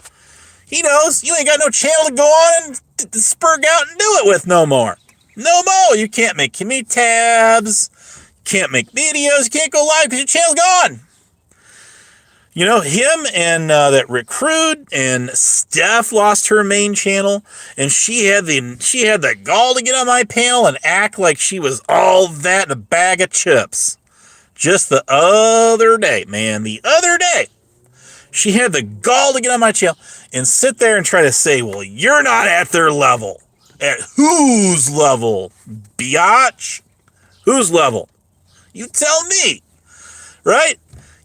You ain't got no channel to go on and spurg out and do it with no more. No more. You can't make community tabs. Can't make videos. You can't go live because your channel's gone. Him and that Recruit and Steph lost her main channel, and she had the gall to get on my panel and act like she was all that in a bag of chips. Just the other day, she had the gall to get on my channel and sit there and try to say, well, you're not at their level. At whose level, biatch? Whose level? You tell me, right?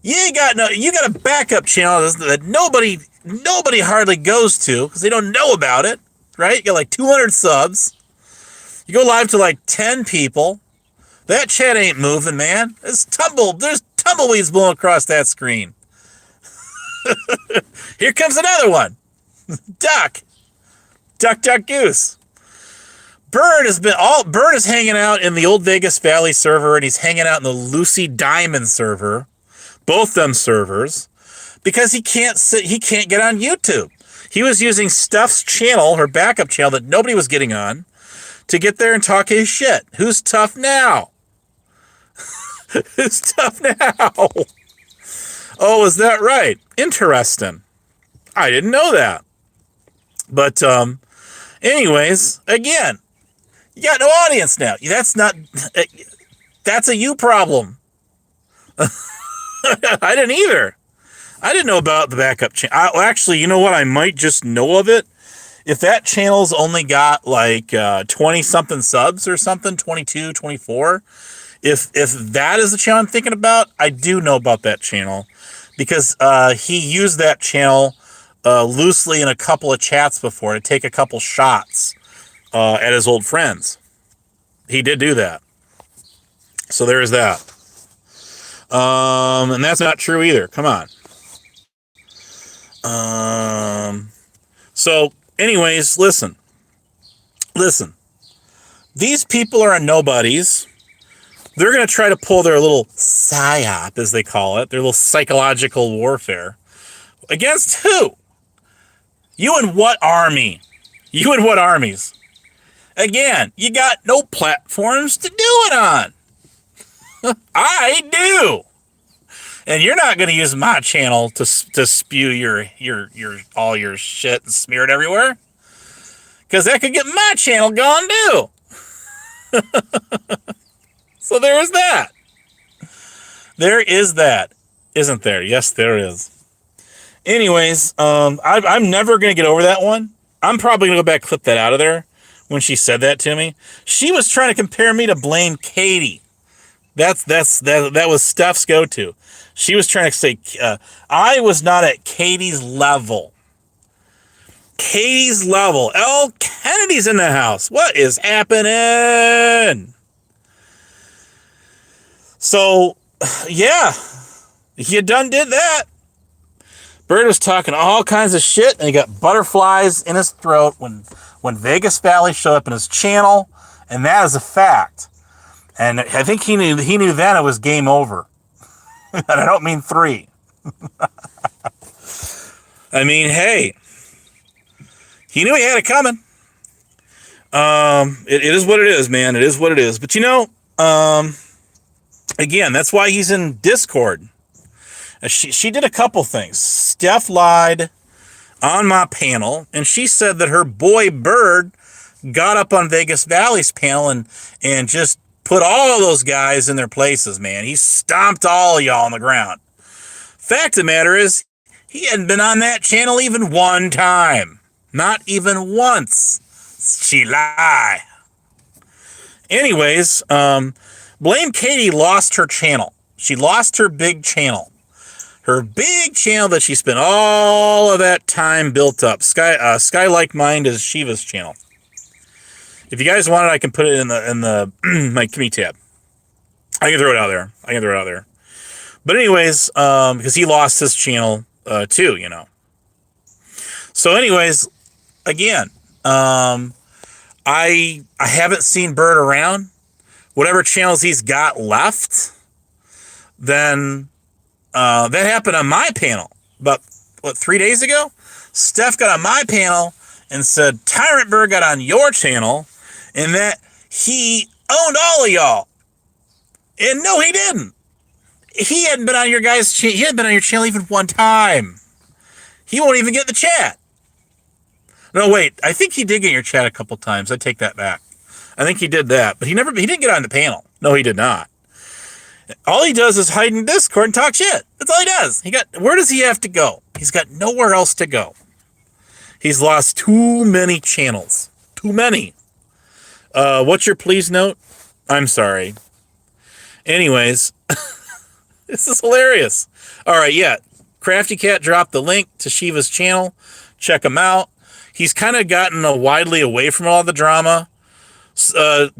You got a backup channel that nobody hardly goes to because they don't know about it, right? You got like 200 subs. You go live to like 10 people. That chat ain't moving, man. There's tumbleweeds blowing across that screen. Here comes another one. Duck, goose. Bird is hanging out in the old Vegas Valley server, and he's hanging out in the Lucy Diamond server, both them servers, because he can't get on YouTube. He was using Steph's channel, her backup channel that nobody was getting on, to get there and talk his shit. Who's tough now? Who's tough now? Oh, is that right? Interesting. I didn't know that. But anyways, again, you got no audience now. That's a you problem. I didn't either. I didn't know about the backup channel. Actually, you know what? I might just know of it. If that channel's only got like 20 something subs or something, 22, 24, if that is the channel I'm thinking about, I do know about that channel because he used that channel loosely in a couple of chats before to take a couple shots at his old friends. He did do that. So there is that. And that's not true either. Come on. So anyways, listen. These people are nobodies. They're going to try to pull their little psyop, as they call it, their little psychological warfare. Against who? You and what army? You and what armies? Again, you got no platforms to do it on. I do. And you're not going to use my channel to spew your all your shit and smear it everywhere. Because that could get my channel gone too. So there is that. There is that. Isn't there? Yes, there is. Anyways, I'm never going to get over that one. I'm probably going to go back and clip that out of there when she said that to me. She was trying to compare me to Blame Katie. That was Steph's go-to. She was trying to say, I was not at Katie's level. Katie's level. L. Kennedy's in the house. What is happening? So, yeah, you done did that. Bird was talking all kinds of shit, and he got butterflies in his throat when Vegas Valley showed up in his channel, and that is a fact. And I think he knew then it was game over. And I don't mean 3. I mean, hey, he knew he had it coming. It is what it is, man. It is what it is. But again, that's why he's in Discord. She did a couple things. Steph lied on my panel, and she said that her boy Bird got up on Vegas Valley's panel and just put all of those guys in their places, man. He stomped all of y'all on the ground. Fact of the matter is, he hadn't been on that channel even one time. Not even once. She lie. Anyways, Blame Katie lost her channel. She lost her big channel. Her big channel that she spent all of that time built up. Sky Like Mind is Shiva's channel. If you guys want it, I can put it in the my community tab. I can throw it out there. But anyways, because he lost his channel too, you know. So anyways, again, I haven't seen Bird around. Whatever channels he's got left, then that happened on my panel about 3 days ago. Steph got on my panel and said Tyrant Bird got on your channel and that he owned all of y'all. And no, he didn't. He hadn't been on your guys' channel. He hadn't been on your channel even one time. He won't even get the chat. No, wait. I think he did get your chat a couple times. I take that back. I think he did that, but he didn't get on the panel. No, he did not. All he does is hide in Discord and talk shit. That's all he does. Where does he have to go? He's got nowhere else to go. He's lost too many channels. Too many. What's your please note? I'm sorry. Anyways, this is hilarious. All right, yeah. Crafty Cat dropped the link to Shiva's channel. Check him out. He's kind of gotten widely away from all the drama.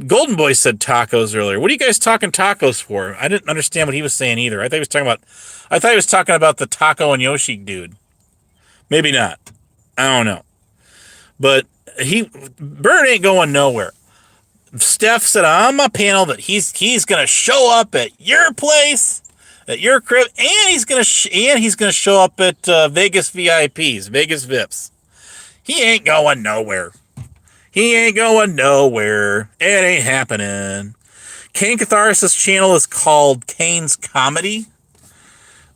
Golden Boy said tacos earlier. What are you guys talking tacos for? I didn't understand what he was saying either. I thought he was talking about the Taco and Yoshi dude. Maybe not. I don't know. But Bird ain't going nowhere. Steph said on my panel that he's gonna show up at your place, at your crib, and he's gonna show up at Vegas VIPs, Vegas VIPs. He ain't going nowhere. He ain't going nowhere. It ain't happening. Kane Catharsis' channel is called Kane's Comedy.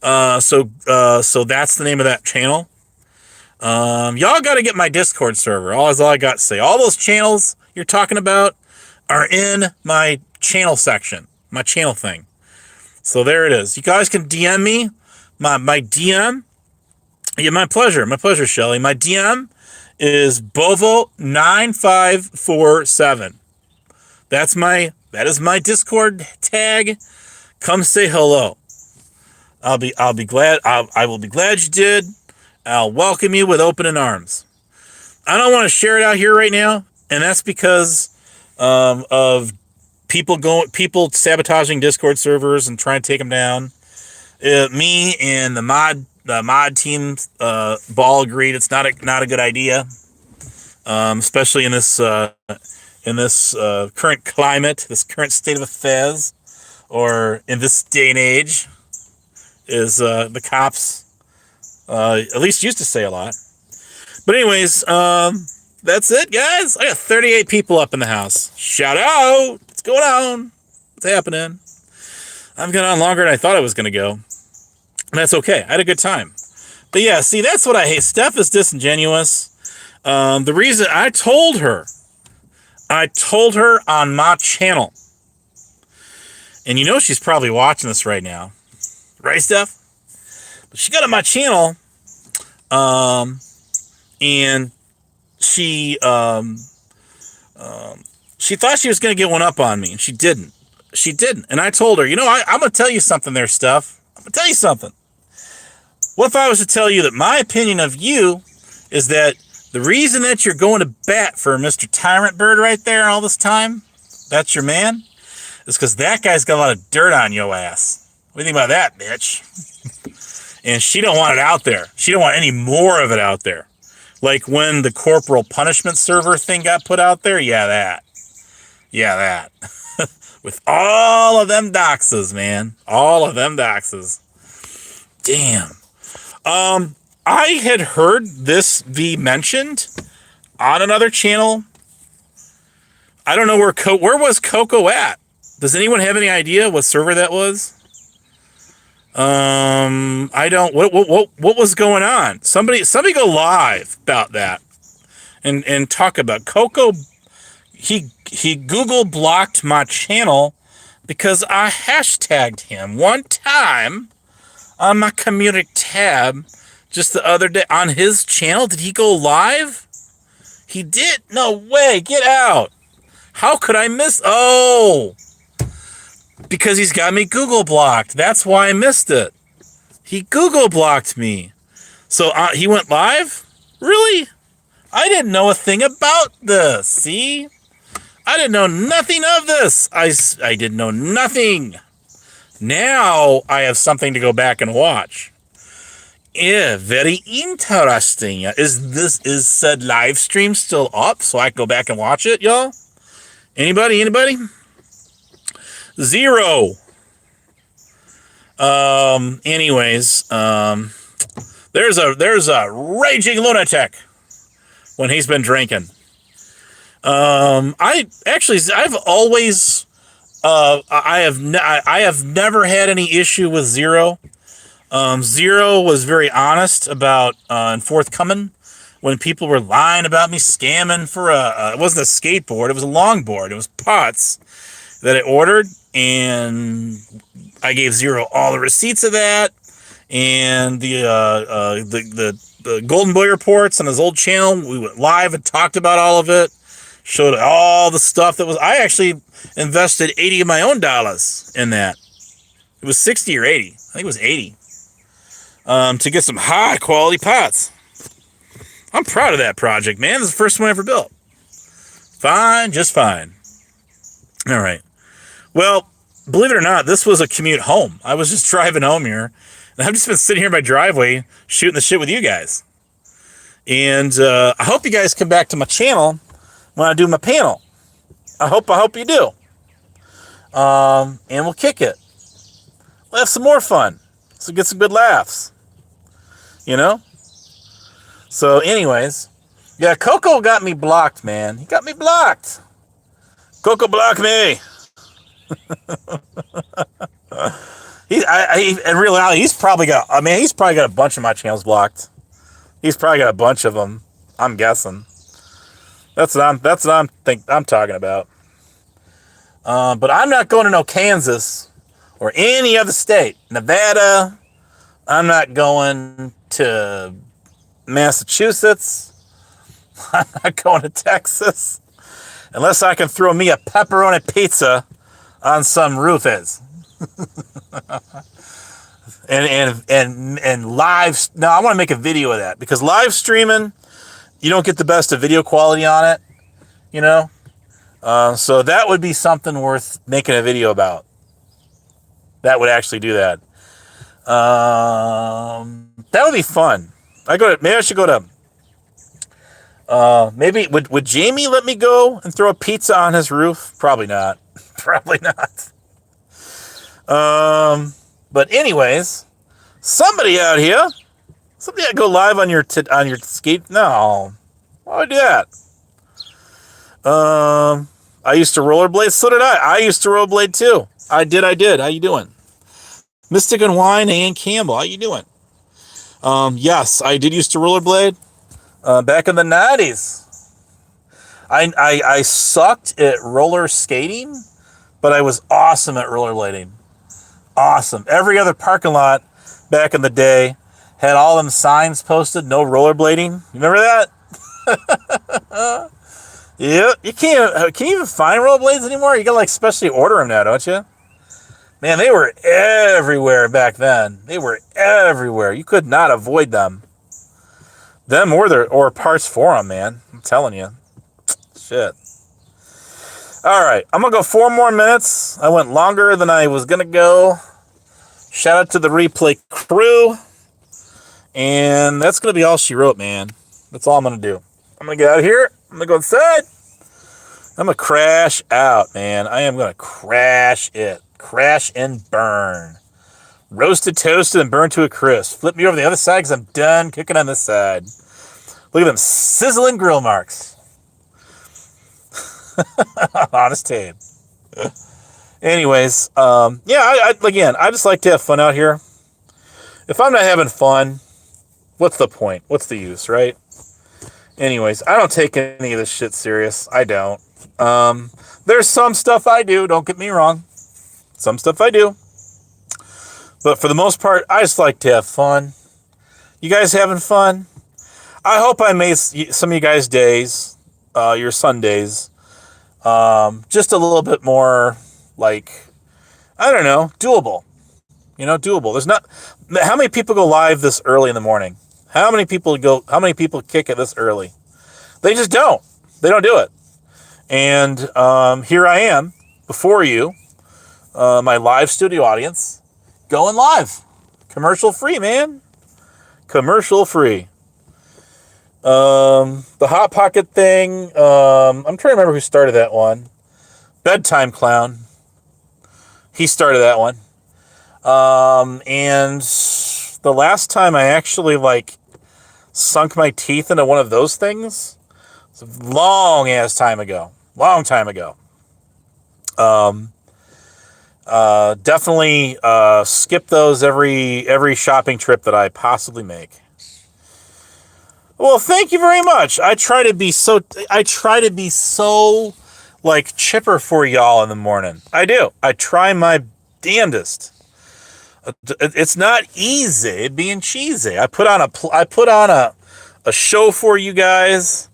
So that's the name of that channel. Y'all got to get my Discord server. All I got to say. All those channels you're talking about are in my channel section, my channel thing. So there it is. You guys can DM me. My DM. Yeah, my pleasure, Shelly. My DM is Bovo9547. That is my Discord tag. Come say hello. I'll be glad. I will be glad you did. I'll welcome you with open arms. I don't want to share it out here right now, and that's because of people sabotaging Discord servers and trying to take them down. Me and the mod team all agreed it's not a good idea, especially in this current climate, this current state of affairs, or in this day and age, is the cops at least used to say a lot. But anyways, that's it, guys. I got 38 people up in the house. Shout out! What's going on? What's happening? I've gone on longer than I thought I was going to go. That's okay. I had a good time. But yeah, see, that's what I hate. Steph is disingenuous. The reason I told her on my channel, and you know she's probably watching this right now, right, Steph? But she got on my channel, and she thought she was going to get one up on me, and she didn't. She didn't. And I told her, I'm going to tell you something there, Steph. I'm going to tell you something. What if I was to tell you that my opinion of you is that the reason that you're going to bat for Mr. Tyrant Bird right there all this time, that's your man, is because that guy's got a lot of dirt on your ass. What do you think about that, bitch? And she don't want it out there. She don't want any more of it out there. Like when the corporal punishment server thing got put out there. Yeah, that. With all of them doxes, man. All of them doxes. Damn. I had heard this be mentioned on another channel. I don't know where was Coco at? Does anyone have any idea what server that was? I don't. What was going on? Somebody go live about that, and talk about Coco. He Google blocked my channel because I hashtagged him one time on my community tab just the other day on his channel. Did he go live? He did? No way. Get out. How could I miss? Oh, because he's got me Google blocked. That's why I missed it. He Google blocked me. So he went live? Really? I didn't know a thing about this. See? I didn't know nothing of this. I didn't know nothing. Now I have something to go back and watch. Yeah, very interesting. Is said live stream still up so I can go back and watch it, y'all? Anybody? Zero. Anyways, there's a raging lunatic when he's been drinking. I've always I have never had any issue with Zero. Zero was very honest about and forthcoming when people were lying about me scamming for it wasn't a skateboard, it was a longboard. It was pots that I ordered, and I gave Zero all the receipts of that, and the Golden Boy reports on his old channel. We went live and talked about all of it, showed all the stuff that was. I actually invested 80 of my own dollars in that. It was 60 or 80. I think it was 80. To get some high quality pots. I'm proud of that project, man. This is the first one I ever built. Fine, just fine. All right. Well, believe it or not, this was a commute home. I was just driving home here, and I've just been sitting here in my driveway shooting the shit with you guys. And I hope you guys come back to my channel when I do my panel. I hope you do. And we'll kick it. We'll have some more fun. So get some good laughs. So anyways, yeah, Coco got me blocked, man. He got me blocked. Coco blocked me. in reality, he's probably got a bunch of my channels blocked. He's probably got a bunch of them. I'm guessing. That's what I'm talking about. But I'm not going to no Kansas or any other state. Nevada. I'm not going to Massachusetts. I'm not going to Texas. Unless I can throw me a pepperoni pizza on some roof is. and live. No, I want to make a video of that, because live streaming, you don't get the best of video quality on it, you know. So that would be something worth making a video about. That would actually do that. That would be fun. Maybe I should go to. Maybe would Jamie let me go and throw a pizza on his roof? Probably not. Probably not. But anyways, somebody out here, somebody that go live on your skate. No, why would I do that? I used to rollerblade. So did I. I used to rollerblade too. I did. How you doing? Mystic and Wine and Campbell. How you doing? Yes, I did used to rollerblade. Back in the 90s. I sucked at roller skating, but I was awesome at rollerblading. Awesome. Every other parking lot back in the day had all them signs posted, no rollerblading. You remember that? Yeah, can you even find rollerblades anymore? You gotta specially order them now, don't you? Man, they were everywhere back then. They were everywhere. You could not avoid them. Them or parts for them, man. I'm telling you. Shit. All right, I'm going to go 4 more minutes. I went longer than I was going to go. Shout out to the replay crew. And that's going to be all she wrote, man. That's all I'm going to do. I'm going to get out of here. I'm going to go inside. I'm going to crash out, man. I am going to crash it. Crash and burn. Roasted, toasted, and burned to a crisp. Flip me over the other side because I'm done cooking on this side. Look at them sizzling grill marks. Honest tape. Anyways, yeah, I just like to have fun out here. If I'm not having fun, what's the point? What's the use, right? Anyways, I don't take any of this shit serious. I don't. There's some stuff I do, don't get me wrong. Some stuff I do. But for the most part, I just like to have fun. You guys having fun? I hope I made some of you guys' days, your Sundays, just a little bit more, I don't know, doable. You know, doable. There's not... How many people go live this early in the morning? How many people kick it this early? They just don't. They don't do it. And here I am, before you, my live studio audience, going live. Commercial free, man. Commercial free. The Hot Pocket thing, I'm trying to remember who started that one. Bedtime Clown. He started that one. And the last time I actually, sunk my teeth into one of those things, it's a long-ass time ago. Long time ago. Definitely skip those every shopping trip that I possibly make. Well, thank you very much. I try to be so chipper for y'all in the morning. I do. I try my damnedest. It's not easy being cheesy. I put on a show for you guys.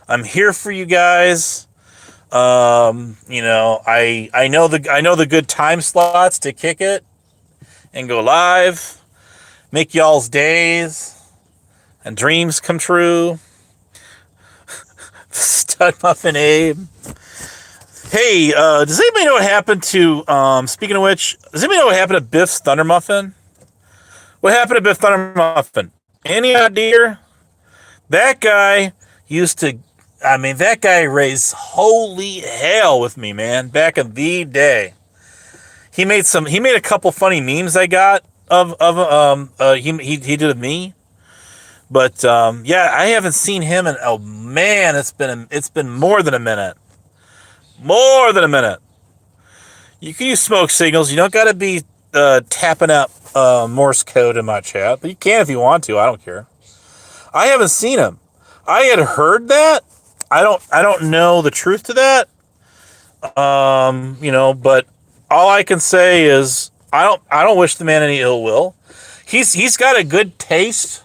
I'm here for you guys. I know the good time slots to kick it and go live, make y'all's days and dreams come true. Stud Muffin Abe. Hey, does anybody know what happened to, speaking of which, does anybody know what happened to Biff's Thunder Muffin? What happened to Biff Thunder Muffin? Any idea? That guy that guy raised holy hell with me, man, back in the day. He made a couple funny memes I got he did of me. But yeah, I haven't seen him in, oh man, it's been more than a minute. More than a minute. You can use smoke signals. You don't got to be tapping out Morse code in my chat, but you can if you want to. I don't care. I haven't seen him. I had heard that. I don't know the truth to that. But all I can say is I don't wish the man any ill will. He's got a good taste.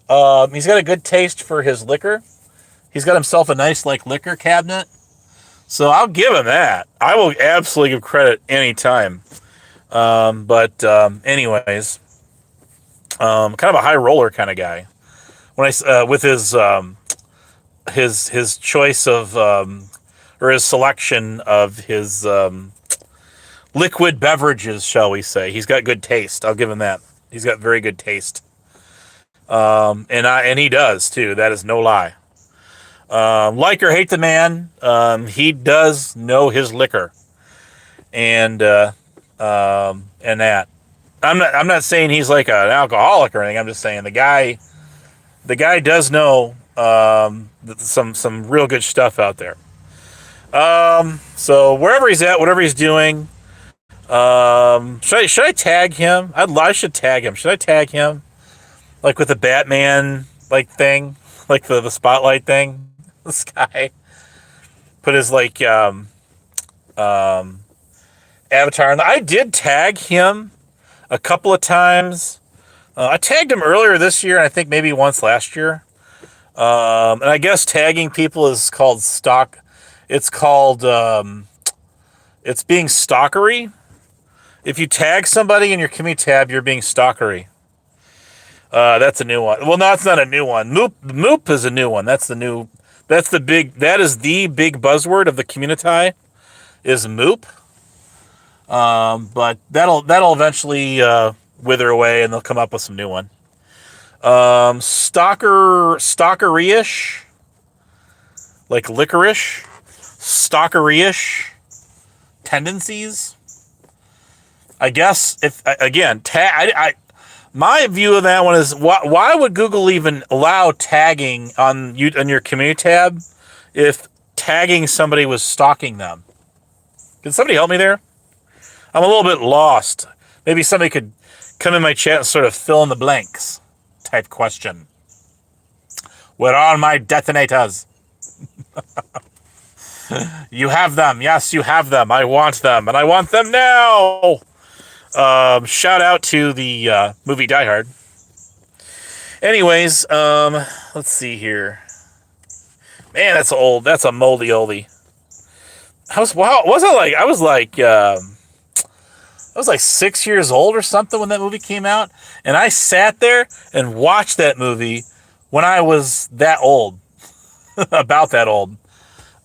He's got a good taste for his liquor. He's got himself a nice liquor cabinet. So I'll give him that. I will absolutely give credit anytime. Anyways, kind of a high roller kind of guy. When with his choice of or his selection of his liquid beverages, shall we say? He's got good taste. I'll give him that. He's got very good taste. And he does too. That is no lie. Like or hate the man, he does know his liquor, and that. I'm not saying he's like an alcoholic or anything. I'm just saying the guy does know some real good stuff out there. So wherever he's at, whatever he's doing, should I tag him? I should tag him. Should I tag him like with the Batman thing, like the spotlight thing? This guy put his avatar on. I did tag him a couple of times. I tagged him earlier this year, and I think maybe once last year. And I guess tagging people is called stalk. It's called it's being stalkery. If you tag somebody in your community tab, you're being stalkery. That's a new one. Well, no, it's not a new one. Moop is a new one. That is the big buzzword of the community is moop. But that'll eventually wither away, and they'll come up with some new one. Stalkery-ish, like licorice, stalkery-ish tendencies. I guess if again, my view of that one is why would Google even allow tagging on your community tab if tagging somebody was stalking them? Can somebody help me there? I'm a little bit lost. Maybe somebody could come in my chat and sort of fill in the blanks type question. Where are my detonators? You have them. Yes, you have them. I want them, and I want them now. Shout out to the movie Die Hard. Anyways, let's see here. Man, that's old. That's a moldy oldie. I was like 6 years old or something when that movie came out, and I sat there and watched that movie when I was that old, about that old.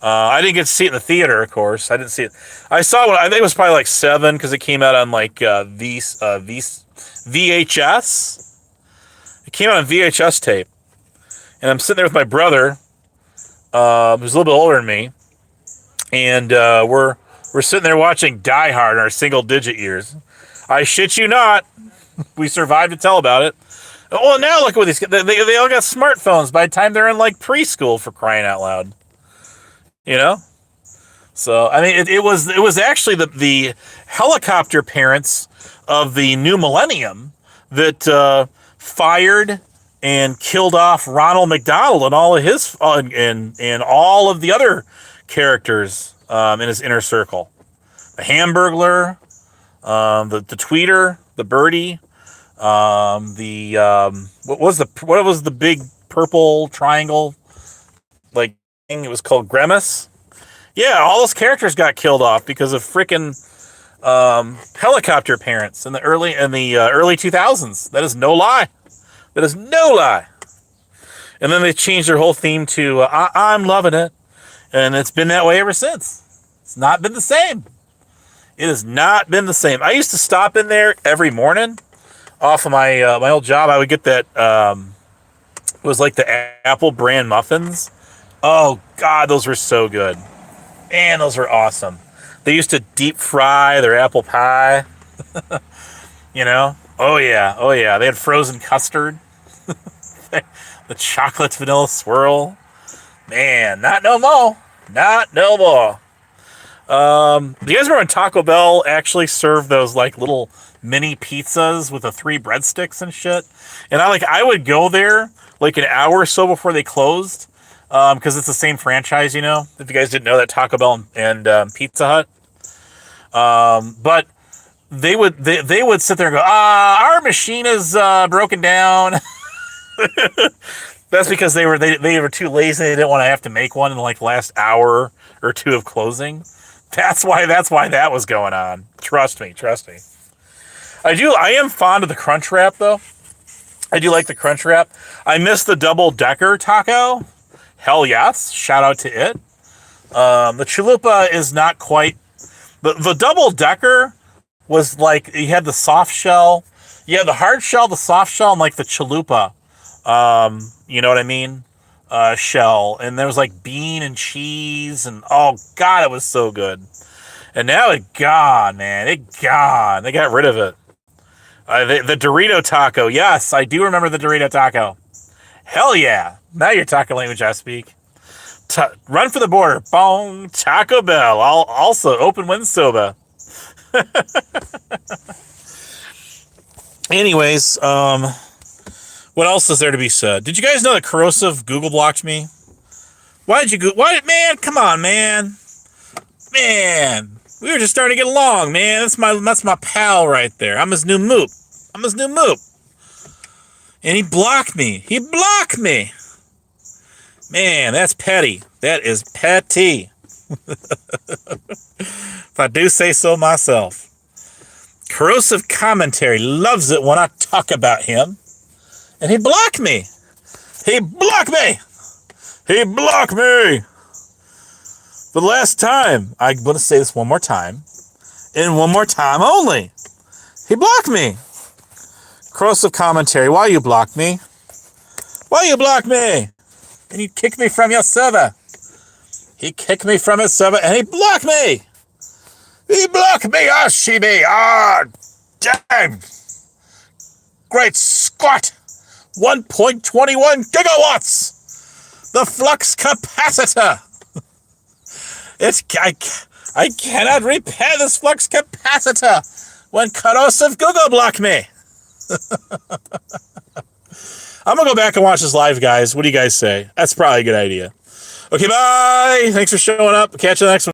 I didn't get to see it in the theater, of course. I didn't see it. I saw it. I think it was probably like 7 because it came out on VHS. It came out on VHS tape, and I'm sitting there with my brother, who's a little bit older than me, and we're sitting there watching Die Hard in our single-digit years. I shit you not. We survived to tell about it. Oh, now look at what these kids. They all got smartphones by the time they're in preschool, for crying out loud. You know? So, I mean, it was actually the helicopter parents of the new millennium that fired and killed off Ronald McDonald and all of his and all of the other characters in his inner circle. The Hamburglar, the tweeter, the birdie, what was the big purple triangle thing? It was called Grimace. Yeah, all those characters got killed off because of frickin' helicopter parents in the early 2000s. That is no lie. That is no lie. And then they changed their whole theme to I'm loving it. And it's been that way ever since. It's not been the same. It has not been the same. I used to stop in there every morning off of my old job. I would get that, it was like the Apple brand muffins. Oh, God, those were so good. Man, those were awesome. They used to deep fry their apple pie. You know? Oh, yeah. Oh, yeah. They had frozen custard. The chocolate vanilla swirl. Man, not no more. Not no more. Do you guys remember when Taco Bell actually served those like little mini pizzas with the 3 breadsticks and shit? And I would go there like an hour or so before they closed, because it's the same franchise, you know. If you guys didn't know that, Taco Bell and Pizza Hut. But they would sit there and go, our machine is broken down. That's because they were too lazy. They didn't want to have to make one in like the last hour or two of closing. That's why that was going on. Trust me. I am fond of the Crunch Wrap though. I do like the Crunch Wrap. I miss the double decker taco. Hell yes. Shout out to it. The chalupa is not quite the double decker was like you had the soft shell. You had the hard shell, the soft shell, and like the chalupa. You know what I mean? Shell. And there was like bean and cheese and oh god, it was so good. And now it gone, man. It gone. They got rid of it. The Dorito taco. Yes, I do remember the Dorito taco. Hell yeah. Now you're talking language I speak. Run for the border. Bong. Taco Bell. Also open wind soba. Anyways, what else is there to be said? Did you guys know that Corrosive Google blocked me? Why did you Why, man? Come on, man. Man, we were just starting to get along, man. That's my pal right there. I'm his new moop. And he blocked me. Man, that's petty. That is petty. If I do say so myself. Corrosive Commentary loves it when I talk about him. And he blocked me. The last time. I'm going to say this one more time. And one more time only. He blocked me. Corrosive Commentary, why you block me? And you kicked me from your server. He kicked me from his server and he blocked me. Shibi. Damn. Great Scott. 1.21 gigawatts. The flux capacitor. I cannot repair this flux capacitor when Corrosive Google blocked me. I'm going to go back and watch this live, guys. What do you guys say? That's probably a good idea. Okay, bye. Thanks for showing up. Catch you the next one.